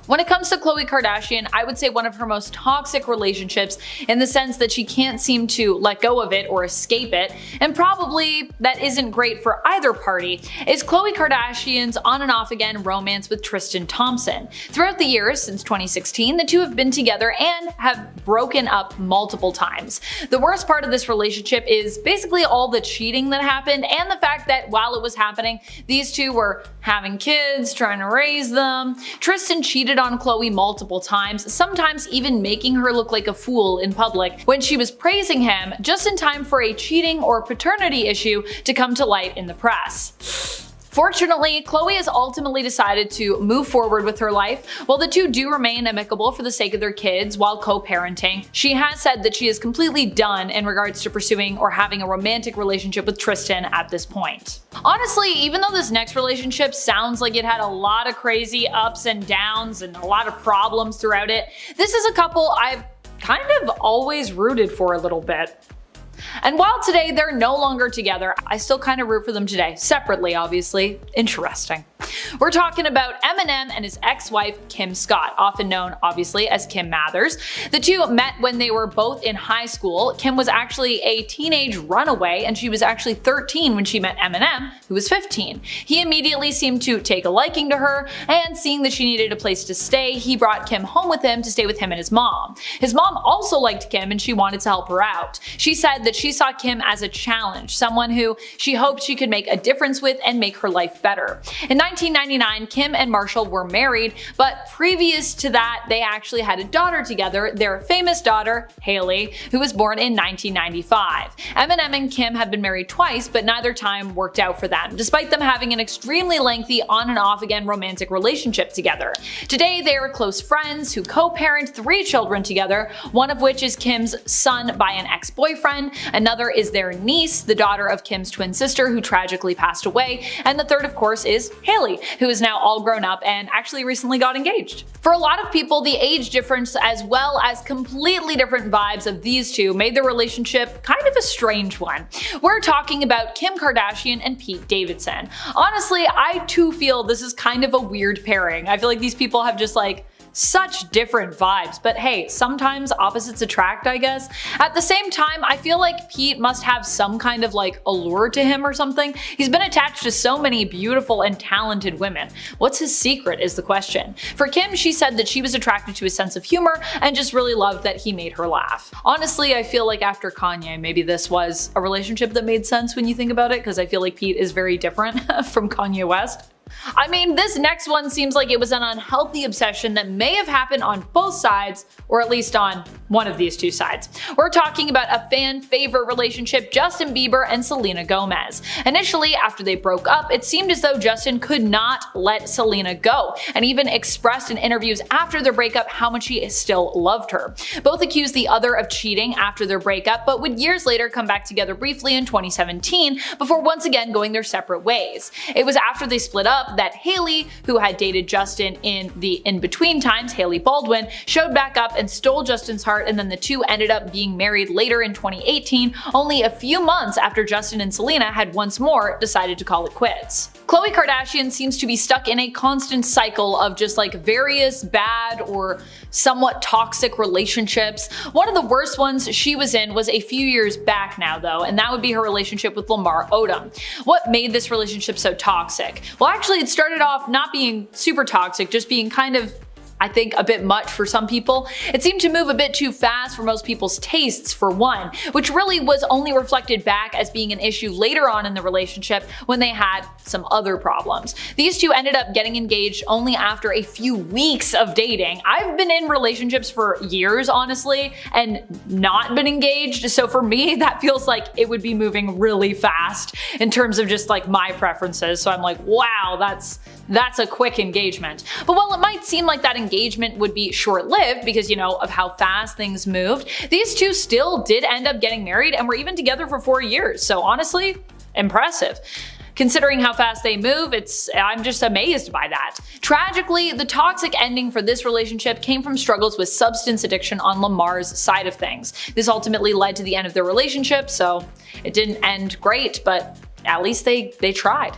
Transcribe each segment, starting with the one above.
When it comes to Khloe Kardashian, I would say one of her most toxic relationships, in the sense that she can't seem to let go of it or escape it, and probably that isn't great for either party, is Khloe Kardashian's on and off again romance with Tristan Thompson. Throughout the years since 2016, the two have been together and have broken up multiple times. The worst part of this relationship is basically all the cheating that happened, and the fact that while it was happening, these two were having kids, trying to raise them. Tristan cheated on Khloe multiple times, sometimes even making her look like a fool in public when she was praising him, just in time for a cheating or paternity issue to come to light in the press. Fortunately, Khloe has ultimately decided to move forward with her life. While the two do remain amicable for the sake of their kids while co-parenting, she has said that she is completely done in regards to pursuing or having a romantic relationship with Tristan at this point. Honestly, even though this next relationship sounds like it had a lot of crazy ups and downs and a lot of problems throughout it, this is a couple I've kind of always rooted for a little bit. And while today they're no longer together, I still kind of root for them today, separately obviously. Interesting. We're talking about Eminem and his ex-wife Kim Scott, often known obviously as Kim Mathers. The two met when they were both in high school. Kim was actually a teenage runaway, and she was actually 13 when she met Eminem, who was 15. He immediately seemed to take a liking to her, and seeing that she needed a place to stay, he brought Kim home with him to stay with him and his mom. His mom also liked Kim and she wanted to help her out. She said that she saw Kim as a challenge, someone who she hoped she could make a difference with and make her life better. In 1999, Kim and Marshall were married, but previous to that, they actually had a daughter together, their famous daughter, Hailey, who was born in 1995. Eminem and Kim have been married twice, but neither time worked out for them, despite them having an extremely lengthy on and off again romantic relationship together. Today, they are close friends who co-parent 3 children together, one of which is Kim's son by an ex-boyfriend, another is their niece, the daughter of Kim's twin sister who tragically passed away, and the third of course is Hailey, who is now all grown up and actually recently got engaged. For a lot of people, the age difference as well as completely different vibes of these two made their relationship kind of a strange one. We're talking about Kim Kardashian and Pete Davidson. Honestly, I too feel this is kind of a weird pairing. I feel like these people have just like such different vibes, but hey, sometimes opposites attract, I guess. At the same time, I feel like Pete must have some kind of like allure to him or something. He's been attached to so many beautiful and talented women. What's his secret is the question. For Kim, she said that she was attracted to his sense of humor and just really loved that he made her laugh. Honestly, I feel like after Kanye, maybe this was a relationship that made sense when you think about it, because I feel like Pete is very different from Kanye West. I mean, this next one seems like it was an unhealthy obsession that may have happened on both sides, or at least on one of these two sides. We're talking about a fan favorite relationship, Justin Bieber and Selena Gomez. Initially, after they broke up, it seemed as though Justin could not let Selena go, and even expressed in interviews after their breakup how much he still loved her. Both accused the other of cheating after their breakup, but would years later come back together briefly in 2017 before once again going their separate ways. It was after they split up that Hailey, who had dated Justin in the in-between times, Hailey Baldwin, showed back up and stole Justin's heart, and then the two ended up being married later in 2018, only a few months after Justin and Selena had once more decided to call it quits. Khloe Kardashian seems to be stuck in a constant cycle of just like various bad or somewhat toxic relationships. One of the worst ones she was in was a few years back now though, and that would be her relationship with Lamar Odom. What made this relationship so toxic? Well, actually it started off not being super toxic, just being kind of, I think, a bit much for some people. It seemed to move a bit too fast for most people's tastes, for one, which really was only reflected back as being an issue later on in the relationship when they had some other problems. These two ended up getting engaged only after a few weeks of dating. I've been in relationships for years, honestly, and not been engaged, so for me, that feels like it would be moving really fast in terms of just like my preferences. So I'm like, wow, that's a quick engagement. But while it might seem like that engagement would be short-lived because, you know, of how fast things moved, these two still did end up getting married and were even together for 4 years. So honestly, impressive. Considering how fast they move, I'm just amazed by that. Tragically, the toxic ending for this relationship came from struggles with substance addiction on Lamar's side of things. This ultimately led to the end of their relationship, so it didn't end great, but at least they tried.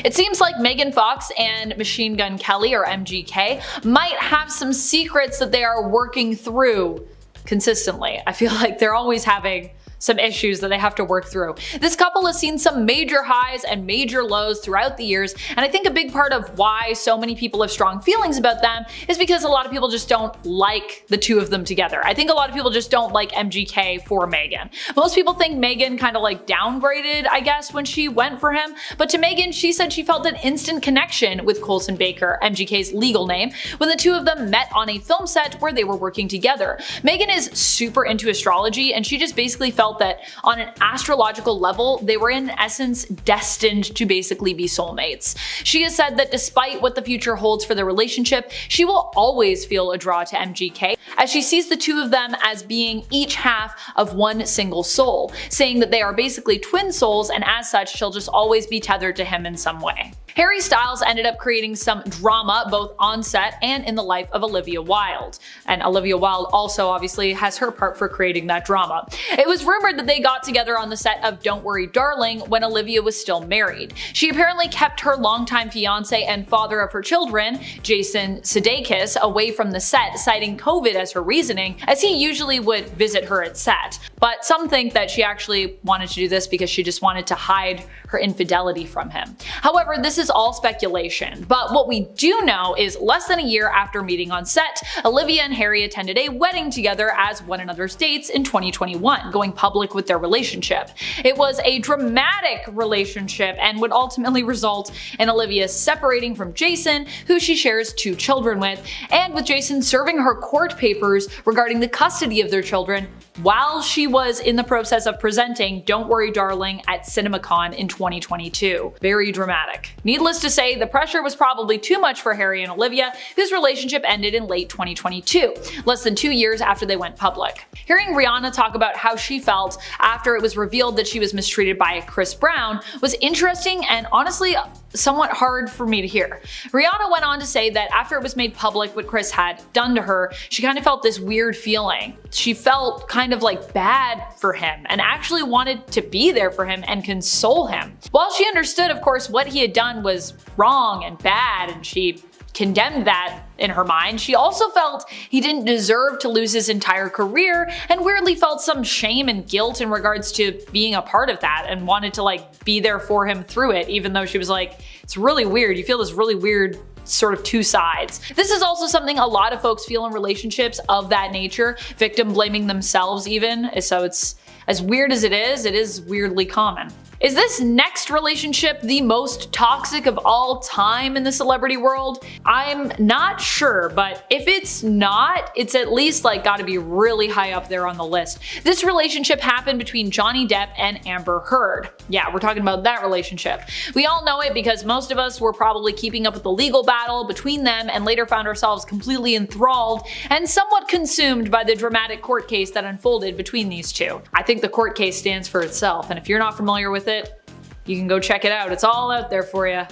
It seems like Megan Fox and Machine Gun Kelly, or MGK, might have some secrets that they are working through consistently. I feel like they're always having some issues that they have to work through. This couple has seen some major highs and major lows throughout the years, and I think a big part of why so many people have strong feelings about them is because a lot of people just don't like the two of them together. I think a lot of people just don't like MGK for Megan. Most people think Megan kind of like downgraded, I guess, when she went for him, but to Megan, she said she felt an instant connection with Colson Baker, MGK's legal name, when the two of them met on a film set where they were working together. Megan is super into astrology, and she just basically felt that on an astrological level, they were in essence destined to basically be soulmates. She has said that despite what the future holds for their relationship, she will always feel a draw to MGK, as she sees the two of them as being each half of one single soul, saying that they are basically twin souls, and as such, she'll just always be tethered to him in some way. Harry Styles ended up creating some drama both on set and in the life of Olivia Wilde. And Olivia Wilde also obviously has her part for creating that drama. It was rumored that they got together on the set of Don't Worry Darling when Olivia was still married. She apparently kept her longtime fiance and father of her children, Jason Sudeikis, away from the set, citing COVID as her reasoning, as he usually would visit her at set. But some think that she actually wanted to do this because she just wanted to hide her infidelity from him. However, this is all speculation, but what we do know is less than a year after meeting on set, Olivia and Harry attended a wedding together as one another's dates in 2021, going public with their relationship. It was a dramatic relationship and would ultimately result in Olivia separating from Jason, who she shares 2 children with, and with Jason serving her court papers regarding the custody of their children while she was in the process of presenting Don't Worry Darling at CinemaCon in 2022. Very dramatic. Needless to say, the pressure was probably too much for Harry and Olivia, whose relationship ended in late 2022, less than 2 years after they went public. Hearing Rihanna talk about how she felt after it was revealed that she was mistreated by Chris Brown was interesting and honestly somewhat hard for me to hear. Rihanna went on to say that after it was made public what Chris had done to her, she kind of felt this weird feeling. She felt kind of like bad for him and actually wanted to be there for him and console him. While she understood, of course, what he had done was wrong and bad, and she condemned that in her mind, she also felt he didn't deserve to lose his entire career and weirdly felt some shame and guilt in regards to being a part of that and wanted to like be there for him through it, even though she was like, it's really weird. You feel this really weird sort of two sides. This is also something a lot of folks feel in relationships of that nature, victim blaming themselves even. So it's as weird as it is weirdly common. Is this next relationship the most toxic of all time in the celebrity world? I'm not sure, but if it's not, it's at least like gotta be really high up there on the list. This relationship happened between Johnny Depp and Amber Heard. Yeah, we're talking about that relationship. We all know it because most of us were probably keeping up with the legal battle between them and later found ourselves completely enthralled and somewhat consumed by the dramatic court case that unfolded between these two. I think the court case stands for itself, and if you're not familiar with it, you can go check it out. It's all out there for you.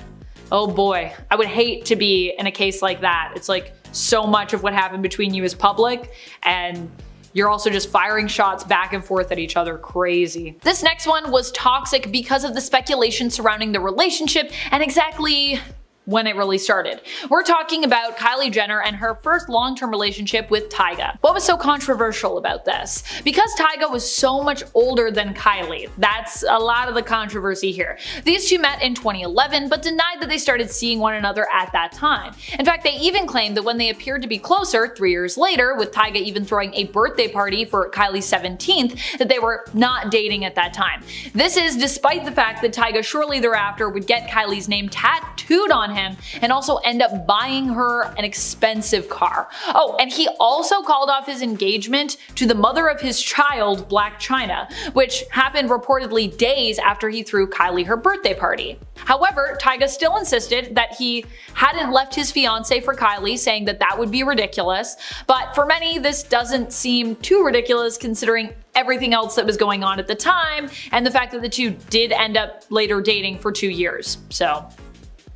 Oh boy, I would hate to be in a case like that. It's like so much of what happened between you is public, and you're also just firing shots back and forth at each other. Crazy. This next one was toxic because of the speculation surrounding the relationship and exactly when it really started. We're talking about Kylie Jenner and her first long-term relationship with Tyga. What was so controversial about this? Because Tyga was so much older than Kylie. That's a lot of the controversy here. These two met in 2011 but denied that they started seeing one another at that time. In fact, they even claimed that when they appeared to be closer 3 years later, with Tyga even throwing a birthday party for Kylie's 17th, that they were not dating at that time. This is despite the fact that Tyga shortly thereafter would get Kylie's name tattooed on him and also end up buying her an expensive car. Oh, and he also called off his engagement to the mother of his child, Blac Chyna, which happened reportedly days after he threw Kylie her birthday party. However, Tyga still insisted that he hadn't left his fiancée for Kylie, saying that that would be ridiculous, but for many this doesn't seem too ridiculous considering everything else that was going on at the time and the fact that the two did end up later dating for 2 years. So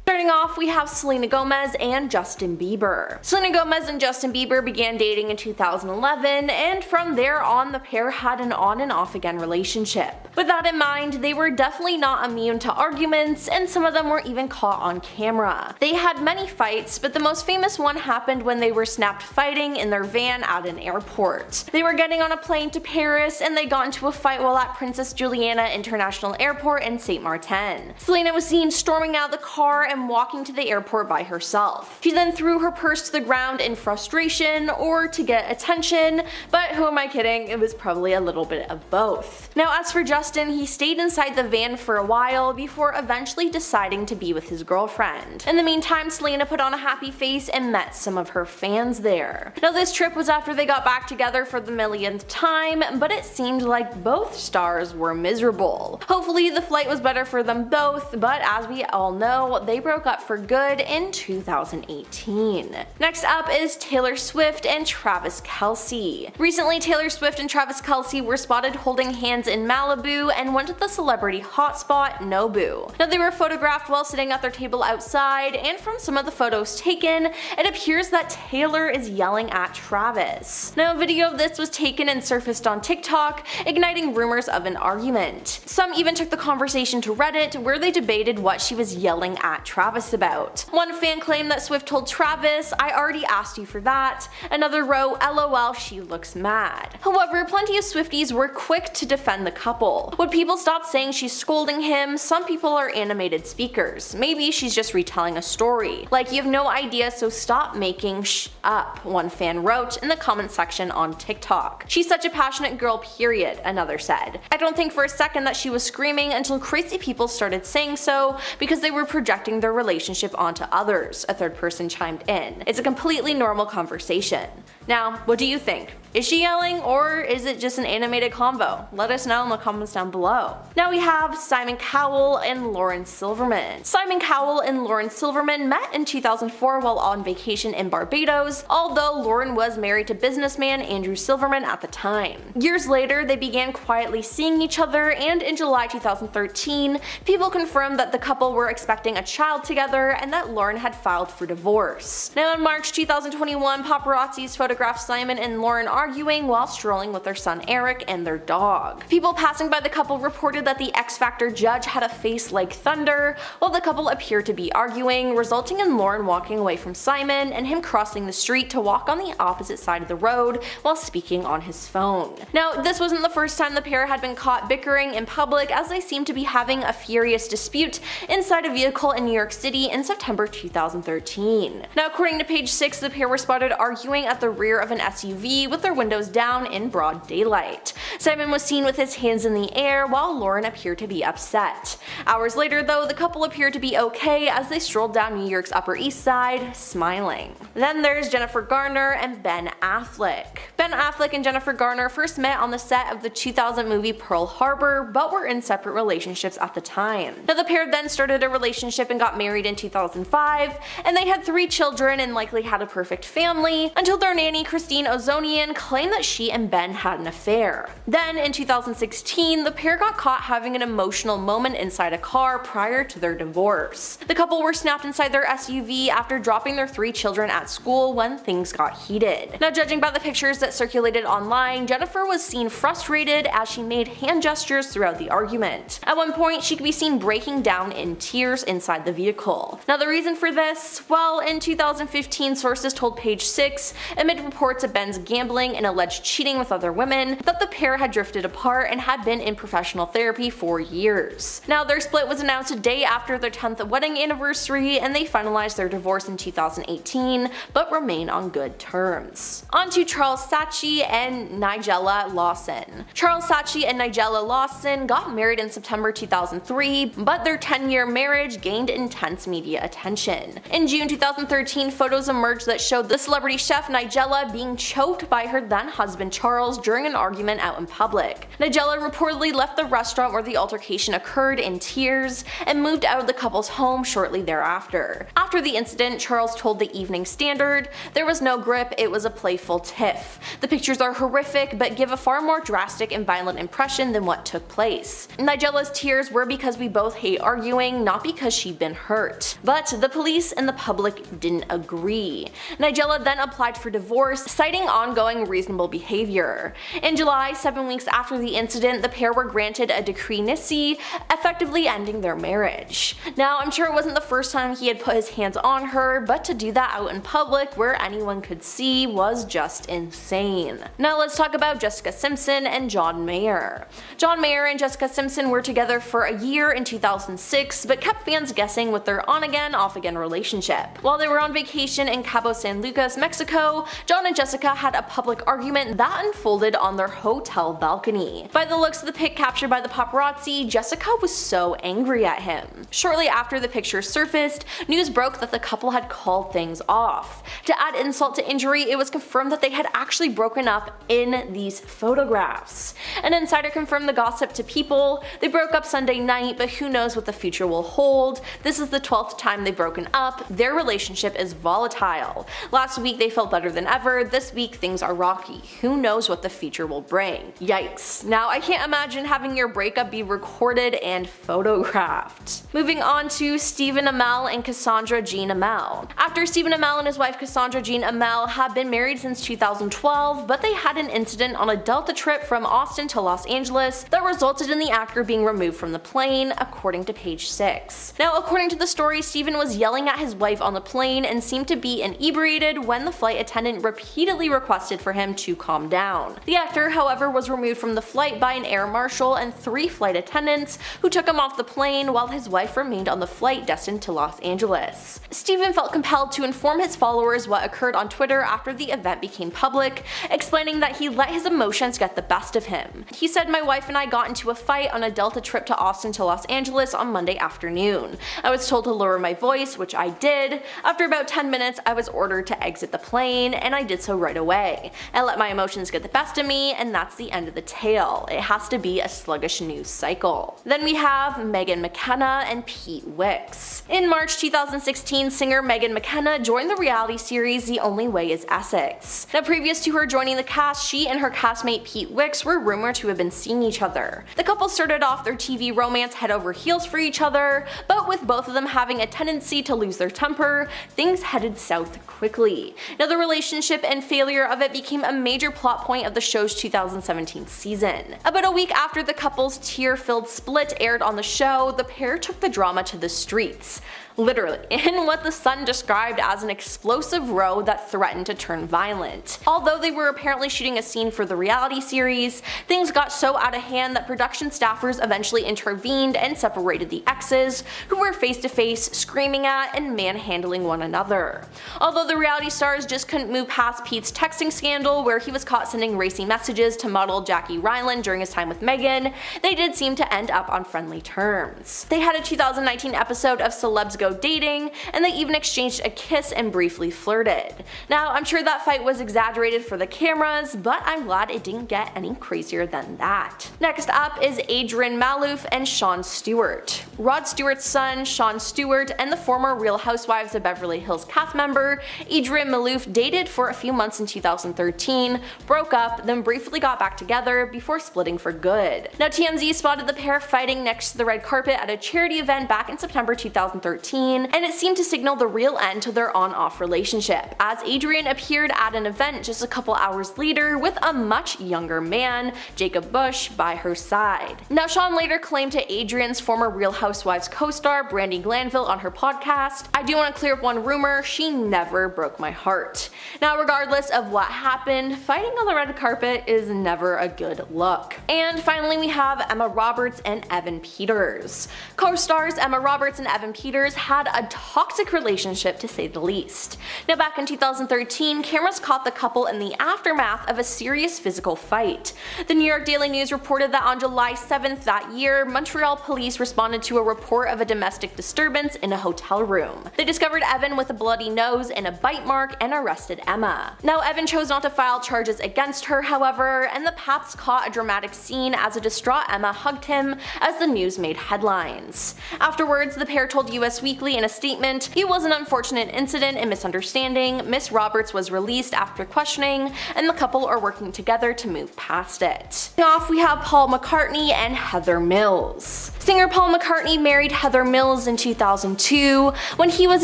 Starting off, we have Selena Gomez and Justin Bieber. Selena Gomez and Justin Bieber began dating in 2011, and from there on the pair had an on and off again relationship. With that in mind, they were definitely not immune to arguments, and some of them were even caught on camera. They had many fights, but the most famous one happened when they were snapped fighting in their van at an airport. They were getting on a plane to Paris, and they got into a fight while at Princess Juliana International Airport in Saint Martin. Selena was seen storming out of the car and walking to the airport by herself. She then threw her purse to the ground in frustration or to get attention, but who am I kidding, it was probably a little bit of both. Now as for Justin, he stayed inside the van for a while before eventually deciding to be with his girlfriend. In the meantime, Selena put on a happy face and met some of her fans there. Now this trip was after they got back together for the millionth time, but it seemed like both stars were miserable. Hopefully the flight was better for them both, but as we all know, they broke up for good in 2018. Next up is Taylor Swift and Travis Kelce. Recently, Taylor Swift and Travis Kelce were spotted holding hands in Malibu and went to the celebrity hotspot Nobu. Now they were photographed while sitting at their table outside, and from some of the photos taken, it appears that Taylor is yelling at Travis. Now a video of this was taken and surfaced on TikTok, igniting rumors of an argument. Some even took the conversation to Reddit, where they debated what she was yelling at Travis about. One fan claimed that Swift told Travis, "I already asked you for that." Another wrote, "LOL, she looks mad." However, plenty of Swifties were quick to defend the couple. Would people stop saying she's scolding him? Some people are animated speakers. Maybe she's just retelling a story. Like, you have no idea, so stop making up, one fan wrote in the comment section on TikTok. "She's such a passionate girl, period," another said. "I don't think for a second that she was screaming until crazy people started saying so because they were projecting their relationship onto others," a third person chimed in. "It's a completely normal conversation." Now, what do you think? Is she yelling, or is it just an animated convo? Let us know in the comments down below. Now we have Simon Cowell and Lauren Silverman. Simon Cowell and Lauren Silverman met in 2004 while on vacation in Barbados, although Lauren was married to businessman Andrew Silverman at the time. Years later, they began quietly seeing each other, and in July 2013, people confirmed that the couple were expecting a child together and that Lauren had filed for divorce. Now in March 2021, paparazzis photographed Simon and Lauren arguing while strolling with their son Eric and their dog. People passing by the couple reported that the X Factor judge had a face like thunder, while the couple appeared to be arguing, resulting in Lauren walking away from Simon and him crossing the street to walk on the opposite side of the road while speaking on his phone. Now, this wasn't the first time the pair had been caught bickering in public, as they seemed to be having a furious dispute inside a vehicle in New York City in September 2013. Now, according to Page 6, the pair were spotted arguing at the rear of an SUV with their windows down in broad daylight. Simon was seen with his hands in the air while Lauren appeared to be upset. Hours later though, the couple appeared to be okay as they strolled down New York's Upper East Side, smiling. Then there's Jennifer Garner and Ben Affleck. Ben Affleck and Jennifer Garner first met on the set of the 2000 movie Pearl Harbor, but were in separate relationships at the time. Now the pair then started a relationship and got married in 2005, and they had 3 children and likely had a perfect family, until their nanny Christine Ozonian claimed that she and Ben had an affair. Then in 2016, the pair got caught having an emotional moment inside a car prior to their divorce. The couple were snapped inside their SUV after dropping their 3 children at school when things got heated. Now, judging by the pictures that circulated online, Jennifer was seen frustrated as she made hand gestures throughout the argument. At one point, she could be seen breaking down in tears inside the vehicle. Now the reason for this? Well, in 2015, sources told Page 6, amid reports of Ben's gambling and alleged cheating with other women, that the pair had drifted apart and had been in professional therapy for years. Now their split was announced a day after their 10th wedding anniversary, and they finalized their divorce in 2018, but remain on good terms. On to Charles Saatchi and Nigella Lawson. Charles Saatchi and Nigella Lawson got married in September 2003, but their 10-year marriage gained intense media attention. In June 2013, photos emerged that showed the celebrity chef Nigella being choked by her then husband Charles during an argument out in public. Nigella reportedly left the restaurant where the altercation occurred in tears and moved out of the couple's home shortly thereafter. After the incident, Charles told the Evening Standard, "There was no grip, it was a playful tiff. The pictures are horrific, but give a far more drastic and violent impression than what took place. Nigella's tears were because we both hate arguing, not because she'd been hurt. But the police and the public didn't agree. Nigella then applied for divorce, citing ongoing reasonable behavior. In July, 7 weeks after the incident, the pair were granted a decree nisi, effectively ending their marriage. Now, I'm sure it wasn't the first time he had put his hands on her, but to do that out in public where anyone could see was just insane. Now let's talk about Jessica Simpson and John Mayer. John Mayer and Jessica Simpson were together for a year in 2006, but kept fans guessing with their on-again, off-again relationship. While they were on vacation in Cabo San Lucas, Mexico, John and Jessica had a public argument that unfolded on their hotel balcony. By the looks of the pic captured by the paparazzi, Jessica was so angry at him. Shortly after the picture surfaced, news broke that the couple had called things off. To add insult to injury, it was confirmed that they had actually broken up in these photographs. An insider confirmed the gossip to People. They broke up Sunday night, but who knows what the future will hold. This is the 12th time they've broken up. Their relationship is volatile. Last week they felt better than ever. This week things are rocky. Who knows what the future will bring. Yikes. Now I can't imagine having your breakup be recorded and photographed. Moving on to Stephen Amell and Cassandra Jean Amell. After Stephen Amell and his wife Cassandra Jean Amell have been married since 2012, but they had an incident on a Delta trip from Austin to Los Angeles that resulted in the actor being removed from the plane, according to Page 6. Now, according to the story, Stephen was yelling at his wife on the plane and seemed to be inebriated when the flight attendant repeatedly requested for him to calm down. The actor, however, was removed from the flight by an air marshal and 3 flight attendants who took him off the plane while his wife remained on the flight destined to Los Angeles. Stephen felt compelled to inform his followers what occurred on Twitter after the event became public, explaining that he let his emotions get the best of him. He said, "My wife and I got into a fight on a Delta trip to Austin to Los Angeles on Monday afternoon. I was told to lower my voice, which I did. After about 10 minutes, I was ordered to exit the plane, and I did so right away. I let my emotions get the best of me, and that's the end of the tale. It has to be a sluggish news cycle." Then we have Megan McKenna and Pete Wicks. In March 2016, singer Megan McKenna joined the reality series The Only Way Is Essex. Now, previous to her joining the cast, she and her castmate Pete Wicks were rumored to have been seeing each other. The couple started off their TV romance head over heels for each other, but with both of them having a tendency to lose their temper, things headed south quickly. Now, the relationship and failure of it became a major plot point of the show's 2017 season. About a week after the couple's tear-filled split aired on the show, the pair took the drama to the streets. Literally, in what The Sun described as an explosive row that threatened to turn violent. Although they were apparently shooting a scene for the reality series, things got so out of hand that production staffers eventually intervened and separated the exes, who were face to face, screaming at and manhandling one another. Although the reality stars just couldn't move past Pete's texting scandal, where he was caught sending racy messages to model Jackie Ryland during his time with Megan, they did seem to end up on friendly terms. They had a 2019 episode of Celebs Go Dating, and they even exchanged a kiss and briefly flirted. Now, I'm sure that fight was exaggerated for the cameras, but I'm glad it didn't get any crazier than that. Next up is Adrian Malouf and Sean Stewart. Rod Stewart's son, Sean Stewart, and the former Real Housewives of Beverly Hills cast member, Adrian Malouf, dated for a few months in 2013, broke up, then briefly got back together before splitting for good. Now, TMZ spotted the pair fighting next to the red carpet at a charity event back in September 2013, and it seemed to signal the real end to their on-off relationship, as Adrian appeared at an event just a couple hours later with a much younger man, Jacob Bush, by her side. Now, Sean later claimed to Adrian's former Real Housewives co-star Brandi Glanville on her podcast, "I do want to clear up one rumor, she never broke my heart." Now, regardless of what happened, fighting on the red carpet is never a good look. And finally, we have Emma Roberts and Evan Peters. Co-stars Emma Roberts and Evan Peters had a toxic relationship, to say the least. Now, back in 2013, cameras caught the couple in the aftermath of a serious physical fight. The New York Daily News reported that on July 7th that year, Montreal police responded to a report of a domestic disturbance in a hotel room. They discovered Evan with a bloody nose and a bite mark and arrested Emma. Now, Evan chose not to file charges against her, however, and the Paths caught a dramatic scene as a distraught Emma hugged him as the news made headlines. Afterwards, the pair told US Weekly Weekly in a statement, "It was an unfortunate incident and misunderstanding. Miss Roberts was released after questioning, and the couple are working together to move past it." Off, we have Paul McCartney and Heather Mills. Singer Paul McCartney married Heather Mills in 2002 when he was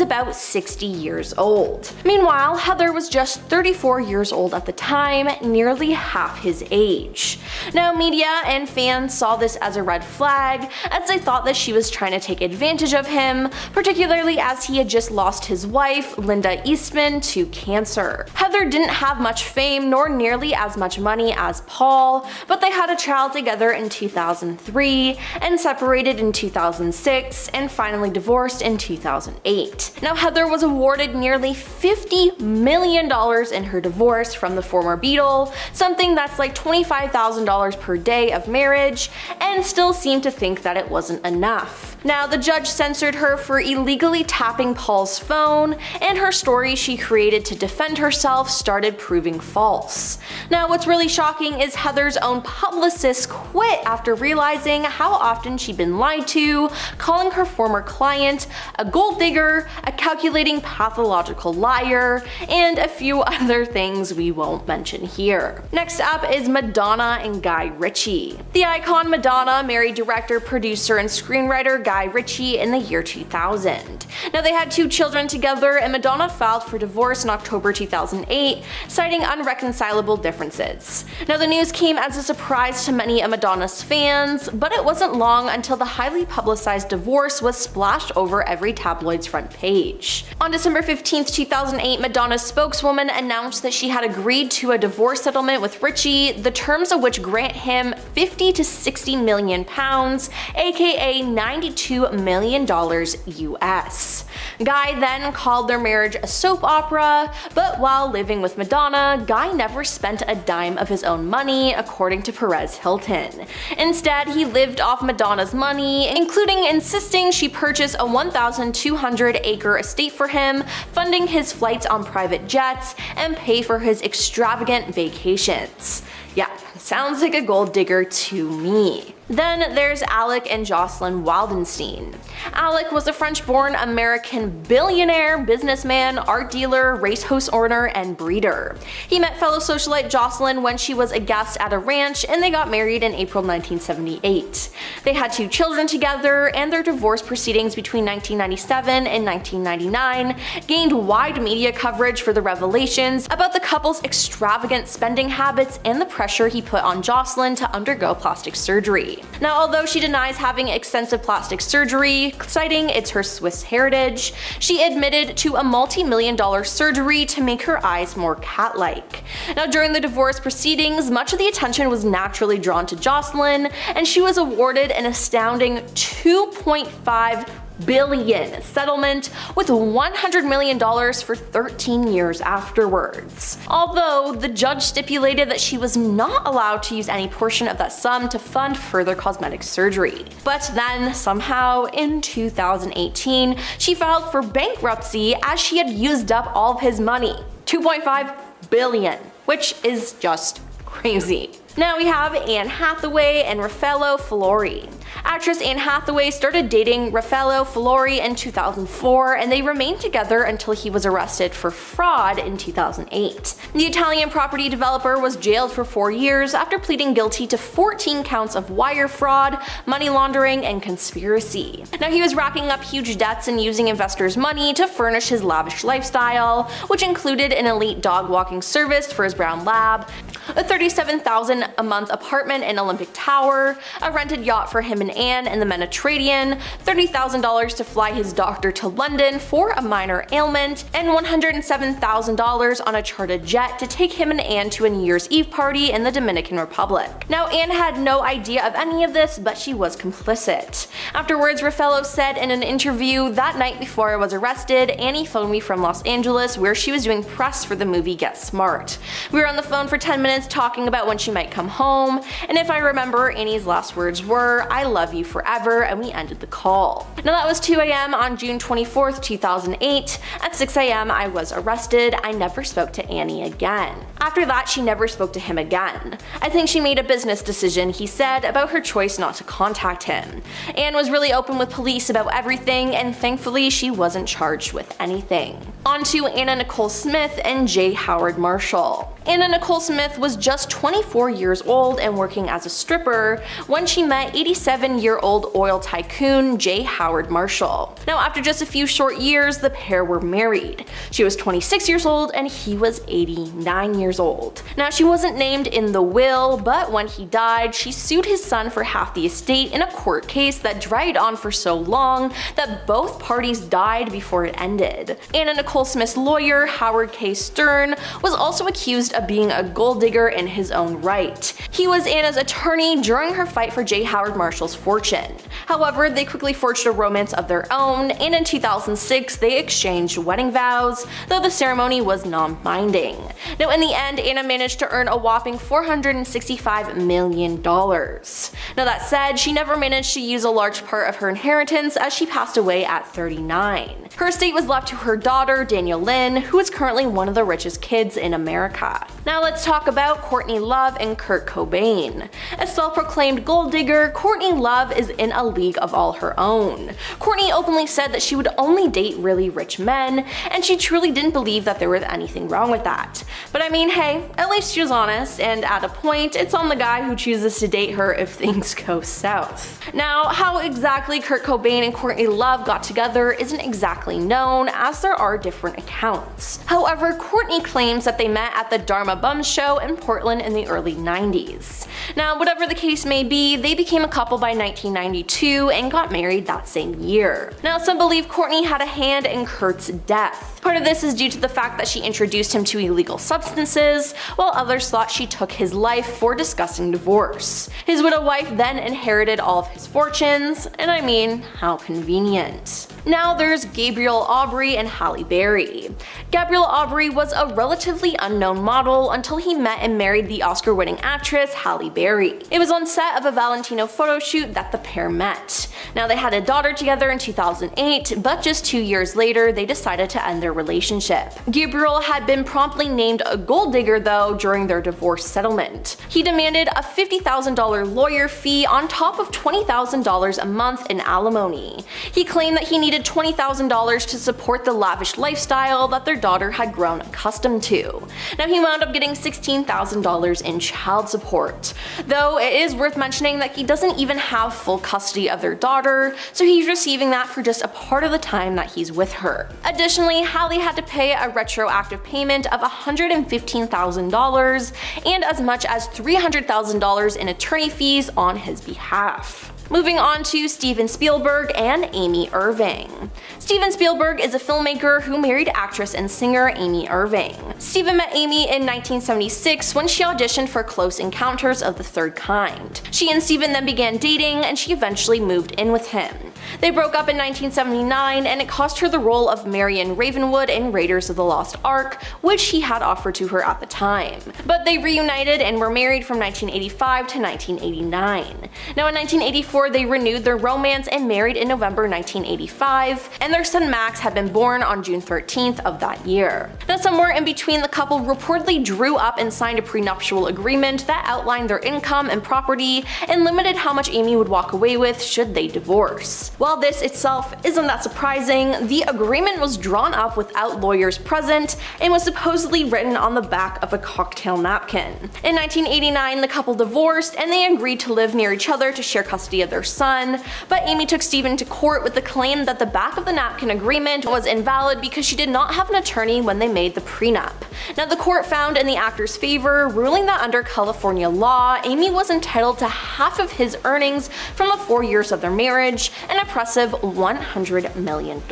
about 60 years old. Meanwhile, Heather was just 34 years old at the time, nearly half his age. Now, media and fans saw this as a red flag, as they thought that she was trying to take advantage of him, particularly as he had just lost his wife, Linda Eastman, to cancer. Heather didn't have much fame nor nearly as much money as Paul, but they had a child together in 2003 and separated in 2006 and finally divorced in 2008. Now, Heather was awarded nearly $50 million in her divorce from the former Beatle, something that's like $25,000 per day of marriage, and still seemed to think that it wasn't enough. Now, the judge censored her for illegally tapping Paul's phone, and her story she created to defend herself started proving false. Now, what's really shocking is Heather's own publicist quit after realizing how often she'd been lied to, calling her former client a gold digger, a calculating pathological liar, and a few other things we won't mention here. Next up is Madonna and Guy Ritchie. The icon Madonna married director, producer, and screenwriter Guy Ritchie in the year 2000. Now, they had 2 children together, and Madonna filed for divorce in October 2008, citing unreconcilable differences. Now, the news came as a surprise to many of Madonna's fans, but it wasn't long until the highly publicized divorce was splashed over every tabloid's front page. On December 15, 2008, Madonna's spokeswoman announced that she had agreed to a divorce settlement with Ritchie, the terms of which grant him 50 to 60 million pounds, aka $92 million US. Guy then called their marriage a soap opera, but while living with Madonna, Guy never spent a dime of his own money, according to Perez Hilton. Instead, he lived off Madonna's money, including insisting she purchase a 1,200-acre estate for him, funding his flights on private jets, and pay for his extravagant vacations. Yeah, sounds like a gold digger to me. Then there's Alec and Jocelyn Wildenstein. Alec was a French-born American billionaire, businessman, art dealer, racehorse owner, and breeder. He met fellow socialite Jocelyn when she was a guest at a ranch, and they got married in April 1978. They had 2 children together, and their divorce proceedings between 1997 and 1999 gained wide media coverage for the revelations about the couple's extravagant spending habits and the pressure he put on Jocelyn to undergo plastic surgery. Now, although she denies having extensive plastic surgery, citing it's her Swiss heritage, she admitted to a multi-million-dollar surgery to make her eyes more cat-like. Now, during the divorce proceedings, much of the attention was naturally drawn to Jocelyn, and she was awarded an astounding $2.5 billion settlement with $100 million for 13 years afterwards. Although the judge stipulated that she was not allowed to use any portion of that sum to fund further cosmetic surgery. But then, somehow, in 2018, she filed for bankruptcy as she had used up all of his money, $2.5 billion, which is just crazy. Now we have Anne Hathaway and Raffaello Fiori. Actress Anne Hathaway started dating Raffaello Fiori in 2004, and they remained together until he was arrested for fraud in 2008. The Italian property developer was jailed for 4 years after pleading guilty to 14 counts of wire fraud, money laundering, and conspiracy. Now, he was racking up huge debts and using investors' money to furnish his lavish lifestyle, which included an elite dog walking service for his brown lab, a $37,000 a month apartment in Olympic Tower, a rented yacht for him and Anne in the Mediterranean, $30,000 to fly his doctor to London for a minor ailment, and $107,000 on a chartered jet to take him and Anne to a New Year's Eve party in the Dominican Republic. Now, Anne had no idea of any of this, but she was complicit. Afterwards, Raffaello said in an interview, "That night before I was arrested, Annie phoned me from Los Angeles where she was doing press for the movie Get Smart. We were on the phone for 10 minutes talking about when she might come home, and if I remember, Annie's last words were, "I love you forever," and we ended the call. Now that was 2 a.m. on June 24th, 2008. At 6 a.m. I was arrested. I never spoke to Annie again. After that, she never spoke to him again. I think she made a business decision, he said, about her choice not to contact him. Anne was really open with police about everything, and thankfully she wasn't charged with anything. On to Anna Nicole Smith and J. Howard Marshall. Anna Nicole Smith was just 24 years old and working as a stripper when she met 87-year-old oil tycoon J. Howard Marshall. Now, after just a few short years, the pair were married. She was 26 years old and he was 89 years old. Now, she wasn't named in the will, but when he died, she sued his son for half the estate in a court case that dragged on for so long that both parties died before it ended. Anna Nicole Smith's lawyer, Howard K. Stern, was also accused of being a gold digger in his own right. He was Anna's attorney during her fight for J. Howard Marshall's fortune. However, they quickly forged a romance of their own, and in 2006 they exchanged wedding vows, though the ceremony was non-binding. Now, in the end, Anna managed to earn a whopping $465 million. Now, that said, she never managed to use a large part of her inheritance as she passed away at 39. Her estate was left to her daughter, Danielle Lynn, who is currently one of the richest kids in America. Now let's talk about Courtney Love and Kurt Cobain. A self-proclaimed gold digger, Courtney Love is in a league of all her own. Courtney openly said that she would only date really rich men, and she truly didn't believe that there was anything wrong with that. But I mean, hey, at least she was honest, and at a point, it's on the guy who chooses to date her if things go south. Now, how exactly Kurt Cobain and Courtney Love got together isn't exactly known, as there are different accounts. However, Courtney claims that they met at the Dharma Bums show in Portland in the early 90s. Now, whatever the case may be, they became a couple by 1992 and got married that same year. Now, some believe Courtney had a hand in Kurt's death. Part of this is due to the fact that she introduced him to illegal substances, while others thought she took his life for discussing divorce. His widow wife then inherited all of his fortunes, and I mean, how convenient. Now there's Gabrielle Aubry and Halle Berry. Gabrielle Aubry was a relatively unknown model until he met and married the Oscar-winning actress Halle Berry. It was on set of a Valentino photo shoot that the pair met. Now, they had a daughter together in 2008, but just 2 years later they decided to end their relationship. Gabriel had been promptly named a gold digger though during their divorce settlement. He demanded a $50,000 lawyer fee on top of $20,000 a month in alimony. He claimed that he needed $20,000 to support the lavish lifestyle that their daughter had grown accustomed to. Now, he wound up getting $16,000 in child support. Though it is worth mentioning that he doesn't even have full custody of their daughter, so he's receiving that for just a part of the time that he's with her. Additionally, Halle had to pay a retroactive payment of $115,000 and as much as $300,000 in attorney fees on his behalf. Moving on to Steven Spielberg and Amy Irving. Steven Spielberg is a filmmaker who married actress and singer Amy Irving. Steven met Amy in 1976 when she auditioned for Close Encounters of the Third Kind. She and Steven then began dating, and she eventually moved in with him. They broke up in 1979, and it cost her the role of Marion Ravenwood in Raiders of the Lost Ark, which he had offered to her at the time. But they reunited and were married from 1985 to 1989. Now, in 1984, they renewed their romance and married in November 1985, and their son Max had been born on June 13th of that year. Now, somewhere in between, the couple reportedly drew up and signed a prenuptial agreement that outlined their income and property and limited how much Amy would walk away with should they divorce. While this itself isn't that surprising, the agreement was drawn up without lawyers present and was supposedly written on the back of a cocktail napkin. In 1989, the couple divorced, and they agreed to live near each other to share custody of their son, but Amy took Steven to court with the claim that the back of the napkin agreement was invalid because she did not have an attorney when they made the prenup. Now, the court found in the actor's favor, ruling that under California law, Amy was entitled to half of his earnings from the 4 years of their marriage, an impressive $100 million.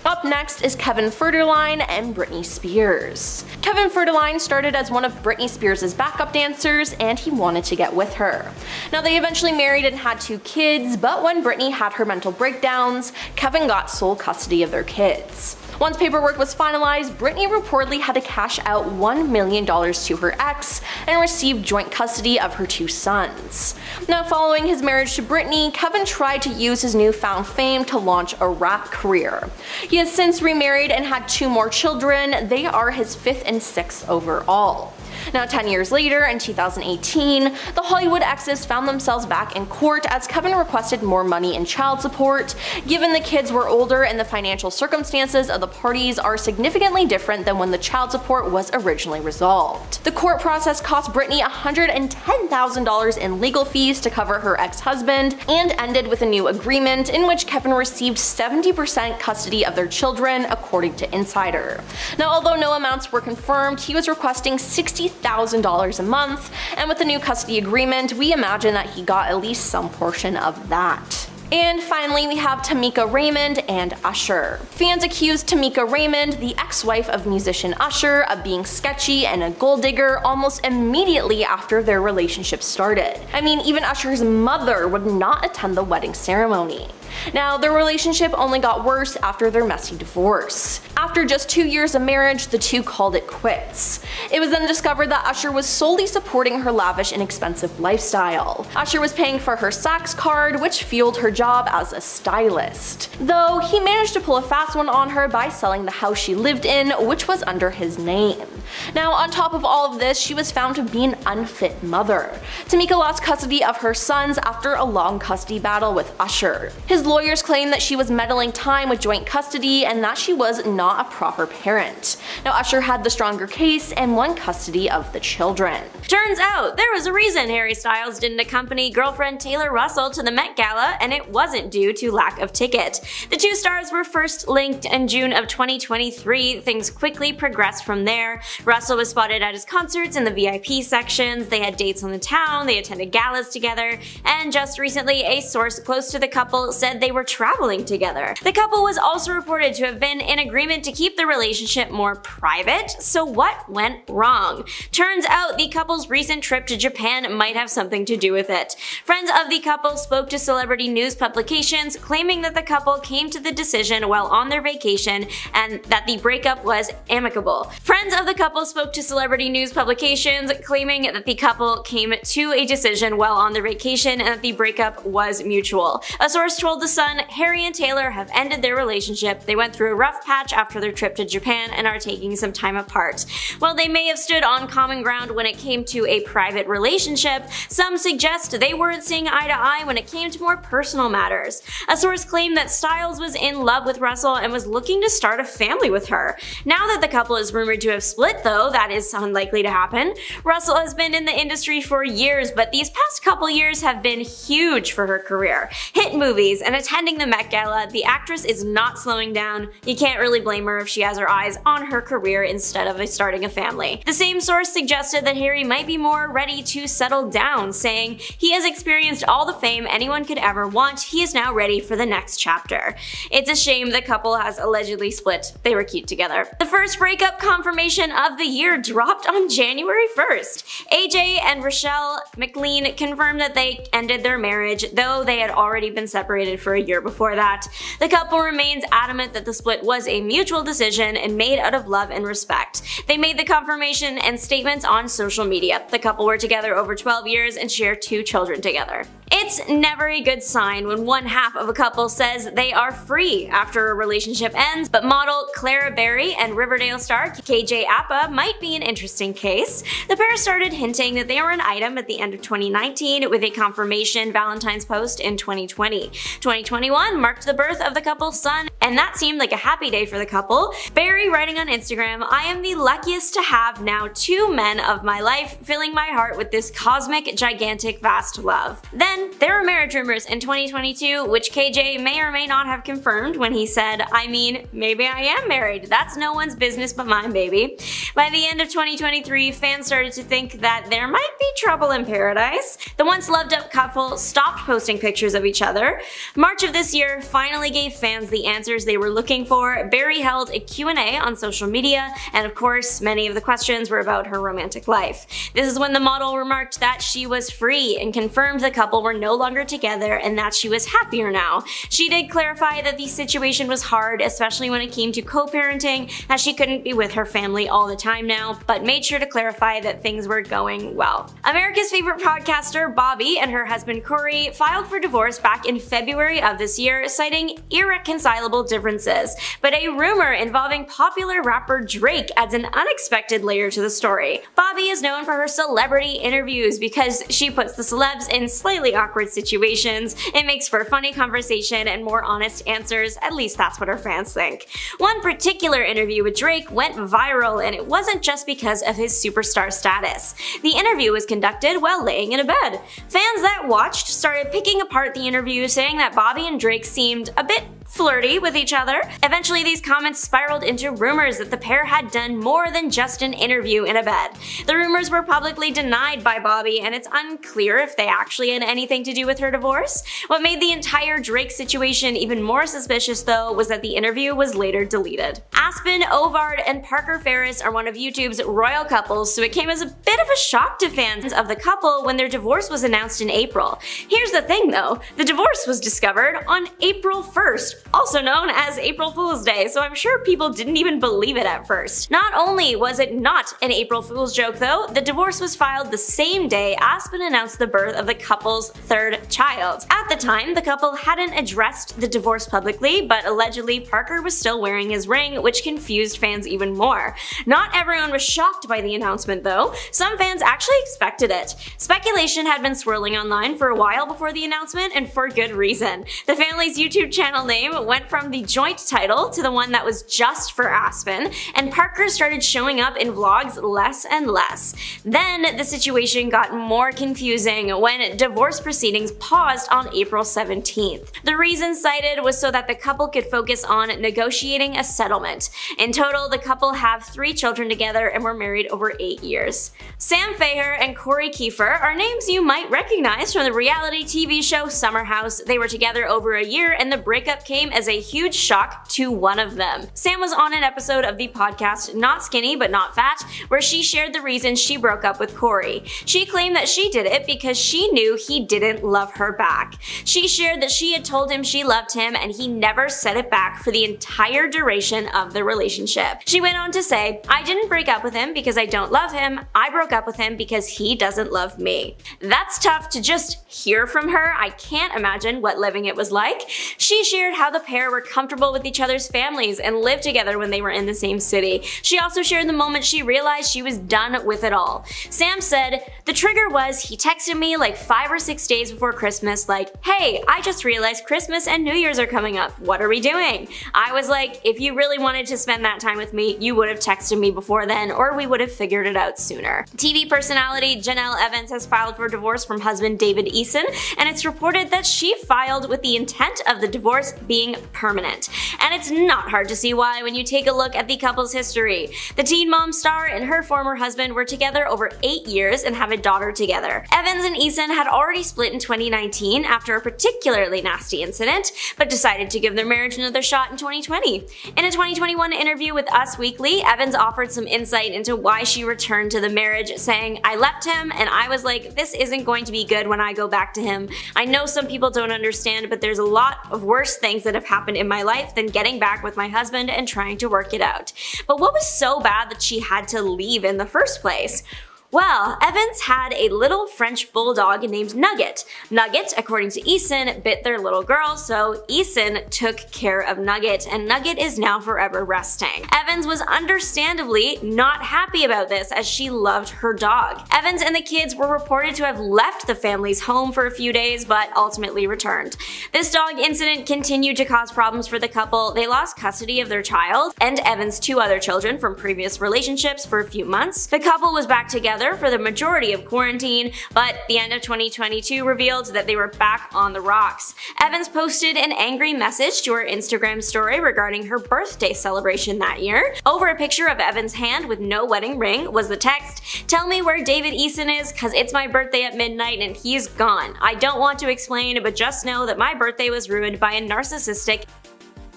Up next is Kevin Federline and Britney Spears. Kevin Federline started as one of Britney Spears' backup dancers, and he wanted to get with her. Now, they eventually married and had 2 kids, but when Britney had her mental breakdowns, Kevin got sole custody of their kids. Once paperwork was finalized, Britney reportedly had to cash out $1 million to her ex and receive joint custody of her 2 sons. Now, following his marriage to Britney, Kevin tried to use his newfound fame to launch a rap career. He has since remarried and had 2 more children. They are his 5th and 6th overall. Now, 10 years later, in 2018, the Hollywood exes found themselves back in court as Kevin requested more money in child support, given the kids were older and the financial circumstances of the parties are significantly different than when the child support was originally resolved. The court process cost Britney $110,000 in legal fees to cover her ex-husband, and ended with a new agreement in which Kevin received 70% custody of their children, according to Insider. Now, although no amounts were confirmed, he was requesting $60,000 a month, and with the new custody agreement, we imagine that he got at least some portion of that. And finally, we have Tamika Raymond and Usher. Fans accused Tamika Raymond, the ex-wife of musician Usher, of being sketchy and a gold digger almost immediately after their relationship started. I mean, even Usher's mother would not attend the wedding ceremony. Now, their relationship only got worse after their messy divorce. After just 2 years of marriage, the two called it quits. It was then discovered that Usher was solely supporting her lavish and expensive lifestyle. Usher was paying for her Saks card, which fueled her job as a stylist. Though, he managed to pull a fast one on her by selling the house she lived in, which was under his name. Now, on top of all of this, she was found to be an unfit mother. Tamika lost custody of her sons after a long custody battle with Usher. His lawyers claim that she was meddling time with joint custody and that she was not a proper parent. Now, Usher had the stronger case and won custody of the children. Turns out, there was a reason Harry Styles didn't accompany girlfriend Taylor Russell to the Met Gala, and it wasn't due to lack of ticket. The 2 stars were first linked in June of 2023. Things quickly progressed from there. Russell was spotted at his concerts in the VIP sections, they had dates on the town, they attended galas together, and just recently a source close to the couple said they were traveling together. The couple was also reported to have been in agreement to keep the relationship more private, so what went wrong? Turns out the couple's recent trip to Japan might have something to do with it. Friends of the couple spoke to celebrity news publications, claiming that the couple came to the decision while on their vacation and that the breakup was amicable. Friends of the couple spoke to celebrity news publications, claiming that the couple came to a decision while on their vacation and that the breakup was mutual. A source told The Sun, Harry and Taylor have ended their relationship. They went through a rough patch after their trip to Japan and are taking some time apart. While they may have stood on common ground when it came to a private relationship, some suggest they weren't seeing eye to eye when it came to more personal matters. A source claimed that Styles was in love with Russell and was looking to start a family with her. Now that the couple is rumored to have split, though, that is unlikely to happen. Russell has been in the industry for years, but these past couple years have been huge for her career. Hit movies and attending the Met Gala, the actress is not slowing down. You can't really blame her if she has her eyes on her career instead of starting a family. The same source suggested that Harry might be more ready to settle down, saying, he has experienced all the fame anyone could ever want, he is now ready for the next chapter. It's a shame the couple has allegedly split. They were cute together. The first breakup confirmation of the year dropped on January 1st. AJ and Rochelle McLean confirmed that they ended their marriage, though they had already been separated for a year before that. The couple remains adamant that the split was a mutual decision and made out of love and respect. They made the confirmation and statements on social media. The couple were together over 12 years and share 2 children together. It's never a good sign when one half of a couple says they are free after a relationship ends, but model Clara Berry and Riverdale star KJ Apa might be an interesting case. The pair started hinting that they were an item at the end of 2019 with a confirmation Valentine's post in 2020. 2021 marked the birth of the couple's son, and that seemed like a happy day for the couple. Berry writing on Instagram, I am the luckiest to have now 2 men of my life filling my heart with this cosmic, gigantic, vast love. Then there were marriage rumors in 2022, which KJ may or may not have confirmed when he said, I mean, maybe I am married. That's no one's business but mine, baby. By the end of 2023, fans started to think that there might be trouble in paradise. The once loved up couple stopped posting pictures of each other. March of this year finally gave fans the answer answers they were looking for, Barry held a Q&A on social media, and of course, many of the questions were about her romantic life. This is when the model remarked that she was free and confirmed the couple were no longer together and that she was happier now. She did clarify that the situation was hard, especially when it came to co-parenting, as she couldn't be with her family all the time now, but made sure to clarify that things were going well. America's favorite podcaster, Bobby, and her husband Corey filed for divorce back in February of this year, citing irreconcilable differences. But a rumor involving popular rapper Drake adds an unexpected layer to the story. Bobby is known for her celebrity interviews because she puts the celebs in slightly awkward situations. It makes for funny conversation and more honest answers, at least that's what her fans think. One particular interview with Drake went viral, and it wasn't just because of his superstar status. The interview was conducted while laying in a bed. Fans that watched started picking apart the interview, saying that Bobby and Drake seemed a bit flirty with each other. Eventually, these comments spiraled into rumors that the pair had done more than just an interview in a bed. The rumors were publicly denied by Bobby, and it's unclear if they actually had anything to do with her divorce. What made the entire Drake situation even more suspicious, though, was that the interview was later deleted. Aspen, Ovard, and Parker Ferris are one of YouTube's royal couples, so it came as a bit of a shock to fans of the couple when their divorce was announced in April. Here's the thing, though. The divorce was discovered on April 1st, also known as April Fool's Day, so I'm sure people didn't even believe it at first. Not only was it not an April Fool's joke, though, the divorce was filed the same day Aspen announced the birth of the couple's third child. At the time, the couple hadn't addressed the divorce publicly, but allegedly Parker was still wearing his ring, which confused fans even more. Not everyone was shocked by the announcement, though. Some fans actually expected it. Speculation had been swirling online for a while before the announcement, and for good reason. The family's YouTube channel name went from the joint title to the one that was just for Aspen, and Parker started showing up in vlogs less and less. Then the situation got more confusing when divorce proceedings paused on April 17th. The reason cited was so that the couple could focus on negotiating a settlement. In total, the couple have 3 children together and were married over 8 years. Sam Fahey and Corey Kiefer are names you might recognize from the reality TV show Summer House. They were together over a year, and the breakup came as a huge shock to one of them. Sam was on an episode of the podcast Not Skinny But Not Fat, where she shared the reason she broke up with Corey. She claimed that she did it because she knew he didn't love her back. She shared that she had told him she loved him and he never said it back for the entire duration of the relationship. She went on to say, "I didn't break up with him because I don't love him. I broke up with him because he doesn't love me." That's tough to just hear from her. I can't imagine what living it was like. She shared how the pair were comfortable with each other's families and lived together when they were in the same city. She also shared the moment she realized she was done with it all. Sam said, "The trigger was he texted me like 5 or 6 days before Christmas like, 'Hey, I just realized Christmas and New Year's are coming up. What are we doing?' I was like, if you really wanted to spend that time with me, you would have texted me before then, or we would have figured it out sooner." TV personality Janelle Evans has filed for divorce from husband David Eason, and it's reported that she filed with the intent of the divorce being permanent. And it's not hard to see why when you take a look at the couple's history. The Teen Mom star and her former husband were together over 8 years and have a daughter together. Evans and Eason had already split in 2019 after a particularly nasty incident, but decided to give their marriage another shot in 2020. In a 2021 interview with Us Weekly, Evans offered some insight into why she returned to the marriage, saying, "I left him and I was like, this isn't going to be good when I go back to him. I know some people don't understand, but there's a lot of worse things that have happened in my life than getting back with my husband and trying to work it out." But what was so bad that she had to leave in the first place? Well, Evans had a little French bulldog named Nugget. Nugget, according to Eason, bit their little girl, so Eason took care of Nugget, and Nugget is now forever resting. Evans was understandably not happy about this, as she loved her dog. Evans and the kids were reported to have left the family's home for a few days, but ultimately returned. This dog incident continued to cause problems for the couple. They lost custody of their child and Evans' 2 other children from previous relationships for a few months. The couple was back together for the majority of quarantine, but the end of 2022 revealed that they were back on the rocks. Evans posted an angry message to her Instagram story regarding her birthday celebration that year. Over a picture of Evans' hand with no wedding ring was the text, "Tell me where David Eason is, cause it's my birthday at midnight and he's gone. I don't want to explain, but just know that my birthday was ruined by a narcissistic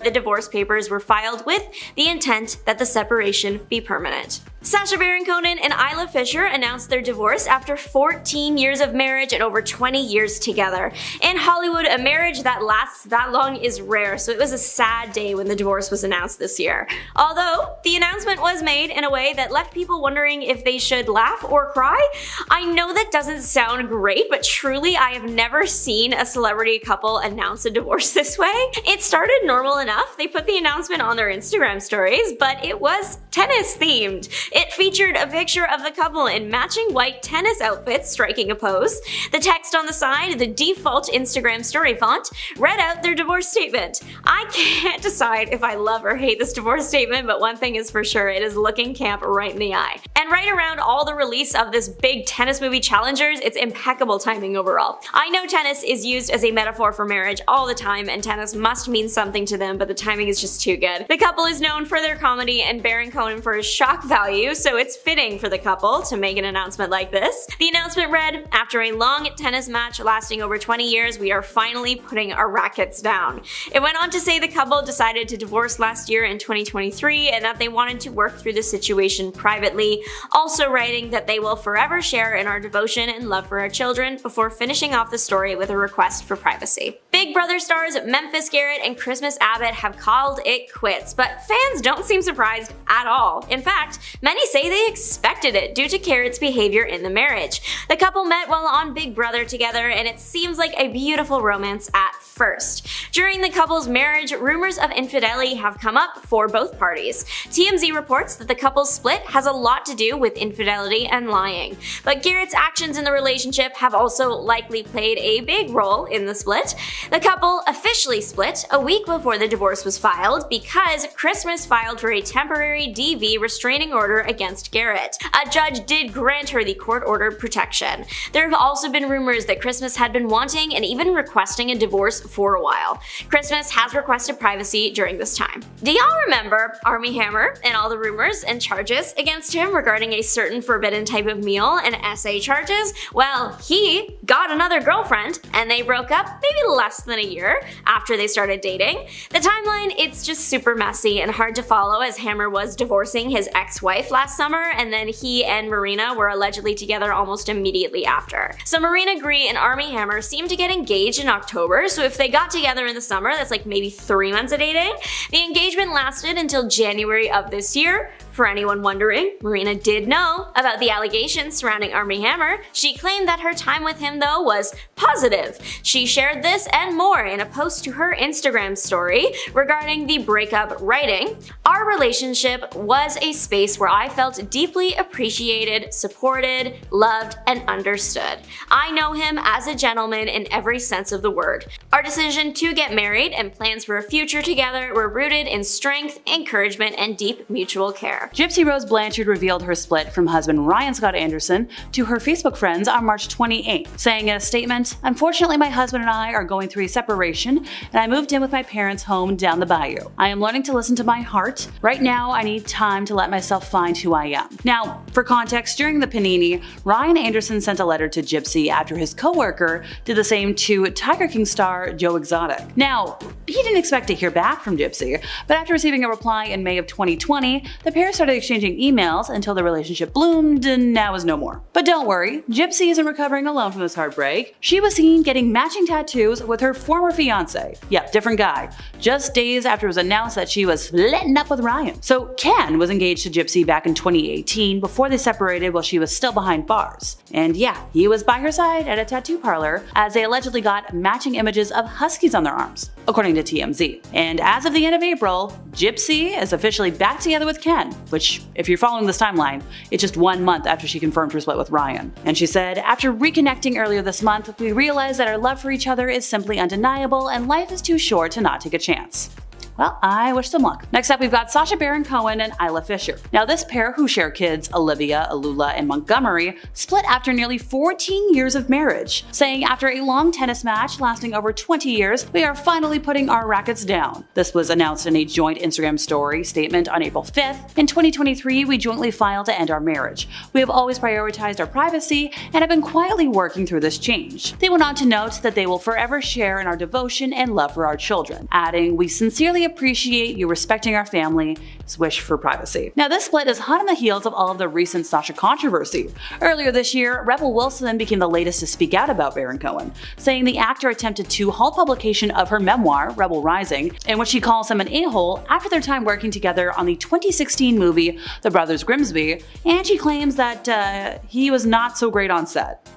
The divorce papers were filed with the intent that the separation be permanent. Sacha Baron Cohen and Isla Fisher announced their divorce after 14 years of marriage and over 20 years together. In Hollywood, a marriage that lasts that long is rare, so it was a sad day when the divorce was announced this year. Although, the announcement was made in a way that left people wondering if they should laugh or cry. I know that doesn't sound great, but truly I have never seen a celebrity couple announce a divorce this way. It started normal enough. They put the announcement on their Instagram stories, but it was tennis themed. It featured a picture of the couple in matching white tennis outfits striking a pose. The text on the side, the default Instagram story font, read out their divorce statement. I can't decide if I love or hate this divorce statement, but one thing is for sure, it is looking camp right in the eye. And right around all the release of this big tennis movie Challengers, it's impeccable timing overall. I know tennis is used as a metaphor for marriage all the time, and tennis must mean something to them, but the timing is just too good. The couple is known for their comedy and Baron Cohen for his shock value, so it's fitting for the couple to make an announcement like this. The announcement read, "After a long tennis match lasting over 20 years, we are finally putting our rackets down." It went on to say the couple decided to divorce last year in 2023 and that they wanted to work through the situation privately, also writing that they will forever share in our devotion and love for our children before finishing off the story with a request for privacy. Big Brother stars Memphis Garrett and Christmas Abbott have called it quits, but fans don't seem surprised at all. In fact, many say they expected it due to Garrett's behavior in the marriage. The couple met while on Big Brother together, and it seems like a beautiful romance at first. During the couple's marriage, rumors of infidelity have come up for both parties. TMZ reports that the couple's split has a lot to do with infidelity and lying, but Garrett's actions in the relationship have also likely played a big role in the split. The couple officially split a week before the divorce was filed because Christmas filed for a temporary DV restraining order against Garrett. A judge did grant her the court-ordered protection. There have also been rumors that Christmas had been wanting and even requesting a divorce for a while. Christmas has requested privacy during this time. Do y'all remember Armie Hammer and all the rumors and charges against him regarding a certain forbidden type of meal and SA charges? Well, he got another girlfriend and they broke up maybe less than a year after they started dating. The timeline, it's just super messy and hard to follow as Hammer was divorcing his ex-wife last summer, and then he and Marina were allegedly together almost immediately after. So Marina Gree and Armie Hammer seemed to get engaged in October, so if they got together in the summer, that's like maybe 3 months of dating. The engagement lasted until January of this year. For anyone wondering, Marina did know about the allegations surrounding Armie Hammer. She claimed that her time with him, though, was positive. She shared this and more in a post to her Instagram story regarding the breakup, writing, "Our relationship was a space where I felt deeply appreciated, supported, loved, and understood. I know him as a gentleman in every sense of the word. Our decision to get married and plans for a future together were rooted in strength, encouragement, and deep mutual care." Gypsy Rose Blanchard revealed her split from husband Ryan Scott Anderson to her Facebook friends on March 28, saying in a statement, "Unfortunately, my husband and I are going through a separation, and I moved in with my parents' home down the bayou. I am learning to listen to my heart. Right now, I need time to let myself find who I am." Now, for context, during the panini, Ryan Anderson sent a letter to Gypsy after his co-worker did the same to Tiger King star Joe Exotic. Now, he didn't expect to hear back from Gypsy, but after receiving a reply in May of 2020, the pair started exchanging emails until the relationship bloomed and now is no more. But don't worry, Gypsy isn't recovering alone from this heartbreak. She was seen getting matching tattoos with her former fiance. Yep, different guy. Just days after it was announced that she was splitting up with Ryan. So Ken was engaged to Gypsy back in 2018 before they separated while she was still behind bars. And yeah, he was by her side at a tattoo parlor as they allegedly got matching images of huskies on their arms, according to TMZ. And as of the end of April, Gypsy is officially back together with Ken, which, if you're following this timeline, it's just 1 month after she confirmed her split with Ryan. And she said, "After reconnecting earlier this month, we realized that our love for each other is simply undeniable and life is too short to not take a chance." Well, I wish them luck. Next up, we've got Sacha Baron Cohen and Isla Fisher. Now, this pair, who share kids Olivia, Alula, and Montgomery, split after nearly 14 years of marriage, saying after a long tennis match lasting over 20 years, "We are finally putting our rackets down." This was announced in a joint Instagram story statement on April 5th. "In 2023, we jointly filed to end our marriage. We have always prioritized our privacy and have been quietly working through this change." They went on to note that they will forever share in our devotion and love for our children, adding, "We sincerely really appreciate you respecting our family's wish for privacy. Now, this split is hot on the heels of all of the recent Sasha controversy. Earlier this year, Rebel Wilson became the latest to speak out about Baron Cohen, saying the actor attempted to halt publication of her memoir, Rebel Rising, in which she calls him an a-hole after their time working together on the 2016 movie The Brothers Grimsby, and she claims that he was not so great on set.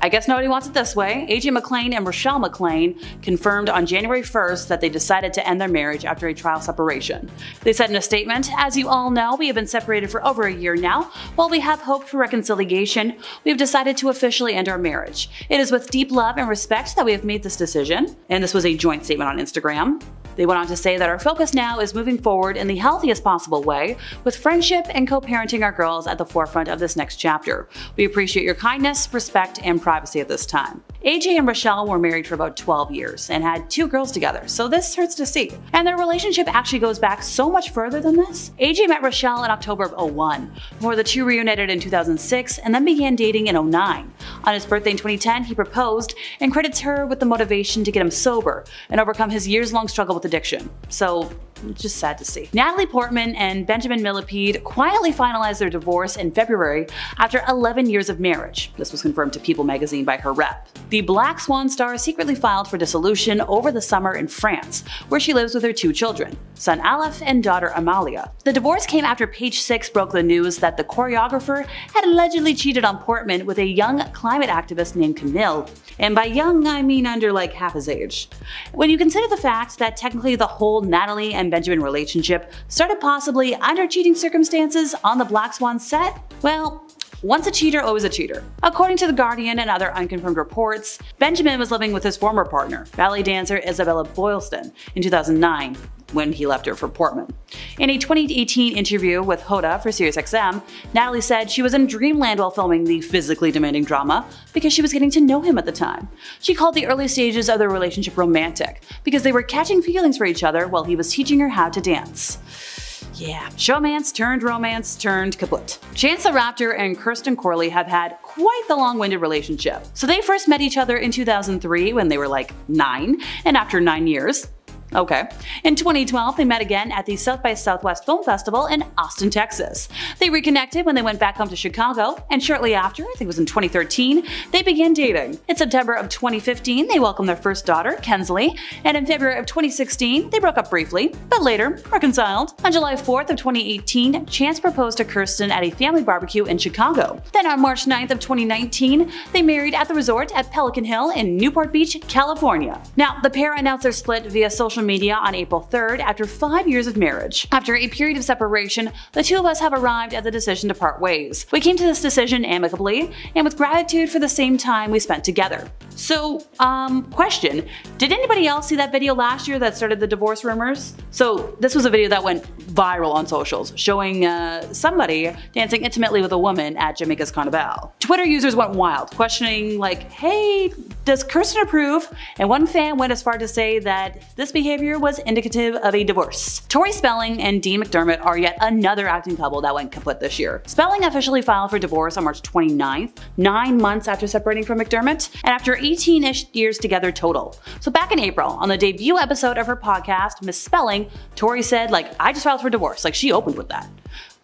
I guess nobody wants it this way. AJ McClain and Rochelle McClain confirmed on January 1st that they decided to end their marriage after a trial separation. They said in a statement, "As you all know, we have been separated for over a year now. While we have hoped for reconciliation, we have decided to officially end our marriage. It is with deep love and respect that we have made this decision." And this was a joint statement on Instagram. They went on to say that our focus now is moving forward in the healthiest possible way, with friendship and co-parenting our girls at the forefront of this next chapter. We appreciate your kindness, respect, and privacy at this time. AJ and Rochelle were married for about 12 years and had 2 girls together, so this hurts to see. And their relationship actually goes back so much further than this. AJ met Rochelle in October of 2001, before the two reunited in 2006 and then began dating in 2009. On his birthday in 2010, he proposed and credits her with the motivation to get him sober and overcome his years-long struggle with addiction. So, it's just sad to see. Natalie Portman and Benjamin Millepied quietly finalized their divorce in February after 11 years of marriage. This was confirmed to People magazine by her rep. The Black Swan star secretly filed for dissolution over the summer in France, where she lives with her 2 children, son Aleph and daughter Amalia. The divorce came after Page Six broke the news that the choreographer had allegedly cheated on Portman with a young climate activist named Camille. And by young, I mean under like half his age. When you consider the fact that technically the whole Natalie and Benjamin relationship started possibly under cheating circumstances on the Black Swan set, well, once a cheater, always a cheater. According to The Guardian and other unconfirmed reports, Benjamin was living with his former partner, ballet dancer Isabella Boylston, in 2009, when he left her for Portman. In a 2018 interview with Hoda for SiriusXM, Natalie said she was in dreamland while filming the physically demanding drama because she was getting to know him at the time. She called the early stages of their relationship romantic because they were catching feelings for each other while he was teaching her how to dance. Yeah, showmance turned romance turned kaput. Chance the Rapper and Kirsten Corley have had quite the long-winded relationship. So they first met each other in 2003 when they were like 9, and after 9 years, okay. In 2012, they met again at the South by Southwest Film Festival in Austin, Texas. They reconnected when they went back home to Chicago, and shortly after, I think it was in 2013, they began dating. In September of 2015, they welcomed their first daughter, Kensley, and in February of 2016, they broke up briefly, but later reconciled. On July 4th of 2018, Chance proposed to Kirsten at a family barbecue in Chicago. Then on March 9th of 2019, they married at the resort at Pelican Hill in Newport Beach, California. Now, the pair announced their split via social media on April 3rd after 5 years of marriage. After a period of separation, the two of us have arrived at the decision to part ways. We came to this decision amicably and with gratitude for the same time we spent together. So, question, did anybody else see that video last year that started the divorce rumors? So, this was a video that went viral on socials, showing somebody dancing intimately with a woman at Jamaica's Carnival. Twitter users went wild, questioning like, hey, does Kirsten approve? And one fan went as far to say that this behavior was indicative of a divorce. Tori Spelling and Dean McDermott are yet another acting couple that went kaput this year. Spelling officially filed for divorce on March 29th, 9 months after separating from McDermott, and after 18-ish years together total. So back in April, on the debut episode of her podcast, Miss Spelling, Tori said, like, I just filed for divorce. Like, she opened with that.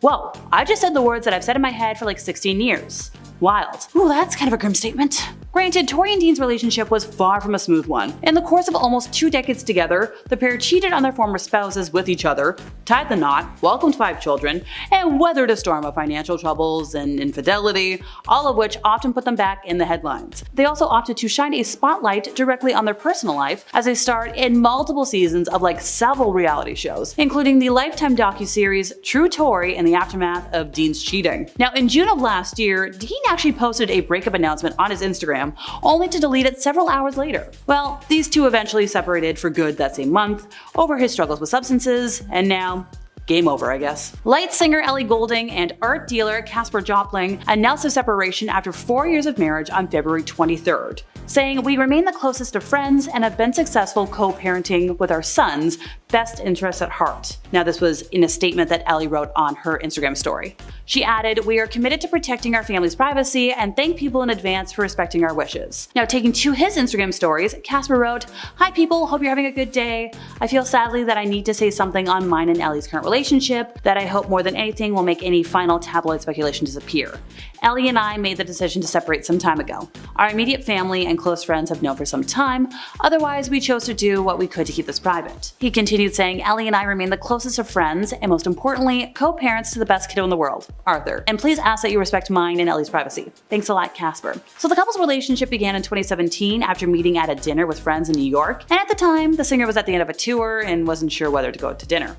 Whoa, I just said the words that I've said in my head for like 16 years. Wild. Ooh, that's kind of a grim statement. Granted, Tori and Dean's relationship was far from a smooth one. In the course of almost 2 decades together, the pair cheated on their former spouses with each other, tied the knot, welcomed 5 children, and weathered a storm of financial troubles and infidelity, all of which often put them back in the headlines. They also opted to shine a spotlight directly on their personal life as they starred in multiple seasons of like several reality shows, including the Lifetime docuseries True Tori in the aftermath of Dean's cheating. Now, in June of last year, Dean actually posted a breakup announcement on his Instagram, only to delete it several hours later. Well, these two eventually separated for good that same month over his struggles with substances, and now game over, I guess. Light singer Ellie Goulding and art dealer Casper Jopling announced their separation after 4 years of marriage on February 23rd, saying, "We remain the closest of friends and have been successful co-parenting with our sons, best interests at heart. Now, this was in a statement that Ellie wrote on her Instagram story. She added, "We are committed to protecting our family's privacy and thank people in advance for respecting our wishes." Now, taking to his Instagram stories, Casper wrote, "Hi people, hope you're having a good day. I feel sadly that I need to say something on mine and Ellie's current relationship that I hope more than anything will make any final tabloid speculation disappear. Ellie and I made the decision to separate some time ago. Our immediate family and close friends have known for some time, otherwise we chose to do what we could to keep this private." He continued saying, "Ellie and I remain the closest of friends and most importantly, co-parents to the best kiddo in the world, Arthur. And please ask that you respect mine and Ellie's privacy. Thanks a lot, Casper." So the couple's relationship began in 2017 after meeting at a dinner with friends in New York, and at the time, the singer was at the end of a tour and wasn't sure whether to go to dinner.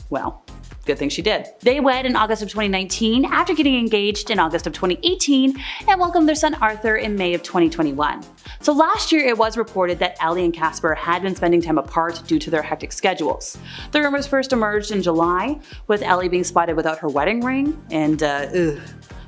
Well, good thing she did. They wed in August of 2019 after getting engaged in August of 2018 and welcomed their son Arthur in May of 2021. So last year it was reported that Ellie and Casper had been spending time apart due to their hectic schedules. The rumors first emerged in July, with Ellie being spotted without her wedding ring, and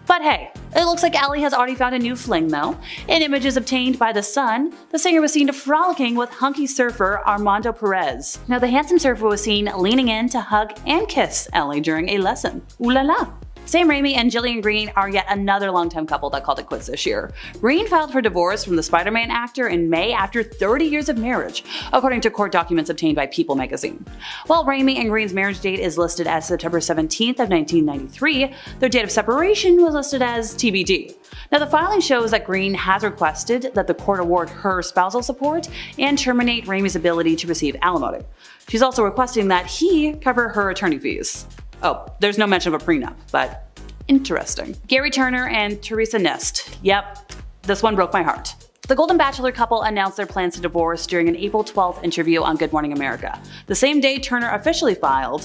But hey, it looks like Ellie has already found a new fling though. In images obtained by The Sun, the singer was seen frolicking with hunky surfer Armando Perez. Now the handsome surfer was seen leaning in to hug and kiss Ellie during a lesson. Ooh la la. Sam Raimi and Gillian Green are yet another longtime couple that called it quits this year. Green filed for divorce from the Spider-Man actor in May after 30 years of marriage, according to court documents obtained by People magazine. While Raimi and Green's marriage date is listed as September 17th of 1993, their date of separation was listed as TBD. Now the filing shows that Green has requested that the court award her spousal support and terminate Raimi's ability to receive alimony. She's also requesting that he cover her attorney fees. Oh, there's no mention of a prenup, but interesting. Gary Turner and Teresa Nist. Yep, this one broke my heart. The Golden Bachelor couple announced their plans to divorce during an April 12th interview on Good Morning America, the same day Turner officially filed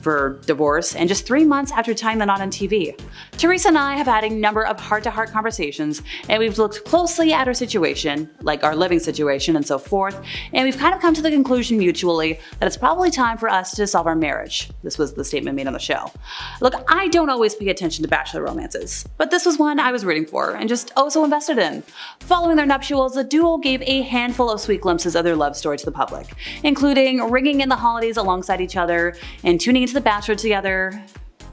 for divorce and just 3 months after tying the knot on TV. Teresa and I have had a number of heart-to-heart conversations, and we've looked closely at our situation, like our living situation and so forth, and we've kind of come to the conclusion mutually that it's probably time for us to dissolve our marriage. This was the statement made on the show. Look, I don't always pay attention to Bachelor romances, but this was one I was rooting for and just oh so invested in. Following their nuptials, the duo gave a handful of sweet glimpses of their love story to the public, including ringing in the holidays alongside each other and tuning into The Bachelor together.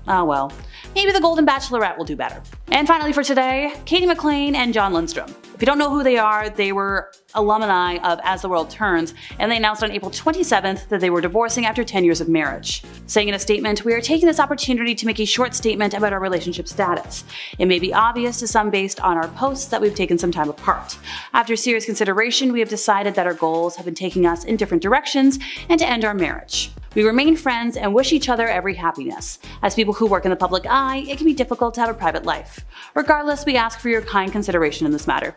Oh well, maybe the Golden Bachelorette will do better. And finally for today, Katie McLean and John Lindstrom. If you don't know who they are, they were alumni of As the World Turns, and they announced on April 27th that they were divorcing after 10 years of marriage. Saying in a statement, "We are taking this opportunity to make a short statement about our relationship status. It may be obvious to some based on our posts that we've taken some time apart. After serious consideration, we have decided that our goals have been taking us in different directions and to end our marriage. We remain friends and wish each other every happiness. As people who work in the public eye, it can be difficult to have a private life. Regardless, we ask for your kind consideration in this matter.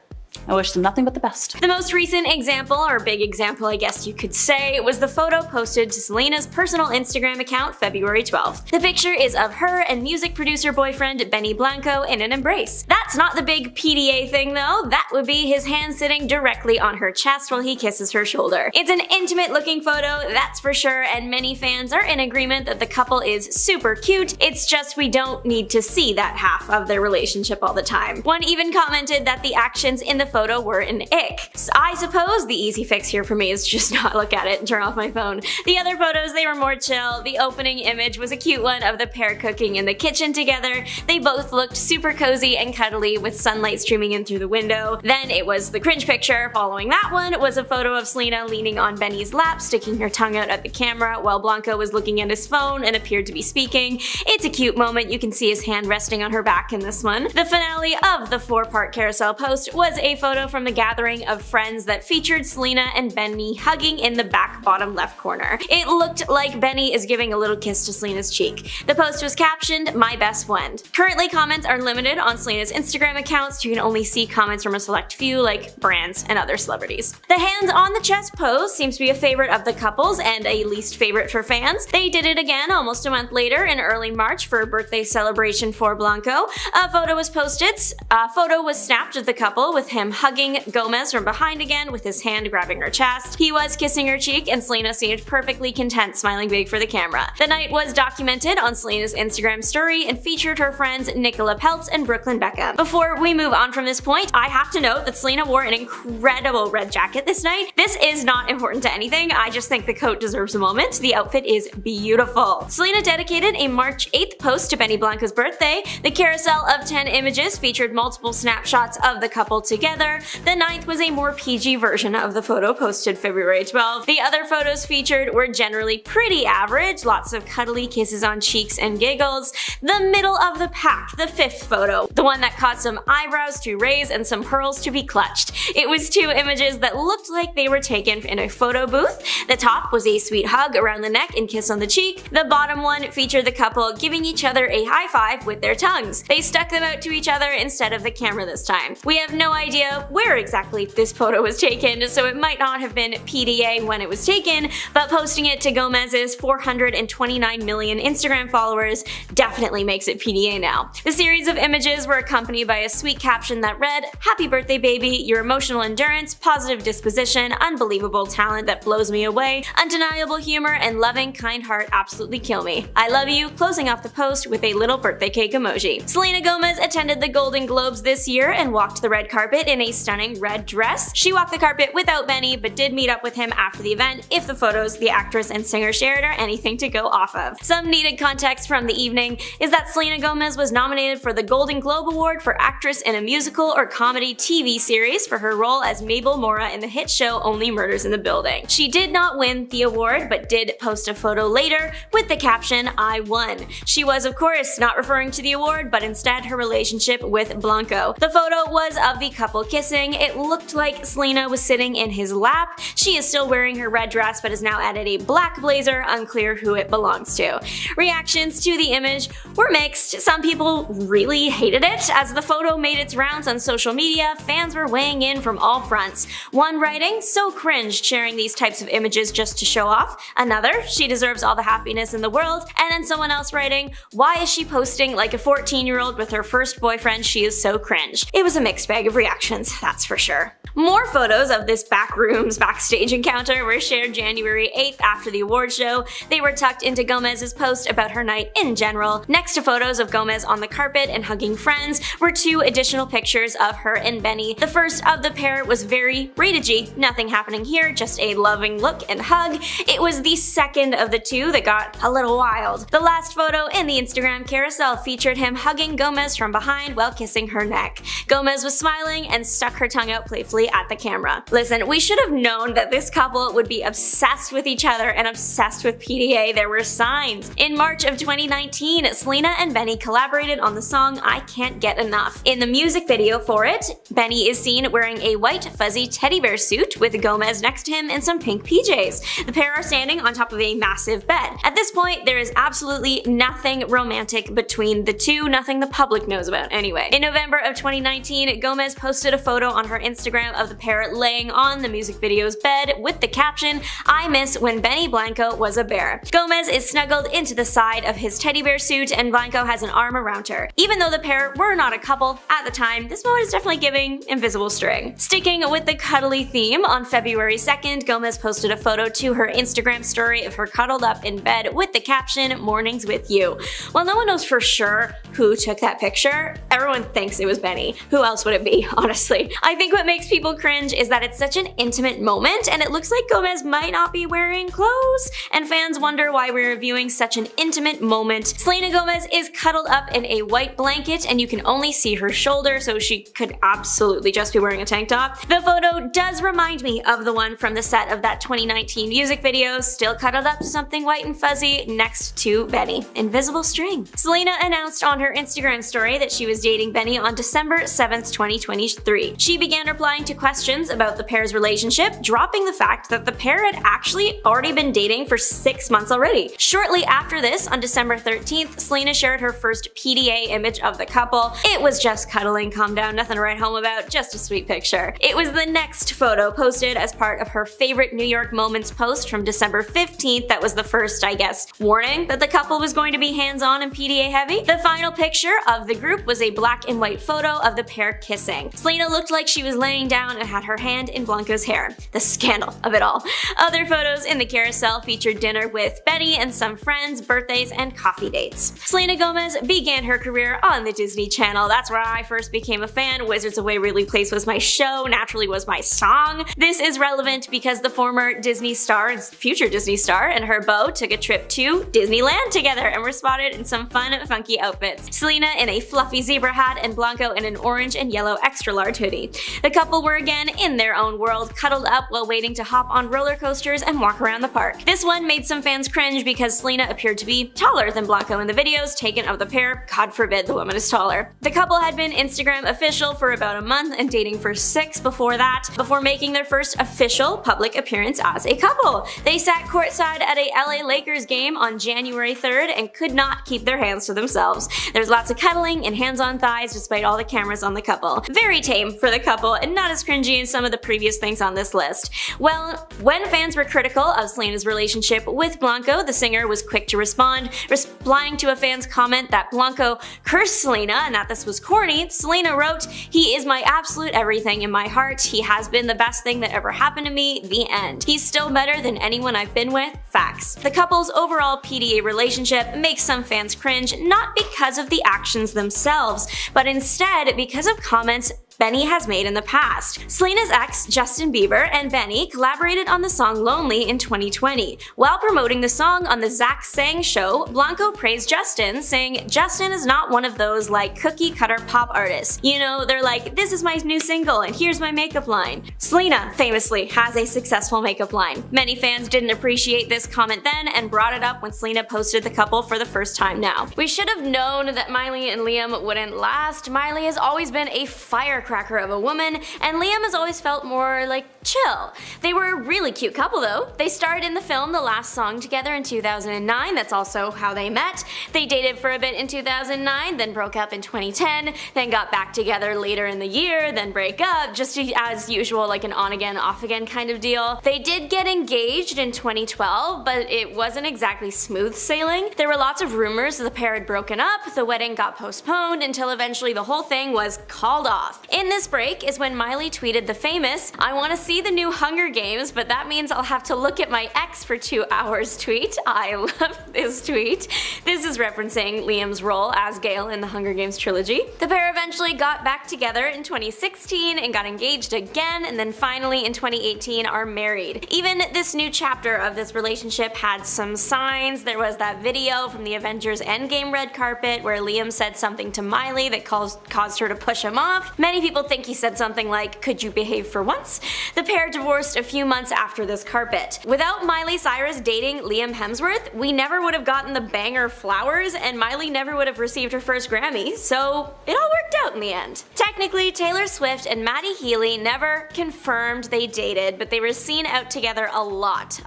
I wish them nothing but the best." The most recent example, or big example I guess you could say, was the photo posted to Selena's personal Instagram account February 12th. The picture is of her and music producer boyfriend Benny Blanco in an embrace. That's not the big PDA thing though, that would be his hand sitting directly on her chest while he kisses her shoulder. It's an intimate looking photo, that's for sure, and many fans are in agreement that the couple is super cute, it's just we don't need to see that half of their relationship all the time. One even commented that the actions in the photo were an ick. So I suppose the easy fix here for me is just not look at it and turn off my phone. The other photos, they were more chill. The opening image was a cute one of the pair cooking in the kitchen together. They both looked super cozy and cuddly with sunlight streaming in through the window. Then it was the cringe picture. Following that one was a photo of Selena leaning on Benny's lap, sticking her tongue out at the camera while Blanco was looking at his phone and appeared to be speaking. It's a cute moment. You can see his hand resting on her back in this one. The finale of the 4-part carousel post was a photo from the gathering of friends that featured Selena and Benny hugging in the back bottom left corner. It looked like Benny is giving a little kiss to Selena's cheek. The post was captioned, "My best friend." Currently, comments are limited on Selena's Instagram accounts, so you can only see comments from a select few like brands and other celebrities. The hand on the chest pose seems to be a favorite of the couples and a least favorite for fans. They did it again almost a month later in early March for a birthday celebration for Blanco. A photo was posted. A photo was snapped of the couple with him hugging Gomez from behind again with his hand grabbing her chest. He was kissing her cheek and Selena seemed perfectly content, smiling big for the camera. The night was documented on Selena's Instagram story and featured her friends Nicola Peltz and Brooklyn Beckham. Before we move on from this point, I have to note that Selena wore an incredible red jacket this night. This is not important to anything, I just think the coat deserves a moment. The outfit is beautiful. Selena dedicated a March 8th post to Benny Blanco's birthday. The carousel of 10 images featured multiple snapshots of the couple together. The 9th was a more PG version of the photo posted February 12th. The other photos featured were generally pretty average, lots of cuddly kisses on cheeks and giggles. The middle of the pack, the 5th photo, the one that caught some eyebrows to raise and some pearls to be clutched. It was 2 images that looked like they were taken in a photo booth. The top was a sweet hug around the neck and kiss on the cheek. The bottom one featured the couple giving each other a high five with their tongues. They stuck them out to each other instead of the camera this time. We have no idea where exactly this photo was taken, so it might not have been PDA when it was taken, but posting it to Gomez's 429 million Instagram followers definitely makes it PDA now. The series of images were accompanied by a sweet caption that read, "Happy birthday baby, your emotional endurance, positive disposition, unbelievable talent that blows me away, undeniable humor, and loving kind heart absolutely kill me. I love you," closing off the post with a little birthday cake emoji. Selena Gomez attended the Golden Globes this year and walked the red carpet in a stunning red dress. She walked the carpet without Benny, but did meet up with him after the event if the photos the actress and singer shared are anything to go off of. Some needed context from the evening is that Selena Gomez was nominated for the Golden Globe Award for Actress in a Musical or Comedy TV Series for her role as Mabel Mora in the hit show Only Murders in the Building. She did not win the award, but did post a photo later with the caption, "I won." She was, of course, not referring to the award, but instead her relationship with Blanco. The photo was of the couple kissing. It looked like Selena was sitting in his lap. She is still wearing her red dress, but has now added a black blazer, unclear who it belongs to. Reactions to the image were mixed. Some people really hated it. As the photo made its rounds on social media, fans were weighing in from all fronts. One writing, "So cringe sharing these types of images just to show off." Another, "She deserves all the happiness in the world." And then someone else writing, "Why is she posting like a 14-year-old with her first boyfriend? She is so cringe." It was a mixed bag of reactions, that's for sure. More photos of this backrooms backstage encounter were shared January 8th after the award show. They were tucked into Gomez's post about her night in general. Next to photos of Gomez on the carpet and hugging friends were 2 additional pictures of her and Benny. The first of the pair was very rated G, nothing happening here, just a loving look and hug. It was the second of the 2 that got a little wild. The last photo in the Instagram carousel featured him hugging Gomez from behind while kissing her neck. Gomez was smiling and stuck her tongue out playfully at the camera. Listen, we should have known that this couple would be obsessed with each other and obsessed with PDA. There were signs. In March of 2019, Selena and Benny collaborated on the song I Can't Get Enough. In the music video for it, Benny is seen wearing a white fuzzy teddy bear suit with Gomez next to him in some pink PJs. The pair are standing on top of a massive bed. At this point, there is absolutely nothing romantic between the 2, nothing the public knows about anyway. In November of 2019, Gomez posted a photo on her Instagram of the pair laying on the music video's bed with the caption, "I miss when Benny Blanco was a bear." Gomez is snuggled into the side of his teddy bear suit and Blanco has an arm around her. Even though the pair were not a couple at the time, this moment is definitely giving Invisible String. Sticking with the cuddly theme, on February 2nd, Gomez posted a photo to her Instagram story of her cuddled up in bed with the caption, "Mornings with you." While no one knows for sure who took that picture, everyone thinks it was Benny. Who else would it be, honestly? I think what makes people cringe is that it's such an intimate moment and it looks like Gomez might not be wearing clothes, and fans wonder why we're reviewing such an intimate moment. Selena Gomez is cuddled up in a white blanket and you can only see her shoulder, so she could absolutely just be wearing a tank top. The photo does remind me of the one from the set of that 2019 music video, still cuddled up to something white and fuzzy next to Benny. Invisible String. Selena announced on her Instagram story that she was dating Benny on December 7th, 2023. She began replying to questions about the pair's relationship, dropping the fact that the pair had actually already been dating for 6 months already. Shortly after this, on December 13th, Selena shared her first PDA image of the couple. It was just cuddling, calm down, nothing to write home about, just a sweet picture. It was the next photo posted as part of her favorite New York Moments post from December 15th that was the first, I guess, warning that the couple was going to be hands-on and PDA heavy. The final picture of the group was a black and white photo of the pair kissing. Selena looked like she was laying down and had her hand in Blanco's hair. The scandal of it all. Other photos in the carousel featured dinner with Benny and some friends, birthdays, and coffee dates. Selena Gomez began her career on the Disney Channel. That's where I first became a fan. Wizards of Waverly Place was my show, Naturally was my song. This is relevant because the former Disney star and future Disney star and her beau took a trip to Disneyland together and were spotted in some fun, funky outfits. Selena in a fluffy zebra hat and Blanco in an orange and yellow extra large hoodie. The couple were again in their own world, cuddled up while waiting to hop on roller coasters and walk around the park. This one made some fans cringe because Selena appeared to be taller than Blanco in the videos taken of the pair. God forbid the woman is taller. The couple had been Instagram official for about a month and dating for 6 before that, before making their first official public appearance as a couple. They sat courtside at a LA Lakers game on January 3rd and could not keep their hands to themselves. There's lots of cuddling and hands on thighs despite all the cameras on the couple. Very tame for the couple and not as cringy as some of the previous things on this list. Well, when fans were critical of Selena's relationship with Blanco, the singer was quick to respond, replying to a fan's comment that Blanco cursed Selena and that this was corny. Selena wrote, "He is my absolute everything in my heart. He has been the best thing that ever happened to me. The end. He's still better than anyone I've been with. Facts." The couple's overall PDA relationship makes some fans cringe, not because of the actions themselves, but instead because of comments Benny has made in the past. Selena's ex, Justin Bieber, and Benny collaborated on the song Lonely in 2020. While promoting the song on the Zach Sang show, Blanco praised Justin, saying, "Justin is not one of those like cookie cutter pop artists. You know, they're like, this is my new single and here's my makeup line." Selena famously has a successful makeup line. Many fans didn't appreciate this comment then and brought it up when Selena posted the couple for the first time now. We should have known that Miley and Liam wouldn't last. Miley has always been a firecracker of a woman, and Liam has always felt more like chill. They were a really cute couple though. They starred in the film The Last Song together in 2009, that's also how they met. They dated for a bit in 2009, then broke up in 2010, then got back together later in the year, then break up, just as usual, like an on-again, off-again kind of deal. They did get engaged in 2012, but it wasn't exactly smooth sailing. There were lots of rumors that the pair had broken up, the wedding got postponed, until eventually the whole thing was called off. In this break is when Miley tweeted the famous, "I want to see the new Hunger Games, but that means I'll have to look at my ex for 2 hours" tweet. I love this tweet. This is referencing Liam's role as Gale in the Hunger Games trilogy. The pair eventually got back together in 2016 and got engaged again, and then finally in 2018 are married. Even this new chapter of this relationship had some signs. There was that video from the Avengers Endgame red carpet where Liam said something to Miley that caused her to push him off. Many people think he said something like, "Could you behave for once?" The pair divorced a few months after this carpet. Without Miley Cyrus dating Liam Hemsworth, we never would have gotten the banger Flowers, and Miley never would have received her first Grammy, so it all worked out in the end. Technically, Taylor Swift and Matty Healy never confirmed they dated, but they were seen out together a lot.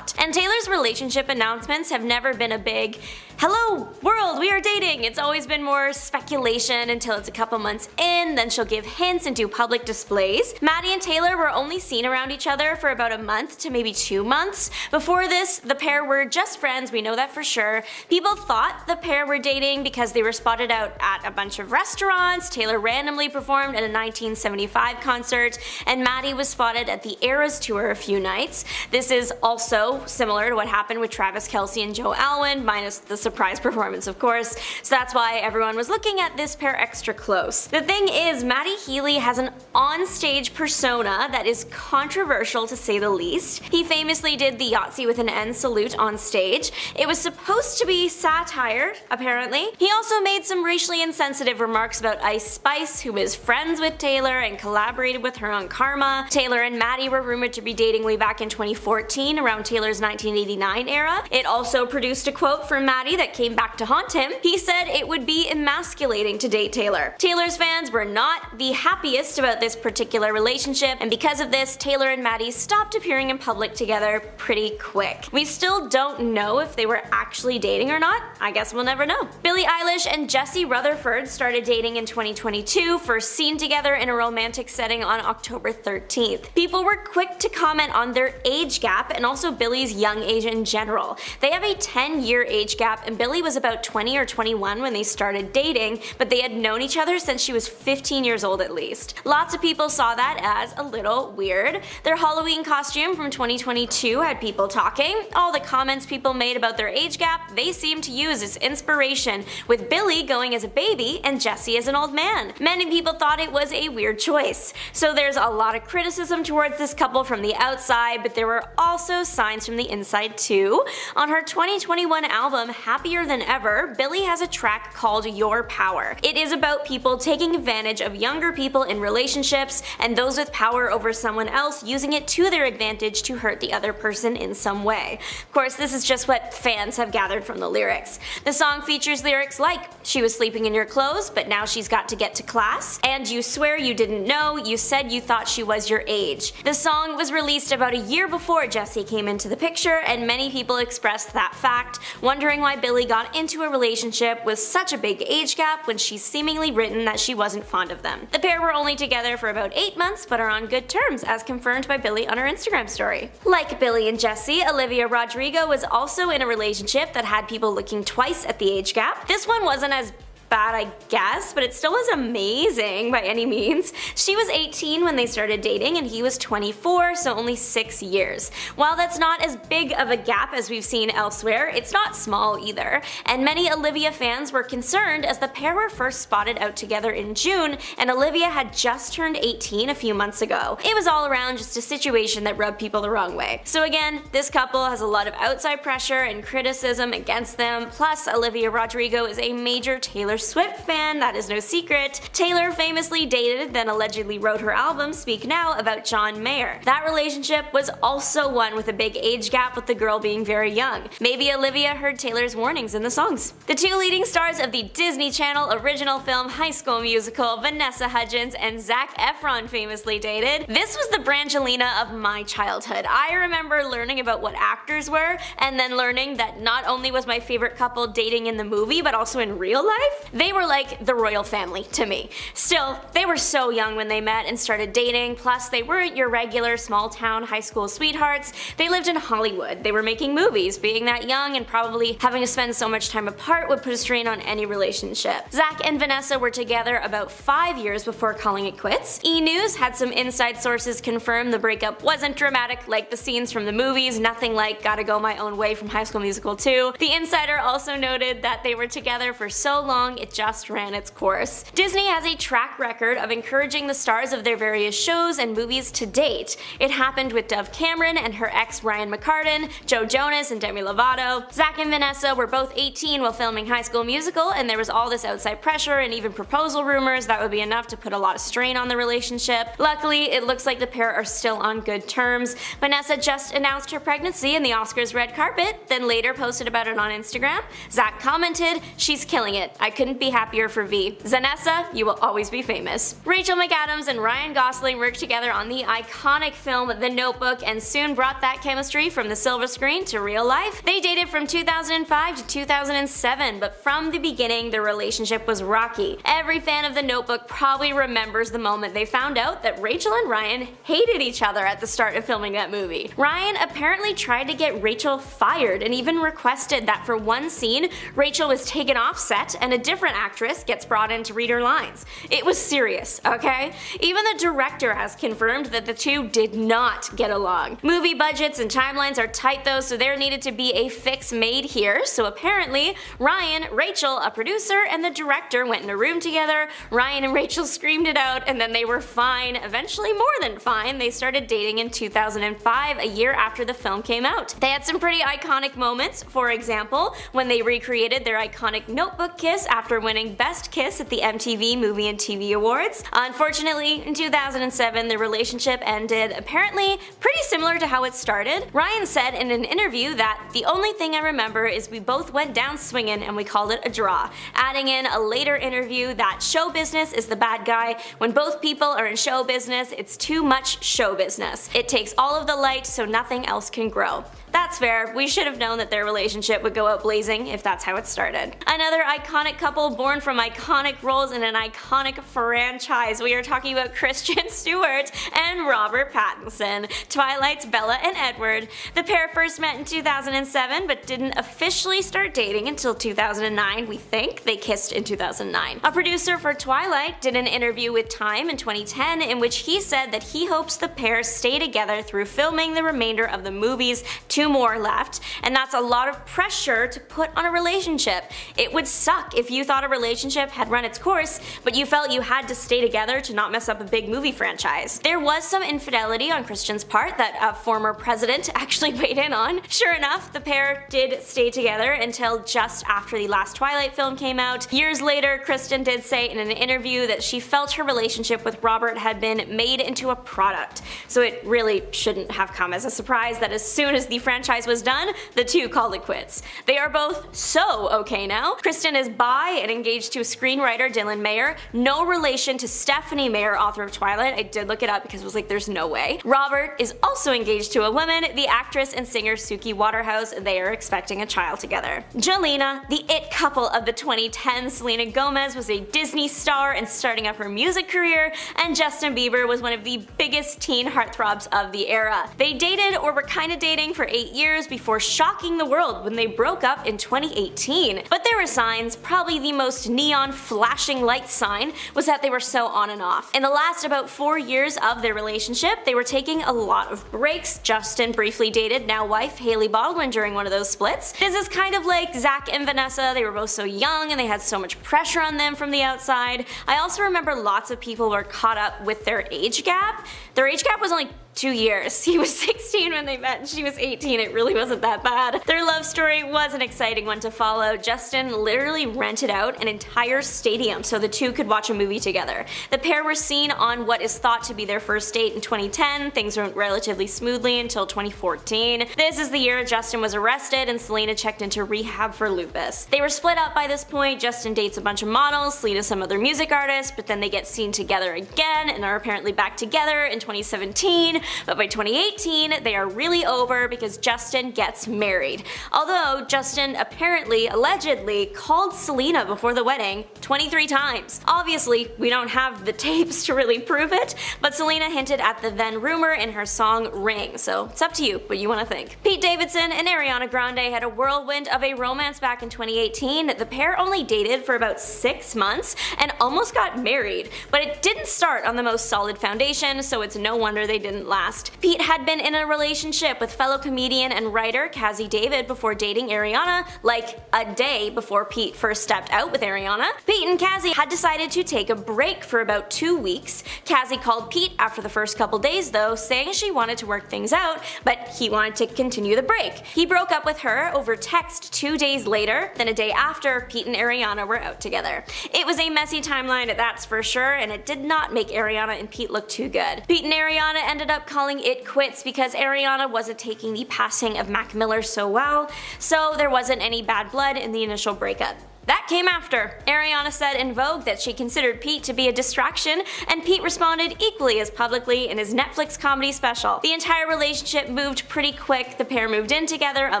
And Taylor's relationship announcements have never been a big, "Hello world, we are dating." It's always been more speculation until it's a couple months in, then she'll give hints and do public displays. Maddie and Taylor were only seen around each other for about a month to maybe 2 months. Before this, the pair were just friends, we know that for sure. People thought the pair were dating because they were spotted out at a bunch of restaurants. Taylor randomly performed at a 1975 concert, and Maddie was spotted at the Eras Tour a few nights. This is also similar to what happened with Travis Kelce and Joe Alwyn, minus the surprise performance of course, so that's why everyone was looking at this pair extra close. The thing is, Matty Healy has an on-stage persona that is controversial to say the least. He famously did the Yahtzee with an N salute on stage. It was supposed to be satire, apparently. He also made some racially insensitive remarks about Ice Spice, who is friends with Taylor and collaborated with her on Karma. Taylor and Matty were rumored to be dating way back in 2014, around Taylor's 1989 era. It also produced a quote from Matty memory that came back to haunt him. He said it would be emasculating to date Taylor. Taylor's fans were not the happiest about this particular relationship, and because of this, Taylor and Maddie stopped appearing in public together pretty quick. We still don't know if they were actually dating or not. I guess we'll never know. Billie Eilish and Jesse Rutherford started dating in 2022, first seen together in a romantic setting on October 13th. People were quick to comment on their age gap and also Billie's young age in general. They have a 10-year age gap, and Billie was about 20 or 21 when they started dating, but they had known each other since she was 15 years old at least. Lots of people saw that as a little weird. Their Halloween costume from 2022 had people talking. All the comments people made about their age gap, they seemed to use as inspiration, with Billie going as a baby and Jesse as an old man. Many people thought it was a weird choice. So there's a lot of criticism towards this couple from the outside, but there were also signs from the inside too. On her 2021 album Happier Than Ever, Billie has a track called Your Power. It is about people taking advantage of younger people in relationships and those with power over someone else using it to their advantage to hurt the other person in some way. Of course, this is just what fans have gathered from the lyrics. The song features lyrics like, "She was sleeping in your clothes, but now she's got to get to class," and "You swear you didn't know, you said you thought she was your age." The song was released about a year before Jesse came into the picture, and many people expressed that fact, wondering why Billie got into a relationship with such a big age gap when she's seemingly written that she wasn't fond of them. The pair were only together for about 8 months, but are on good terms, as confirmed by Billie on her Instagram story. Like Billie and Jesse, Olivia Rodrigo was also in a relationship that had people looking twice at the age gap. This one wasn't as bad, I guess, but it still was amazing by any means. She was 18 when they started dating and he was 24, so only 6 years. While that's not as big of a gap as we've seen elsewhere, it's not small either, and many Olivia fans were concerned as the pair were first spotted out together in June and Olivia had just turned 18 a few months ago. It was all around just a situation that rubbed people the wrong way. So again, this couple has a lot of outside pressure and criticism against them, plus Olivia Rodrigo is a major Taylor Swift fan, that is no secret. Taylor famously dated, then allegedly wrote her album Speak Now about John Mayer. That relationship was also one with a big age gap, with the girl being very young. Maybe Olivia heard Taylor's warnings in the songs. The two leading stars of the Disney Channel original film High School Musical, Vanessa Hudgens and Zac Efron, famously dated. This was the Brangelina of my childhood. I remember learning about what actors were, and then learning that not only was my favorite couple dating in the movie, but also in real life. They were like the royal family to me. Still, they were so young when they met and started dating, plus they weren't your regular small town high school sweethearts. They lived in Hollywood, they were making movies. Being that young and probably having to spend so much time apart would put a strain on any relationship. Zac and Vanessa were together about 5 years before calling it quits. E! News had some inside sources confirm the breakup wasn't dramatic like the scenes from the movies, nothing like Gotta Go My Own Way from High School Musical 2. The Insider also noted that they were together for so long it just ran its course. Disney has a track record of encouraging the stars of their various shows and movies to date. It happened with Dove Cameron and her ex Ryan McCartan, Joe Jonas and Demi Lovato. Zac and Vanessa were both 18 while filming High School Musical, and there was all this outside pressure and even proposal rumors that would be enough to put a lot of strain on the relationship. Luckily, it looks like the pair are still on good terms. Vanessa just announced her pregnancy in the Oscars red carpet, then later posted about it on Instagram. Zac commented, "She's killing it. I couldn't be happier for V. Zanessa, you will always be famous." Rachel McAdams and Ryan Gosling worked together on the iconic film The Notebook and soon brought that chemistry from the silver screen to real life. They dated from 2005 to 2007, but from the beginning their relationship was rocky. Every fan of The Notebook probably remembers the moment they found out that Rachel and Ryan hated each other at the start of filming that movie. Ryan apparently tried to get Rachel fired and even requested that for one scene, Rachel was taken off set and a different actress gets brought in to read her lines. It was serious, okay? Even the director has confirmed that the two did not get along. Movie budgets and timelines are tight though, so there needed to be a fix made here, so apparently Ryan, Rachel, a producer, and the director went in a room together. Ryan and Rachel screamed it out and then they were fine, eventually more than fine. They started dating in 2005, a year after the film came out. They had some pretty iconic moments, for example, when they recreated their iconic Notebook kiss after after winning Best Kiss at the MTV Movie and TV Awards. Unfortunately, in 2007, the relationship ended apparently pretty similar to how it started. Ryan said in an interview that the only thing I remember is we both went down swinging and we called it a draw, adding in a later interview that show business is the bad guy. When both people are in show business, it's too much show business. It takes all of the light so nothing else can grow. That's fair. We should have known that their relationship would go out blazing if that's how it started. Another iconic couple born from iconic roles in an iconic franchise. We are talking about Kristen Stewart and Robert Pattinson, Twilight's Bella and Edward. The pair first met in 2007 but didn't officially start dating until 2009, we think. They kissed in 2009. A producer for Twilight did an interview with Time in 2010 in which he said that he hopes the pair stay together through filming the remainder of the movies. 2 more left, and that's a lot of pressure to put on a relationship. It would suck if you thought a relationship had run its course, but you felt you had to stay together to not mess up a big movie franchise. There was some infidelity on Kristen's part that a former president actually weighed in on. Sure enough, the pair did stay together until just after the last Twilight film came out. Years later, Kristen did say in an interview that she felt her relationship with Robert had been made into a product, so it really shouldn't have come as a surprise that as soon as the franchise was done, the two called it quits. They are both so okay now. Kristen is bi and engaged to screenwriter Dylan Mayer, no relation to Stephenie Meyer, author of Twilight. I did look it up because it was like, there's no way. Robert is also engaged to a woman, the actress and singer Suki Waterhouse, and they are expecting a child together. Jelena, the it couple of the 2010s, Selena Gomez was a Disney star and starting up her music career, and Justin Bieber was one of the biggest teen heartthrobs of the era. They dated or were kinda dating for 8 years before shocking the world when they broke up in 2018. But there were signs. Probably the most neon flashing light sign was that they were so on and off. In the last about 4 years of their relationship, they were taking a lot of breaks. Justin briefly dated now wife Hailey Baldwin during one of those splits. This is kind of like Zach and Vanessa. They were both so young and they had so much pressure on them from the outside. I also remember lots of people were caught up with their age gap. Their age gap was only 2 years. He was 16 when they met and she was 18. It really wasn't that bad. Their love story was an exciting one to follow. Justin literally rented out an entire stadium so the two could watch a movie together. The pair were seen on what is thought to be their first date in 2010. Things went relatively smoothly until 2014. This is the year Justin was arrested and Selena checked into rehab for lupus. They were split up by this point. Justin dates a bunch of models, Selena some other music artists, but then they get seen together again and are apparently back together in 2017. But by 2018, they are really over because Justin gets married. Although Justin apparently, allegedly, called Selena before the wedding 23 times. Obviously, we don't have the tapes to really prove it, but Selena hinted at the then rumor in her song Ring, so it's up to you what you want to think. Pete Davidson and Ariana Grande had a whirlwind of a romance back in 2018. The pair only dated for about 6 months and almost got married, but it didn't start on the most solid foundation, so it's no wonder they didn't last. Pete had been in a relationship with fellow comedian and writer Cazzie David before dating Ariana, like a day before Pete first stepped out with Ariana. Pete and Cazzie had decided to take a break for about 2 weeks. Cazzie called Pete after the first couple days though, saying she wanted to work things out, but he wanted to continue the break. He broke up with her over text 2 days later, then a day after, Pete and Ariana were out together. It was a messy timeline, that's for sure, and it did not make Ariana and Pete look too good. Pete and Ariana ended up calling it quits because Ariana wasn't taking the passing of Mac Miller so well, so there wasn't any bad blood in the initial breakup. That came after. Ariana said in Vogue that she considered Pete to be a distraction, and Pete responded equally as publicly in his Netflix comedy special. The entire relationship moved pretty quick. The pair moved in together a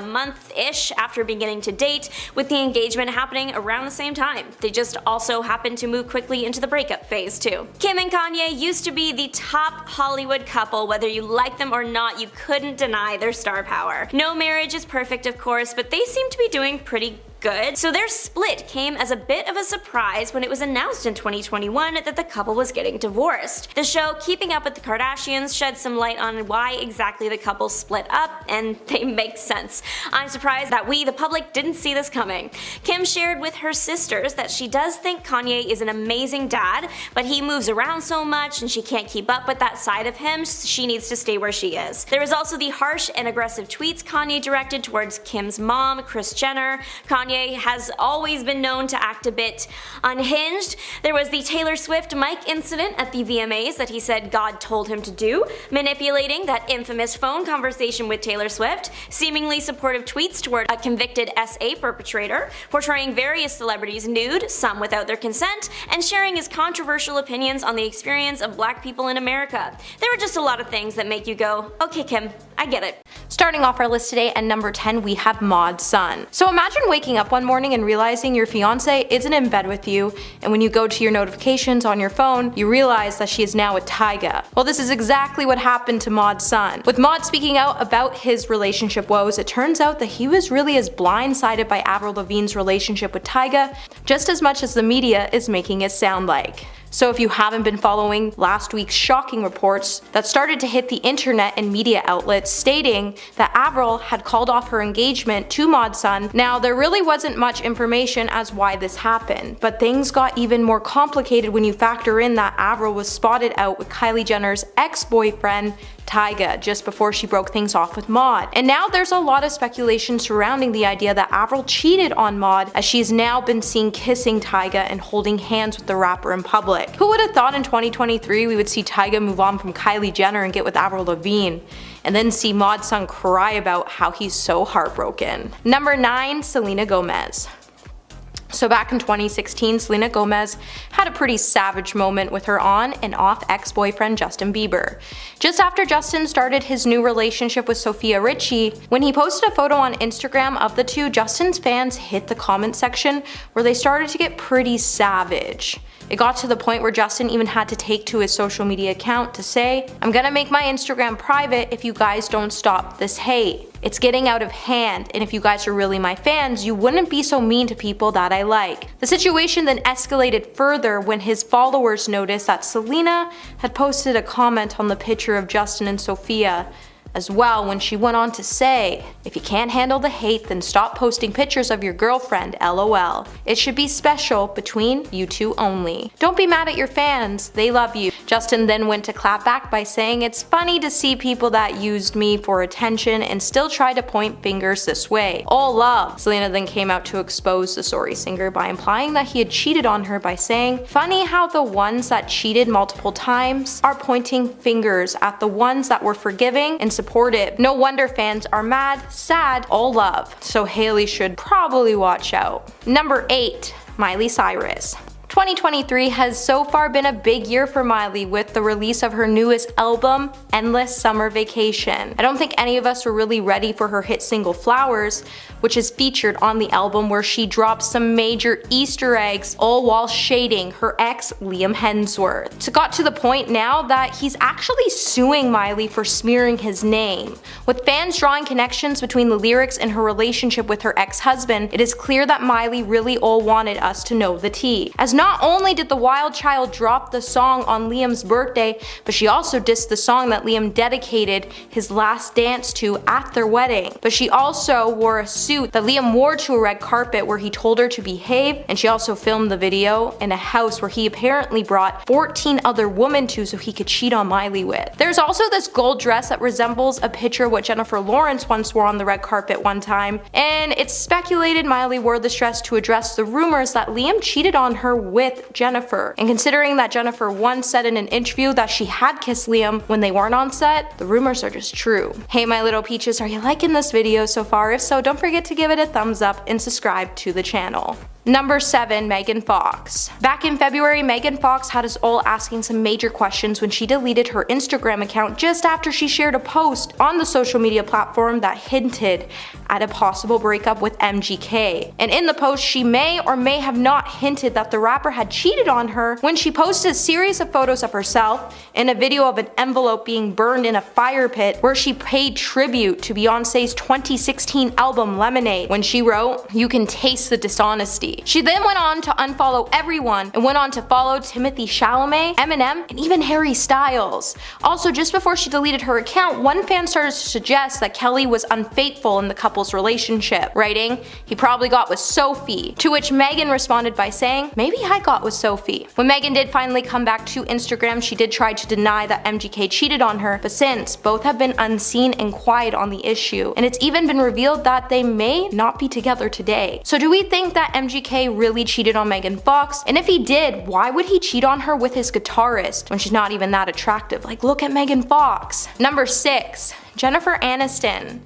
month-ish after beginning to date, with the engagement happening around the same time. They just also happened to move quickly into the breakup phase too. Kim and Kanye used to be the top Hollywood couple. Whether you like them or not, you couldn't deny their star power. No marriage is perfect, of course, but they seem to be doing pretty good. So their split came as a bit of a surprise when it was announced in 2021 that the couple was getting divorced. The show Keeping Up with the Kardashians shed some light on why exactly the couple split up, and they make sense. I'm surprised that we, the public, didn't see this coming. Kim shared with her sisters that she does think Kanye is an amazing dad, but he moves around so much and she can't keep up with that side of him, so she needs to stay where she is. There was also the harsh and aggressive tweets Kanye directed towards Kim's mom, Kris Jenner. Kanye Kanye has always been known to act a bit unhinged. There was the Taylor Swift mic incident at the VMAs that he said God told him to do, manipulating that infamous phone conversation with Taylor Swift, seemingly supportive tweets toward a convicted SA perpetrator, portraying various celebrities nude, some without their consent, and sharing his controversial opinions on the experience of black people in America. There were just a lot of things that make you go, okay Kim, I get it. Starting off our list today at number 10, we have Maud Sun. So imagine waking up one morning and realizing your fiance isn't in bed with you, and when you go to your notifications on your phone, you realize that she is now with Tyga. Well, this is exactly what happened to Maud Sun. With Maud speaking out about his relationship woes, it turns out that he was really as blindsided by Avril Lavigne's relationship with Tyga just as much as the media is making it sound like. So if you haven't been following last week's shocking reports that started to hit the internet and media outlets stating that Avril had called off her engagement to Maud Sun, now there really wasn't much information as why this happened, but things got even more complicated when you factor in that Avril was spotted out with Kylie Jenner's ex-boyfriend Tyga just before she broke things off with Maud. And now there's a lot of speculation surrounding the idea that Avril cheated on Maud, as she's now been seen kissing Tyga and holding hands with the rapper in public. Who would have thought in 2023 we would see Tyga move on from Kylie Jenner and get with Avril Lavigne, and then see Maud Sun cry about how he's so heartbroken. Number 9, Selena Gomez. So back in 2016, Selena Gomez had a pretty savage moment with her on and off ex-boyfriend Justin Bieber. Just after Justin started his new relationship with Sofia Richie, when he posted a photo on Instagram of the two, Justin's fans hit the comment section where they started to get pretty savage. It got to the point where Justin even had to take to his social media account to say, "I'm gonna make my Instagram private if you guys don't stop this hate. It's getting out of hand, and if you guys are really my fans, you wouldn't be so mean to people that I like." The situation then escalated further when his followers noticed that Selena had posted a comment on the picture of Justin and Sofia as well, when she went on to say, "If you can't handle the hate, then stop posting pictures of your girlfriend, LOL. It should be special between you two only. Don't be mad at your fans, they love you." Justin then went to clap back by saying, "It's funny to see people that used me for attention and still try to point fingers this way. All love." Selena then came out to expose the sorry singer by implying that he had cheated on her by saying, "Funny how the ones that cheated multiple times are pointing fingers at the ones that were forgiving and supportive. No wonder fans are mad, sad, all love." So Hailey should probably watch out. Number 8, Miley Cyrus. 2023 has so far been a big year for Miley with the release of her newest album, Endless Summer Vacation. I don't think any of us were really ready for her hit single Flowers, which is featured on the album, where she drops some major Easter eggs, all while shading her ex Liam Hemsworth. So it got to the point now that he's actually suing Miley for smearing his name. With fans drawing connections between the lyrics and her relationship with her ex-husband, it is clear that Miley really all wanted us to know the tea. As not only did the Wild Child drop the song on Liam's birthday, but she also dissed the song that Liam dedicated his last dance to at their wedding. But she also wore a suit that Liam wore to a red carpet where he told her to behave, and she also filmed the video in a house where he apparently brought 14 other women to so he could cheat on Miley with. There's also this gold dress that resembles a picture of what Jennifer Lawrence once wore on the red carpet one time, and it's speculated Miley wore this dress to address the rumors that Liam cheated on her with Jennifer. And considering that Jennifer once said in an interview that she had kissed Liam when they weren't on set, the rumors are just true. Hey my little peaches, are you liking this video so far? If so, don't forget to give it a thumbs up and subscribe to the channel. Number 7, Megan Fox. Back in February, Megan Fox had us all asking some major questions when she deleted her Instagram account just after she shared a post on the social media platform that hinted at a possible breakup with MGK. And in the post, she may or may have not hinted that the rapper had cheated on her when she posted a series of photos of herself and a video of an envelope being burned in a fire pit where she paid tribute to Beyonce's 2016 album Lemonade, when she wrote, "You can taste the dishonesty." Sophie. She then went on to unfollow everyone and went on to follow Timothée Chalamet, Eminem, and even Harry Styles. Also, just before she deleted her account, one fan started to suggest that Kelly was unfaithful in the couple's relationship, writing, "He probably got with Sophie," to which Megan responded by saying, "Maybe I got with Sophie." When Megan did finally come back to Instagram, she did try to deny that MGK cheated on her, but since both have been unseen and quiet on the issue, and it's even been revealed that they may not be together today. So do we think that MGK really cheated on Megan Fox? And if he did, why would he cheat on her with his guitarist when she's not even that attractive? Like, look at Megan Fox. Number 6, Jennifer Aniston.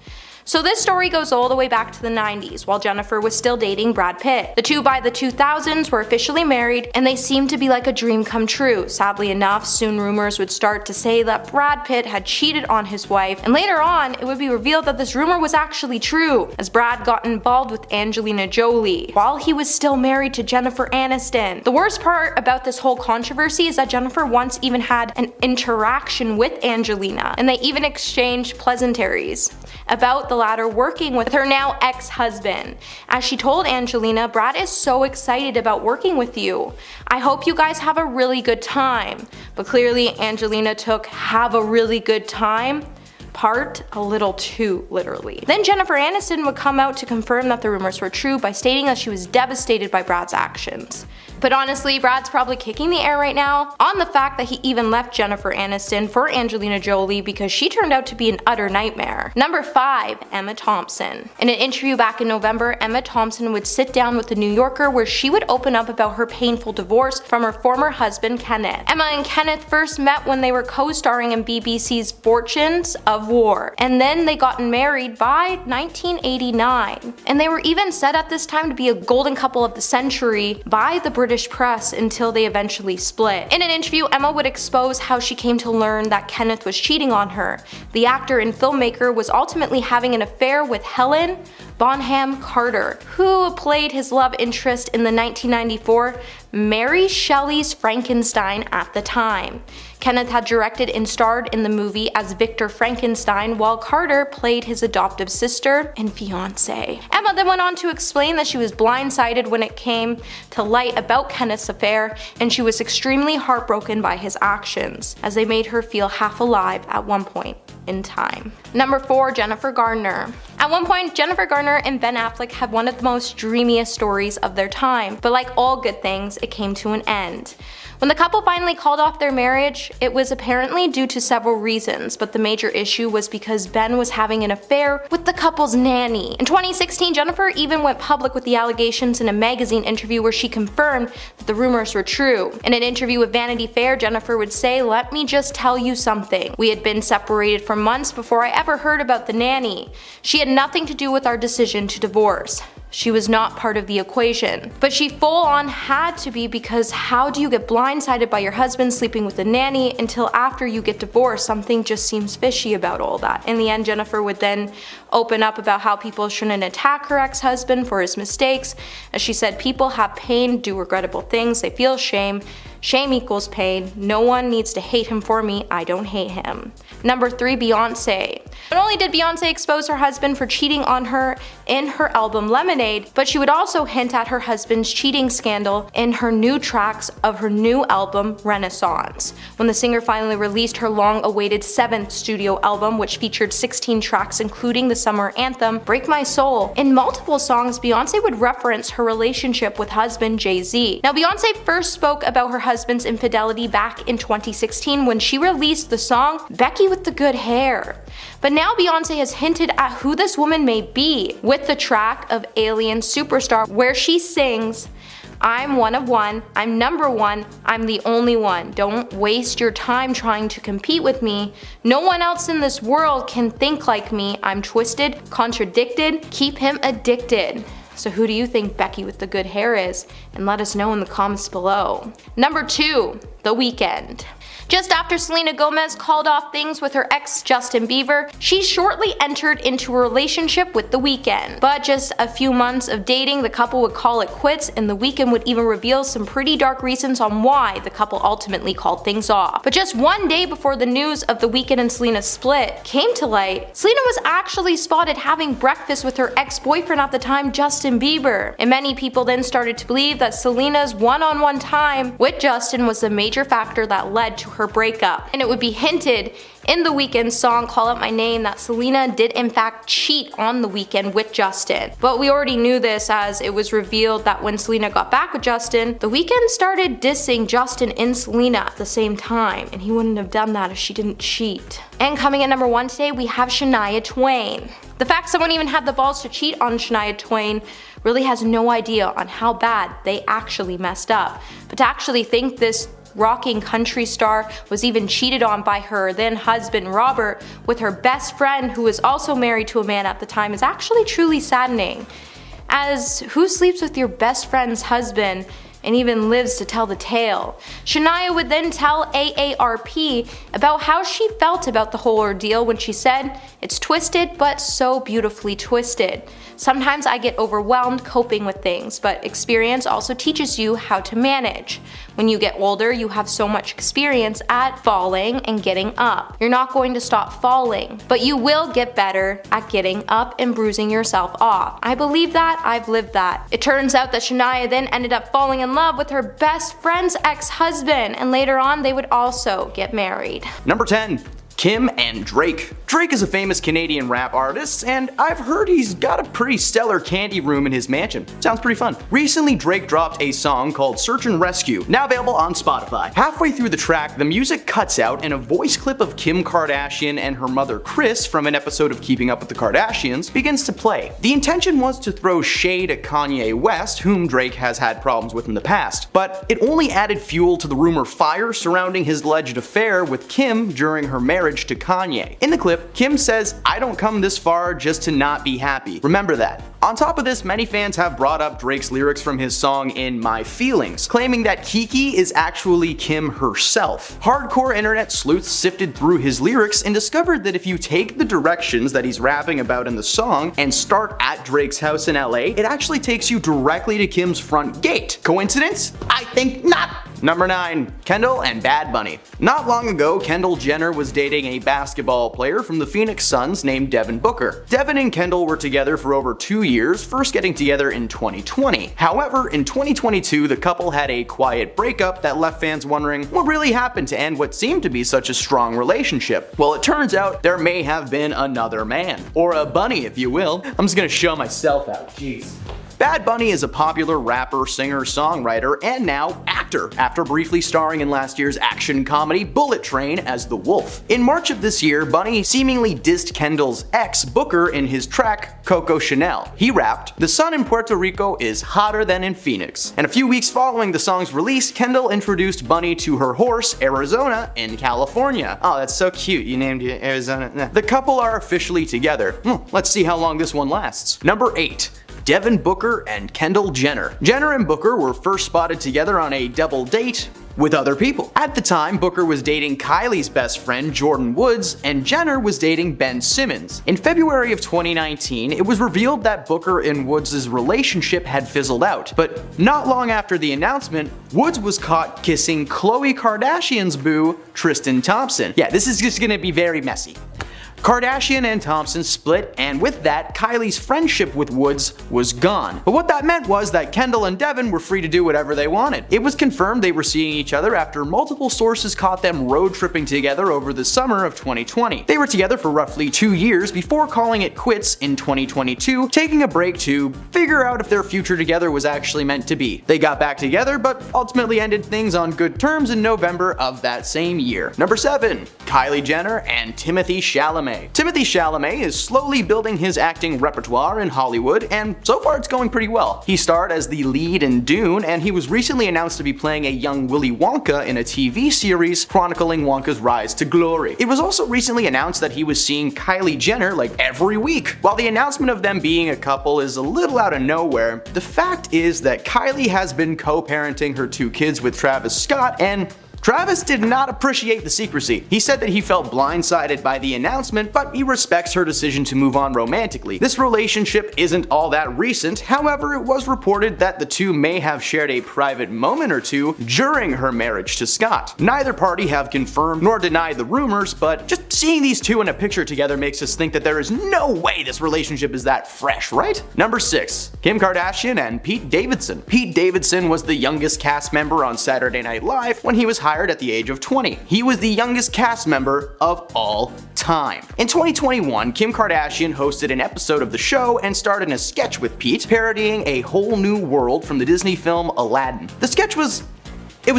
So this story goes all the way back to the 90s, while Jennifer was still dating Brad Pitt. The two by the 2000s were officially married, and they seemed to be like a dream come true. Sadly enough, soon rumors would start to say that Brad Pitt had cheated on his wife, and later on, it would be revealed that this rumor was actually true, as Brad got involved with Angelina Jolie, while he was still married to Jennifer Aniston. The worst part about this whole controversy is that Jennifer once even had an interaction with Angelina, and they even exchanged pleasantries about the latter working with her now ex-husband. As she told Angelina, "Brad is so excited about working with you. I hope you guys have a really good time." But clearly Angelina took "have a really good time" part a little too literally. Then Jennifer Aniston would come out to confirm that the rumors were true by stating that she was devastated by Brad's actions. But honestly, Brad's probably kicking the air right now on the fact that he even left Jennifer Aniston for Angelina Jolie because she turned out to be an utter nightmare. Number 5, Emma Thompson. In an interview back in November, Emma Thompson would sit down with The New Yorker where she would open up about her painful divorce from her former husband Kenneth. Emma and Kenneth first met when they were co-starring in BBC's Fortunes of War, and then they got married by 1989. And they were even said at this time to be a golden couple of the century by the British press until they eventually split. In an interview, Emma would expose how she came to learn that Kenneth was cheating on her. The actor and filmmaker was ultimately having an affair with Helen Bonham Carter, who played his love interest in the 1994 Mary Shelley's Frankenstein at the time. Kenneth had directed and starred in the movie as Victor Frankenstein, while Carter played his adoptive sister and fiancé. Emma then went on to explain that she was blindsided when it came to light about Kenneth's affair, and she was extremely heartbroken by his actions, as they made her feel half alive at one point in time. Number 4, Jennifer Garner. At one point, Jennifer Garner and Ben Affleck had one of the most dreamiest stories of their time, but like all good things, it came to an end. When the couple finally called off their marriage, it was apparently due to several reasons, but the major issue was because Ben was having an affair with the couple's nanny. In 2016, Jennifer even went public with the allegations in a magazine interview where she confirmed that the rumors were true. In an interview with Vanity Fair, Jennifer would say, "Let me just tell you something. We had been separated for months before I ever heard about the nanny. She had nothing to do with our decision to divorce. She was not part of the equation. But she full on had to be, because how do you get blindsided by your husband sleeping with a nanny until after you get divorced? Something just seems fishy about all that." In the end, Jennifer would then open up about how people shouldn't attack her ex-husband for his mistakes. As she said, "People have pain, do regrettable things, they feel shame. Shame equals pain. No one needs to hate him for me. I don't hate him." Number 3, Beyonce. Not only did Beyonce expose her husband for cheating on her in her album Lemonade, but she would also hint at her husband's cheating scandal in her new tracks of her new album Renaissance. When the singer finally released her long-awaited 7th studio album, which featured 16 tracks including the summer anthem Break My Soul, in multiple songs Beyonce would reference her relationship with husband Jay-Z. Now, Beyonce first spoke about her husband's infidelity back in 2016 when she released the song Becky with the Good Hair. But now Beyonce has hinted at who this woman may be with the track of Alien Superstar, where she sings, "I'm one of one, I'm number one, I'm the only one. Don't waste your time trying to compete with me. No one else in this world can think like me. I'm twisted, contradicted, keep him addicted." So who do you think Becky with the good hair is? And let us know in the comments below. Number 2, The Weeknd. Just after Selena Gomez called off things with her ex Justin Bieber, she shortly entered into a relationship with The Weeknd. But just a few months of dating, the couple would call it quits, and The Weeknd would even reveal some pretty dark reasons on why the couple ultimately called things off. But just one day before the news of The Weeknd and Selena's split came to light, Selena was actually spotted having breakfast with her ex-boyfriend at the time, Justin Bieber. And many people then started to believe that Selena's one-on-one time with Justin was the major factor that led to her breakup. And it would be hinted in The Weeknd's song Call Out My Name that Selena did in fact cheat on The Weeknd with Justin. But we already knew this, as it was revealed that when Selena got back with Justin, The Weeknd started dissing Justin and Selena at the same time, and he wouldn't have done that if she didn't cheat. And coming at number 1 today, we have Shania Twain. The fact someone even had the balls to cheat on Shania Twain really has no idea on how bad they actually messed up. But to actually think this rocking country star was even cheated on by her then husband Robert with her best friend, who was also married to a man at the time, is actually truly saddening. As who sleeps with your best friend's husband and even lives to tell the tale? Shania would then tell AARP about how she felt about the whole ordeal when she said, "It's twisted, but so beautifully twisted. Sometimes I get overwhelmed coping with things, but experience also teaches you how to manage. When you get older, you have so much experience at falling and getting up. You're not going to stop falling, but you will get better at getting up and bruising yourself off. I believe that, I've lived that." It turns out that Shania then ended up falling in love with her best friend's ex-husband, and later on they would also get married. Number 10. Kim and Drake. Drake is a famous Canadian rap artist, and I've heard he's got a pretty stellar candy room in his mansion. Sounds pretty fun. Recently, Drake dropped a song called Search and Rescue, now available on Spotify. Halfway through the track, the music cuts out and a voice clip of Kim Kardashian and her mother Kris from an episode of Keeping Up with the Kardashians begins to play. The intention was to throw shade at Kanye West, whom Drake has had problems with in the past, but it only added fuel to the rumor fire surrounding his alleged affair with Kim during her marriage to Kanye. In the clip, Kim says, "I don't come this far just to not be happy. Remember that." On top of this, many fans have brought up Drake's lyrics from his song In My Feelings, claiming that Kiki is actually Kim herself. Hardcore internet sleuths sifted through his lyrics and discovered that if you take the directions that he's rapping about in the song and start at Drake's house in LA, it actually takes you directly to Kim's front gate. Coincidence? I think not. Number 9. Kendall and Bad Bunny. Not long ago, Kendall Jenner was dating a basketball player from the Phoenix Suns named Devin Booker. Devin and Kendall were together for over 2 years, first getting together in 2020. However, in 2022, the couple had a quiet breakup that left fans wondering what really happened to end what seemed to be such a strong relationship. Well, it turns out there may have been another man. Or a bunny, if you will. I'm just gonna show myself out. Jeez. Bad Bunny is a popular rapper, singer, songwriter, and now actor, after briefly starring in last year's action comedy Bullet Train as the Wolf. In March of this year, Bunny seemingly dissed Kendall's ex, Booker, in his track Coco Chanel. He rapped, "The sun in Puerto Rico is hotter than in Phoenix." And a few weeks following the song's release, Kendall introduced Bunny to her horse, Arizona, in California. Oh, that's so cute, you named it Arizona. The couple are officially together. Let's see how long this one lasts. Number 8. Devin Booker and Kendall Jenner. Jenner and Booker were first spotted together on a double date with other people. At the time, Booker was dating Kylie's best friend, Jordyn Woods, and Jenner was dating Ben Simmons. In February of 2019, it was revealed that Booker and Woods' relationship had fizzled out. But not long after the announcement, Woods was caught kissing Khloe Kardashian's boo, Tristan Thompson. Yeah, this is just gonna be very messy. Kardashian and Thompson split, and with that, Kylie's friendship with Woods was gone. But what that meant was that Kendall and Devin were free to do whatever they wanted. It was confirmed they were seeing each other after multiple sources caught them road tripping together over the summer of 2020. They were together for roughly 2 years before calling it quits in 2022, taking a break to figure out if their future together was actually meant to be. They got back together, but ultimately ended things on good terms in November of that same year. Number 7. Kylie Jenner and Timothée Chalamet. Timothée Chalamet is slowly building his acting repertoire in Hollywood, and so far it's going pretty well. He starred as the lead in Dune, and he was recently announced to be playing a young Willy Wonka in a TV series chronicling Wonka's rise to glory. It was also recently announced that he was seeing Kylie Jenner like every week. While the announcement of them being a couple is a little out of nowhere, the fact is that Kylie has been co-parenting her 2 kids with Travis Scott, and Travis did not appreciate the secrecy. He said that he felt blindsided by the announcement, but he respects her decision to move on romantically. This relationship isn't all that recent, however, it was reported that the two may have shared a private moment or two during her marriage to Scott. Neither party have confirmed nor denied the rumors, but just seeing these two in a picture together makes us think that there is no way this relationship is that fresh, right? Number 6. Kim Kardashian and Pete Davidson. Pete Davidson was the youngest cast member on Saturday Night Live when he was hired at the age of 20. He was the youngest cast member of all time. In 2021, Kim Kardashian hosted an episode of the show and starred in a sketch with Pete, parodying A Whole New World from the Disney film Aladdin. The sketch was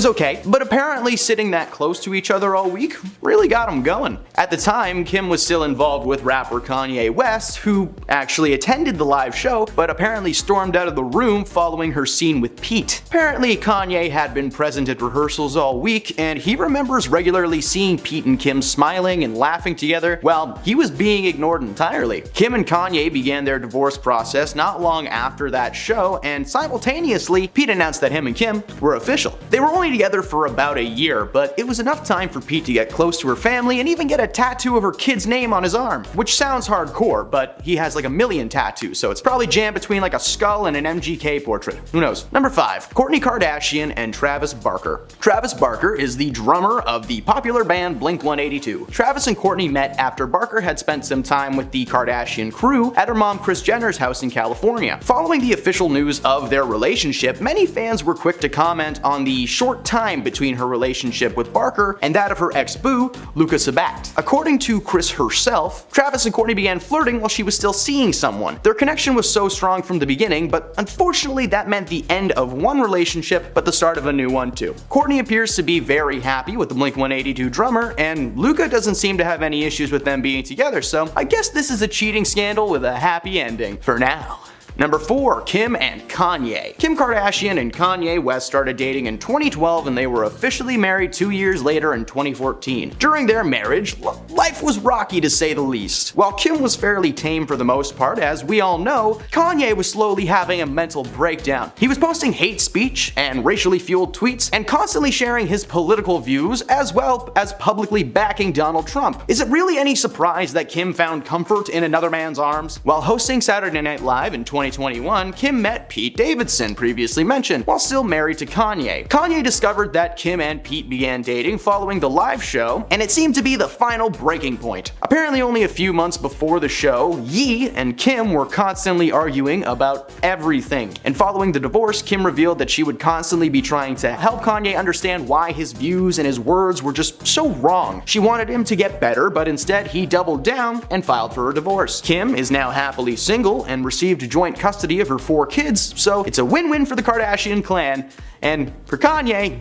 okay, but apparently sitting that close to each other all week really got them going. At the time, Kim was still involved with rapper Kanye West, who actually attended the live show, but apparently stormed out of the room following her scene with Pete. Apparently, Kanye had been present at rehearsals all week, and he remembers regularly seeing Pete and Kim smiling and laughing together while he was being ignored entirely. Kim and Kanye began their divorce process not long after that show, and simultaneously, Pete announced that him and Kim were official. They were only together for about a year, but it was enough time for Pete to get close to her family and even get a tattoo of her kid's name on his arm, which sounds hardcore, but he has like a million tattoos, so it's probably jammed between like a skull and an MGK portrait. Who knows? Number 5. Kourtney Kardashian and Travis Barker. Travis Barker is the drummer of the popular band Blink-182. Travis and Kourtney met after Barker had spent some time with the Kardashian crew at her mom Kris Jenner's house in California. Following the official news of their relationship, many fans were quick to comment on the short time between her relationship with Barker and that of her ex-boo, Luka Sabbat. According to Kris herself, Travis and Kourtney began flirting while she was still seeing someone. Their connection was so strong from the beginning, but unfortunately that meant the end of one relationship but the start of a new one too. Kourtney appears to be very happy with the Blink-182 drummer, and Luka doesn't seem to have any issues with them being together, so I guess this is a cheating scandal with a happy ending for now. Number 4. Kim and Kanye. Kim Kardashian and Kanye West started dating in 2012 and they were officially married 2 years later in 2014. During their marriage, life was rocky to say the least. While Kim was fairly tame for the most part, as we all know, Kanye was slowly having a mental breakdown. He was posting hate speech and racially fueled tweets and constantly sharing his political views as well as publicly backing Donald Trump. Is it really any surprise that Kim found comfort in another man's arms? While hosting Saturday Night Live in 2021, Kim met Pete Davidson, previously mentioned, while still married to Kanye. Kanye discovered that Kim and Pete began dating following the live show, and it seemed to be the final breaking point. Apparently only a few months before the show, Ye and Kim were constantly arguing about everything. And following the divorce, Kim revealed that she would constantly be trying to help Kanye understand why his views and his words were just so wrong. She wanted him to get better, but instead he doubled down and filed for a divorce. Kim is now happily single and received joint custody of her 4 kids, so it's a win-win for the Kardashian clan, and for Kanye,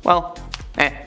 well,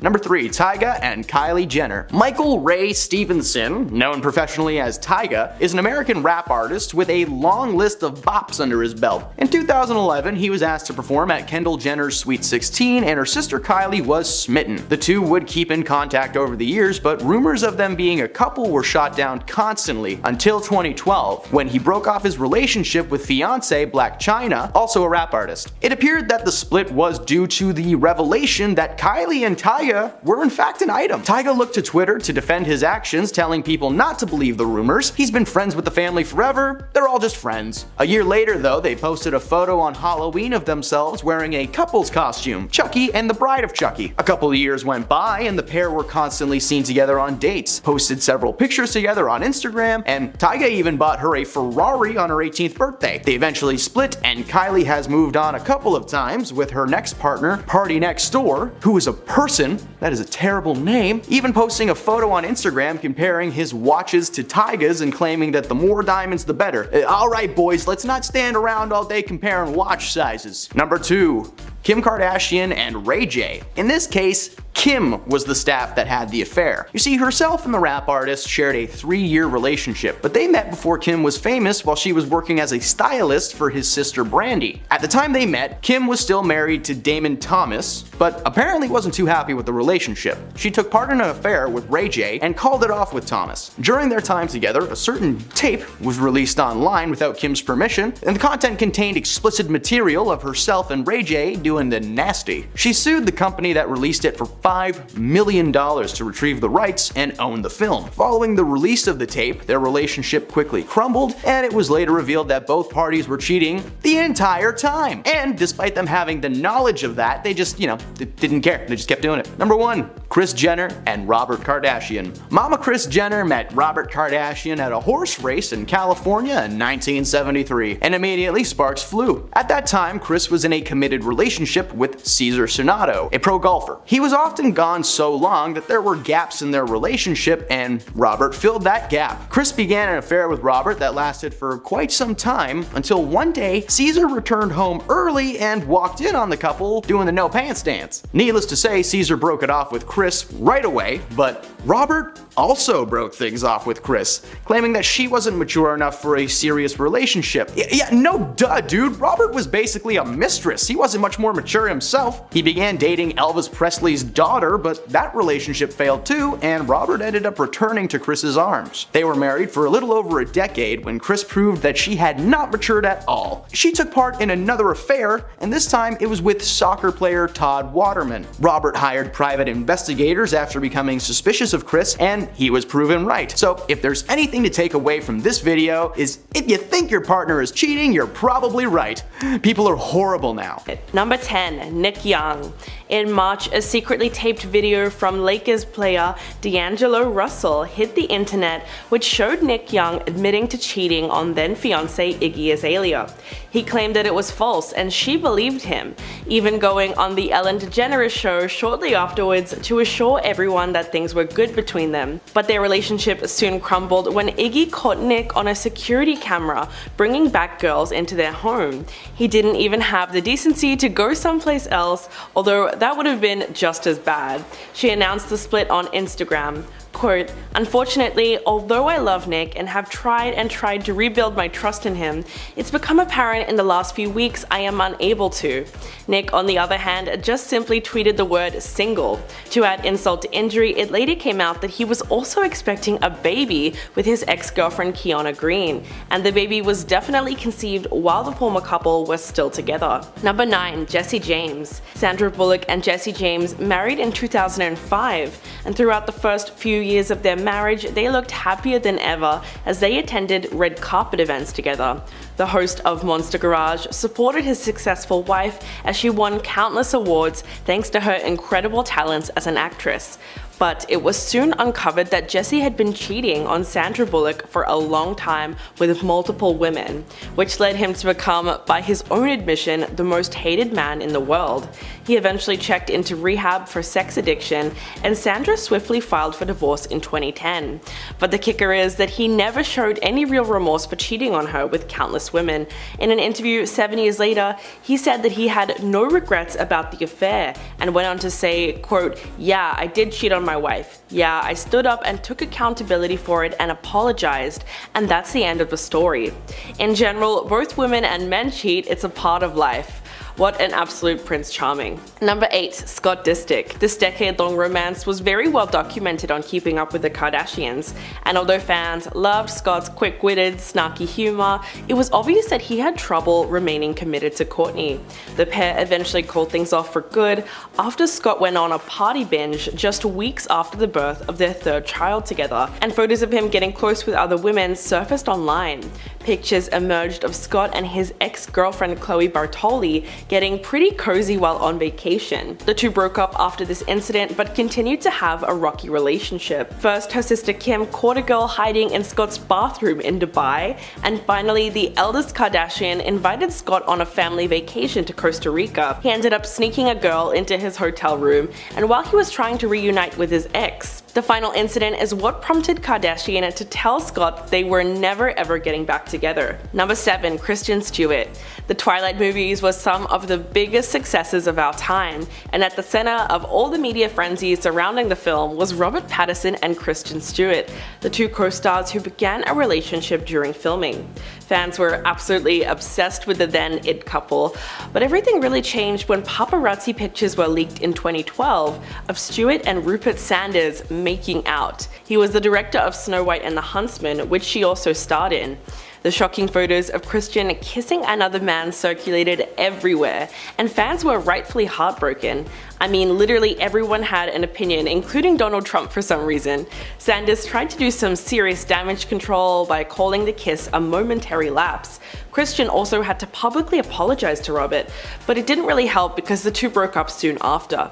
Number 3. Tyga and Kylie Jenner. Michael Ray Stevenson, known professionally as Tyga, is an American rap artist with a long list of bops under his belt. In 2011, he was asked to perform at Kendall Jenner's Sweet 16, and her sister Kylie was smitten. The two would keep in contact over the years, but rumors of them being a couple were shot down constantly until 2012, when he broke off his relationship with fiancée Blac Chyna, also a rap artist. It appeared that the split was due to the revelation that Kylie and Tyga were in fact an item. Tyga looked to Twitter to defend his actions, telling people not to believe the rumors. He's been friends with the family forever, they're all just friends. A year later though, they posted a photo on Halloween of themselves wearing a couple's costume, Chucky and the bride of Chucky. A couple of years went by and the pair were constantly seen together on dates, posted several pictures together on Instagram, and Tyga even bought her a Ferrari on her 18th birthday. They eventually split, and Kylie has moved on a couple of times with her next partner, Party Next Door, who is a person, that is a terrible name, even posting a photo on Instagram comparing his watches to Tyga's and claiming that the more diamonds the better. Alright boys, let's not stand around all day comparing watch sizes. Number 2. Kim Kardashian and Ray J. In this case, Kim was the staff that had the affair. You see, herself and the rap artist shared a 3-year relationship, but they met before Kim was famous while she was working as a stylist for his sister Brandy. At the time they met, Kim was still married to Damon Thomas, but apparently wasn't too happy with the relationship. relationship. She took part in an affair with Ray J and called it off with Thomas. During their time together, a certain tape was released online without Kim's permission, and the content contained explicit material of herself and Ray J doing the nasty. She sued the company that released it for $5 million to retrieve the rights and own the film. Following the release of the tape, their relationship quickly crumbled, and it was later revealed that both parties were cheating the entire time. And despite them having the knowledge of that, they just, didn't care. They just kept doing it. Number 1. Kris Jenner and Robert Kardashian. Mama Kris Jenner met Robert Kardashian at a horse race in California in 1973, and immediately sparks flew. At that time, Kris was in a committed relationship with Cesar Sonato, a pro golfer. He was often gone so long that there were gaps in their relationship, and Robert filled that gap. Kris began an affair with Robert that lasted for quite some time, until one day Cesar returned home early and walked in on the couple doing the no pants dance. Needless to say, Cesar broke it off with Kris right away, but Robert also broke things off with Kris, claiming that she wasn't mature enough for a serious relationship. Yeah, no duh, dude. Robert was basically a mistress. He wasn't much more mature himself. He began dating Elvis Presley's daughter, but that relationship failed too, and Robert ended up returning to Kris's arms. They were married for a little over a decade when Kris proved that she had not matured at all. She took part in another affair, and this time it was with soccer player Todd Waterman. Robert hired private investigators after becoming suspicious of Kris, and he was proven right. So if there's anything to take away from this video, is if you think your partner is cheating, you're probably right. People are horrible now. Number 10. Nick Young. In March, a secretly taped video from Lakers player D'Angelo Russell hit the internet, which showed Nick Young admitting to cheating on then-fiancé Iggy Azalea. He claimed that it was false, and she believed him, even going on the Ellen DeGeneres show shortly afterwards to assure everyone that things were good between them. But their relationship soon crumbled when Iggy caught Nick on a security camera bringing back girls into their home. He didn't even have the decency to go someplace else, although that would have been just as bad. She announced the split on Instagram. Quote, "Unfortunately, although I love Nick and have tried to rebuild my trust in him, it's become apparent in the last few weeks I am unable to." Nick, on the other hand, just simply tweeted the word single. To add insult to injury, it later came out that he was also expecting a baby with his ex-girlfriend Kiana Green, and the baby was definitely conceived while the former couple was still together. Number 9. Jesse James. Sandra Bullock and Jesse James married in 2005, and throughout the first few years of their marriage, they looked happier than ever as they attended red carpet events together. The host of Monster Garage supported his successful wife as she won countless awards thanks to her incredible talents as an actress. But it was soon uncovered that Jesse had been cheating on Sandra Bullock for a long time with multiple women, which led him to become, by his own admission, the most hated man in the world. He eventually checked into rehab for sex addiction, and Sandra swiftly filed for divorce in 2010. But the kicker is that he never showed any real remorse for cheating on her with countless women. In an interview 7 years later, he said that he had no regrets about the affair, and went on to say, quote, "Yeah, I did cheat on my wife. Yeah, I stood up and took accountability for it and apologized, and that's the end of the story." In general, both women and men cheat, it's a part of life. What an absolute Prince Charming. Number 8. Scott Disick. This decade-long romance was very well documented on Keeping Up with the Kardashians, and although fans loved Scott's quick-witted, snarky humor, it was obvious that he had trouble remaining committed to Kourtney. The pair eventually called things off for good after Scott went on a party binge just weeks after the birth of their third child together, and photos of him getting close with other women surfaced online. Pictures emerged of Scott and his ex-girlfriend Chloe Bartoli getting pretty cozy while on vacation. The two broke up after this incident but continued to have a rocky relationship. First, her sister Kim caught a girl hiding in Scott's bathroom in Dubai, and finally the eldest Kardashian invited Scott on a family vacation to Costa Rica. He ended up sneaking a girl into his hotel room, and while he was trying to reunite with his ex, The final incident is what prompted Kardashian to tell Scott they were never ever getting back together. Number 7. Kristen Stewart. The Twilight movies were some of the biggest successes of our time, and at the center of all the media frenzy surrounding the film was Robert Pattinson and Kristen Stewart, the two co-stars who began a relationship during filming. Fans were absolutely obsessed with the then It couple, but everything really changed when paparazzi pictures were leaked in 2012 of Stewart and Rupert Sanders making out. He was the director of Snow White and the Huntsman, which she also starred in. The shocking photos of Christian kissing another man circulated everywhere, and fans were rightfully heartbroken. I mean, literally everyone had an opinion, including Donald Trump for some reason. Sanders tried to do some serious damage control by calling the kiss a momentary lapse. Christian also had to publicly apologize to Robert, but it didn't really help because the two broke up soon after.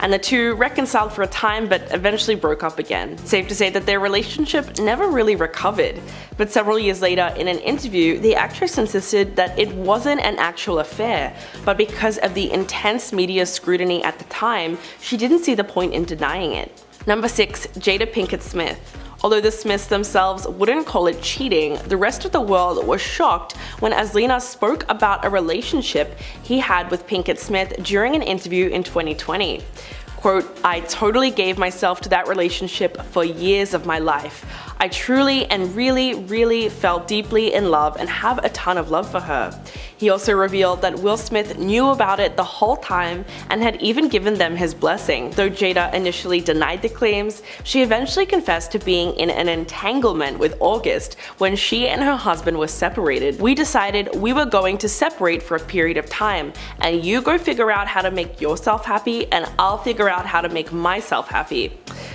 And the two reconciled for a time but eventually broke up again. Safe to say that their relationship never really recovered. But several years later, in an interview, the actress insisted that it wasn't an actual affair, but because of the intense media scrutiny at the time, she didn't see the point in denying it. Number 6. Jada Pinkett Smith. Although the Smiths themselves wouldn't call it cheating, the rest of the world was shocked when Azlina spoke about a relationship he had with Pinkett Smith during an interview in 2020. Quote, "I totally gave myself to that relationship for years of my life. I truly and really felt deeply in love and have a ton of love for her." He also revealed that Will Smith knew about it the whole time and had even given them his blessing. Though Jada initially denied the claims, she eventually confessed to being in an entanglement with August when she and her husband were separated. "We decided we were going to separate for a period of time, and you go figure out how to make yourself happy and I'll figure out how to make myself happy."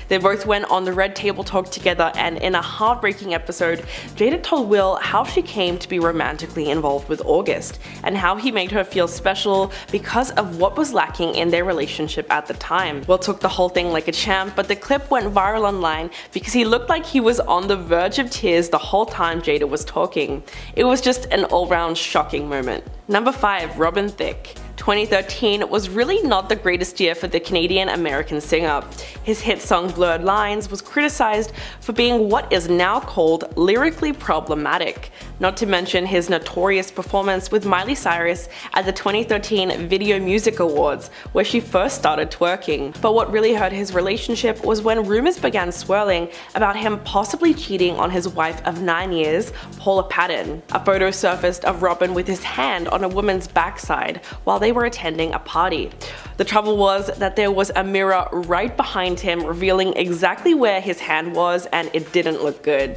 They both went on the Red Table Talk together, and in a heartbreaking episode, Jada told Will how she came to be romantically involved with August, and how he made her feel special because of what was lacking in their relationship at the time. Will took the whole thing like a champ, but the clip went viral online because he looked like he was on the verge of tears the whole time Jada was talking. It was just an all-round shocking moment. Number 5. Robin Thicke. 2013 was really not the greatest year for the Canadian-American singer. His hit song Blurred Lines was criticized for being what is now called lyrically problematic, not to mention his notorious performance with Miley Cyrus at the 2013 Video Music Awards, where she first started twerking. But what really hurt his relationship was when rumors began swirling about him possibly cheating on his wife of 9 years, Paula Patton. A photo surfaced of Robin with his hand on a woman's backside while they were attending a party. The trouble was that there was a mirror right behind him revealing exactly where his hand was, and it didn't look good.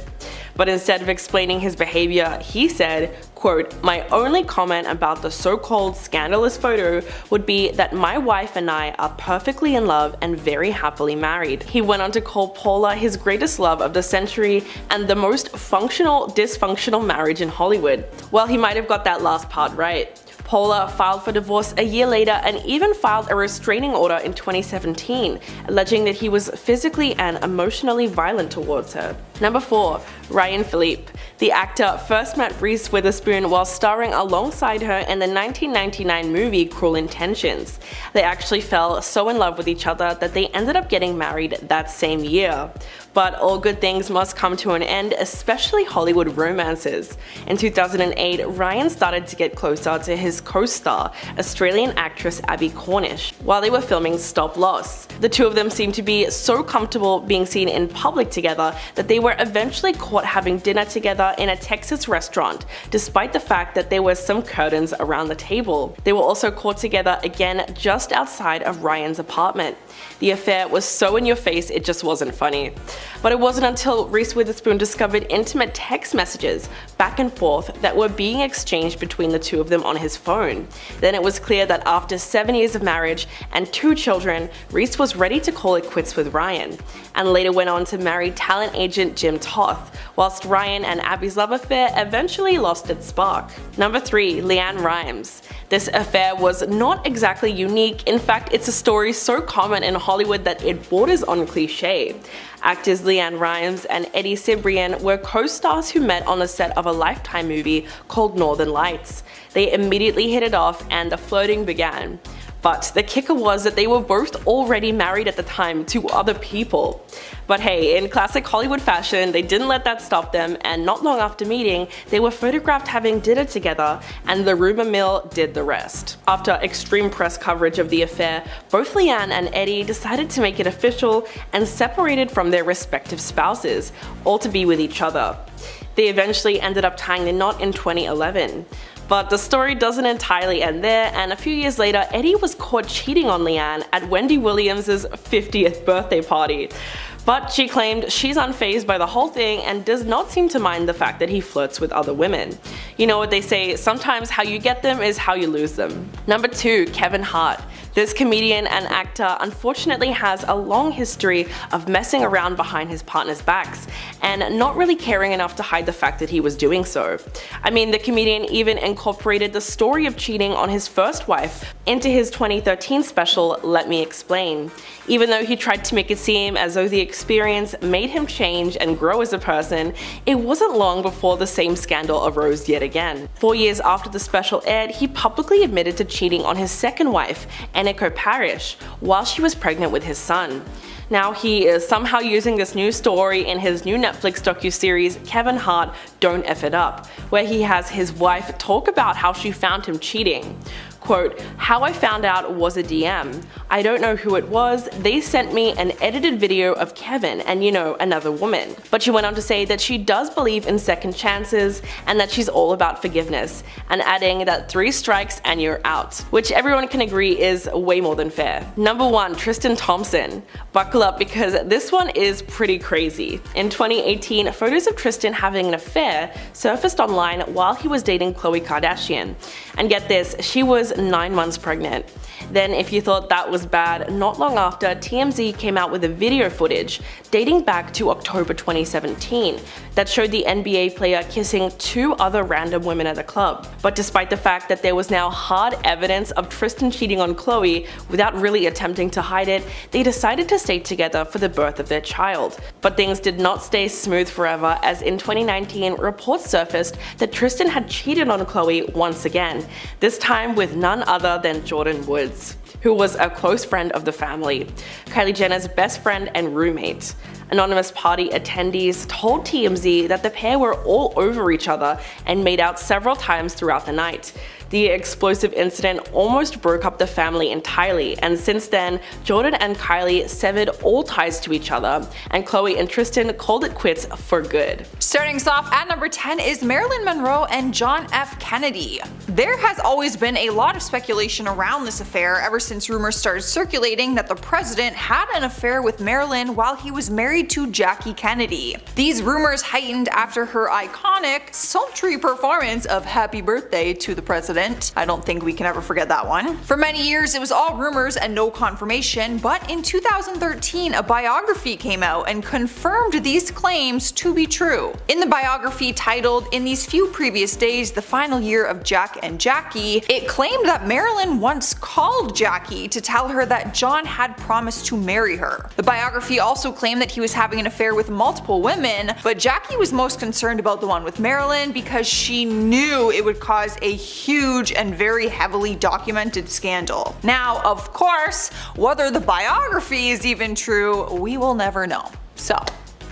But instead of explaining his behavior, he said, quote, "My only comment about the so-called scandalous photo would be that my wife and I are perfectly in love and very happily married." He went on to call Paula his greatest love of the century and the most functional, dysfunctional marriage in Hollywood. Well, he might have got that last part right. Paula filed for divorce a year later and even filed a restraining order in 2017, alleging that he was physically and emotionally violent towards her. Number 4. Ryan Phillippe. The actor first met Reese Witherspoon while starring alongside her in the 1999 movie Cruel Intentions. They actually fell so in love with each other that they ended up getting married that same year. But all good things must come to an end, especially Hollywood romances. In 2008, Ryan started to get closer to his co-star, Australian actress Abbey Cornish, while they were filming Stop Loss. The two of them seemed to be so comfortable being seen in public together that they were eventually caught having dinner together in a Texas restaurant, despite the fact that there were some curtains around the table. They were also caught together again just outside of Ryan's apartment. The affair was so in your face it just wasn't funny. But it wasn't until Reese Witherspoon discovered intimate text messages back and forth that were being exchanged between the two of them on his phone. Then it was clear that after 7 years of marriage and 2 children, Reese was ready to call it quits with Ryan, and later went on to marry talent agent Jim Toth, whilst Ryan and Abby's love affair eventually lost its spark. Number 3. LeAnn Rimes. This affair was not exactly unique. In fact, it's a story so common in Hollywood that it borders on cliche. Actors LeAnn Rimes and Eddie Cibrian were co-stars who met on the set of a Lifetime movie called Northern Lights. They immediately hit it off and the flirting began. But the kicker was that they were both already married at the time to other people. But hey, in classic Hollywood fashion, they didn't let that stop them, and not long after meeting, they were photographed having dinner together, and the rumor mill did the rest. After extreme press coverage of the affair, both Leanne and Eddie decided to make it official and separated from their respective spouses, all to be with each other. They eventually ended up tying the knot in 2011. But the story doesn't entirely end there, and a few years later, Eddie was caught cheating on Leanne at Wendy Williams' 50th birthday party. But she claimed she's unfazed by the whole thing and does not seem to mind the fact that he flirts with other women. You know what they say, sometimes how you get them is how you lose them. Number 2, Kevin Hart. This comedian and actor unfortunately has a long history of messing around behind his partner's backs and not really caring enough to hide the fact that he was doing so. I mean, the comedian even incorporated the story of cheating on his first wife into his 2013 special, Let Me Explain. Even though he tried to make it seem as though the experience made him change and grow as a person, it wasn't long before the same scandal arose yet again. 4 years after the special aired, he publicly admitted to cheating on his second wife, Eniko Parish, while she was pregnant with his son. Now he is somehow using this new story in his new Netflix docuseries Kevin Hart Don't F It Up, where he has his wife talk about how she found him cheating. Quote, "How I found out was a DM. I don't know who it was, they sent me an edited video of Kevin and another woman." But she went on to say that she does believe in second chances and that she's all about forgiveness, and adding that 3 strikes and you're out, which everyone can agree is way more than fair. Number 1, Tristan Thompson. Buckle up because this one is pretty crazy. In 2018, photos of Tristan having an affair surfaced online while he was dating Khloe Kardashian. And get this, she was 9 months pregnant. Then, if you thought that was bad, not long after, TMZ came out with a video footage dating back to October 2017 that showed the NBA player kissing 2 other random women at a club. But despite the fact that there was now hard evidence of Tristan cheating on Khloe without really attempting to hide it, they decided to stay together for the birth of their child. But things did not stay smooth forever, as in 2019, reports surfaced that Tristan had cheated on Khloe once again, this time with none other than Jordan Woods, who was a close friend of the family, Kylie Jenner's best friend and roommate. Anonymous party attendees told TMZ that the pair were all over each other and made out several times throughout the night. The explosive incident almost broke up the family entirely, and since then, Jordan and Kylie severed all ties to each other, and Khloe and Tristan called it quits for good. Starting us off at number 10 is Marilyn Monroe and John F. Kennedy. There has always been a lot of speculation around this affair ever since rumors started circulating that the president had an affair with Marilyn while he was married to Jackie Kennedy. These rumors heightened after her iconic, sultry performance of Happy Birthday to the President. I don't think we can ever forget that one. For many years, it was all rumors and no confirmation, but in 2013, a biography came out and confirmed these claims to be true. In the biography titled "In These Few Previous Days, the Final Year of Jack and Jackie," it claimed that Marilyn once called Jackie to tell her that John had promised to marry her. The biography also claimed that he was having an affair with multiple women, but Jackie was most concerned about the one with Marilyn because she knew it would cause a huge and very heavily documented scandal. Now, of course, whether the biography is even true, we will never know. So,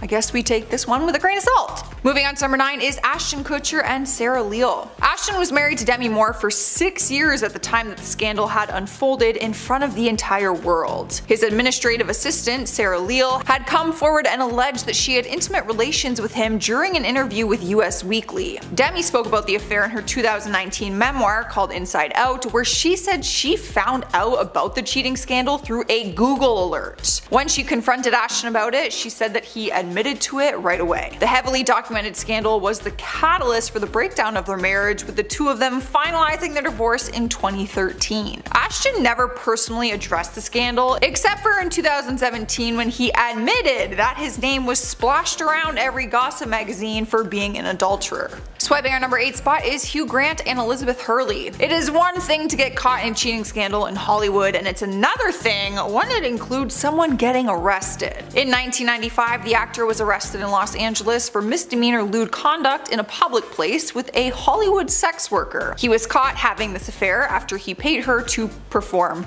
I guess we take this one with a grain of salt. Moving on to number 9 is Ashton Kutcher and Sarah Leal. Ashton was married to Demi Moore for 6 years at the time that the scandal had unfolded in front of the entire world. His administrative assistant, Sarah Leal, had come forward and alleged that she had intimate relations with him during an interview with US Weekly. Demi spoke about the affair in her 2019 memoir called Inside Out, where she said she found out about the cheating scandal through a Google alert. When she confronted Ashton about it, she said that he admitted to it right away. The heavily documented scandal was the catalyst for the breakdown of their marriage, with the two of them finalizing their divorce in 2013. Ashton never personally addressed the scandal, except for in 2017 when he admitted that his name was splashed around every gossip magazine for being an adulterer. Swiping our number 8 spot is Hugh Grant and Elizabeth Hurley. It is one thing to get caught in a cheating scandal in Hollywood, and it's another thing when it includes someone getting arrested. In 1995, the actor was arrested in Los Angeles for misdemeanor mean or lewd conduct in a public place with a Hollywood sex worker. He was caught having this affair after he paid her to perform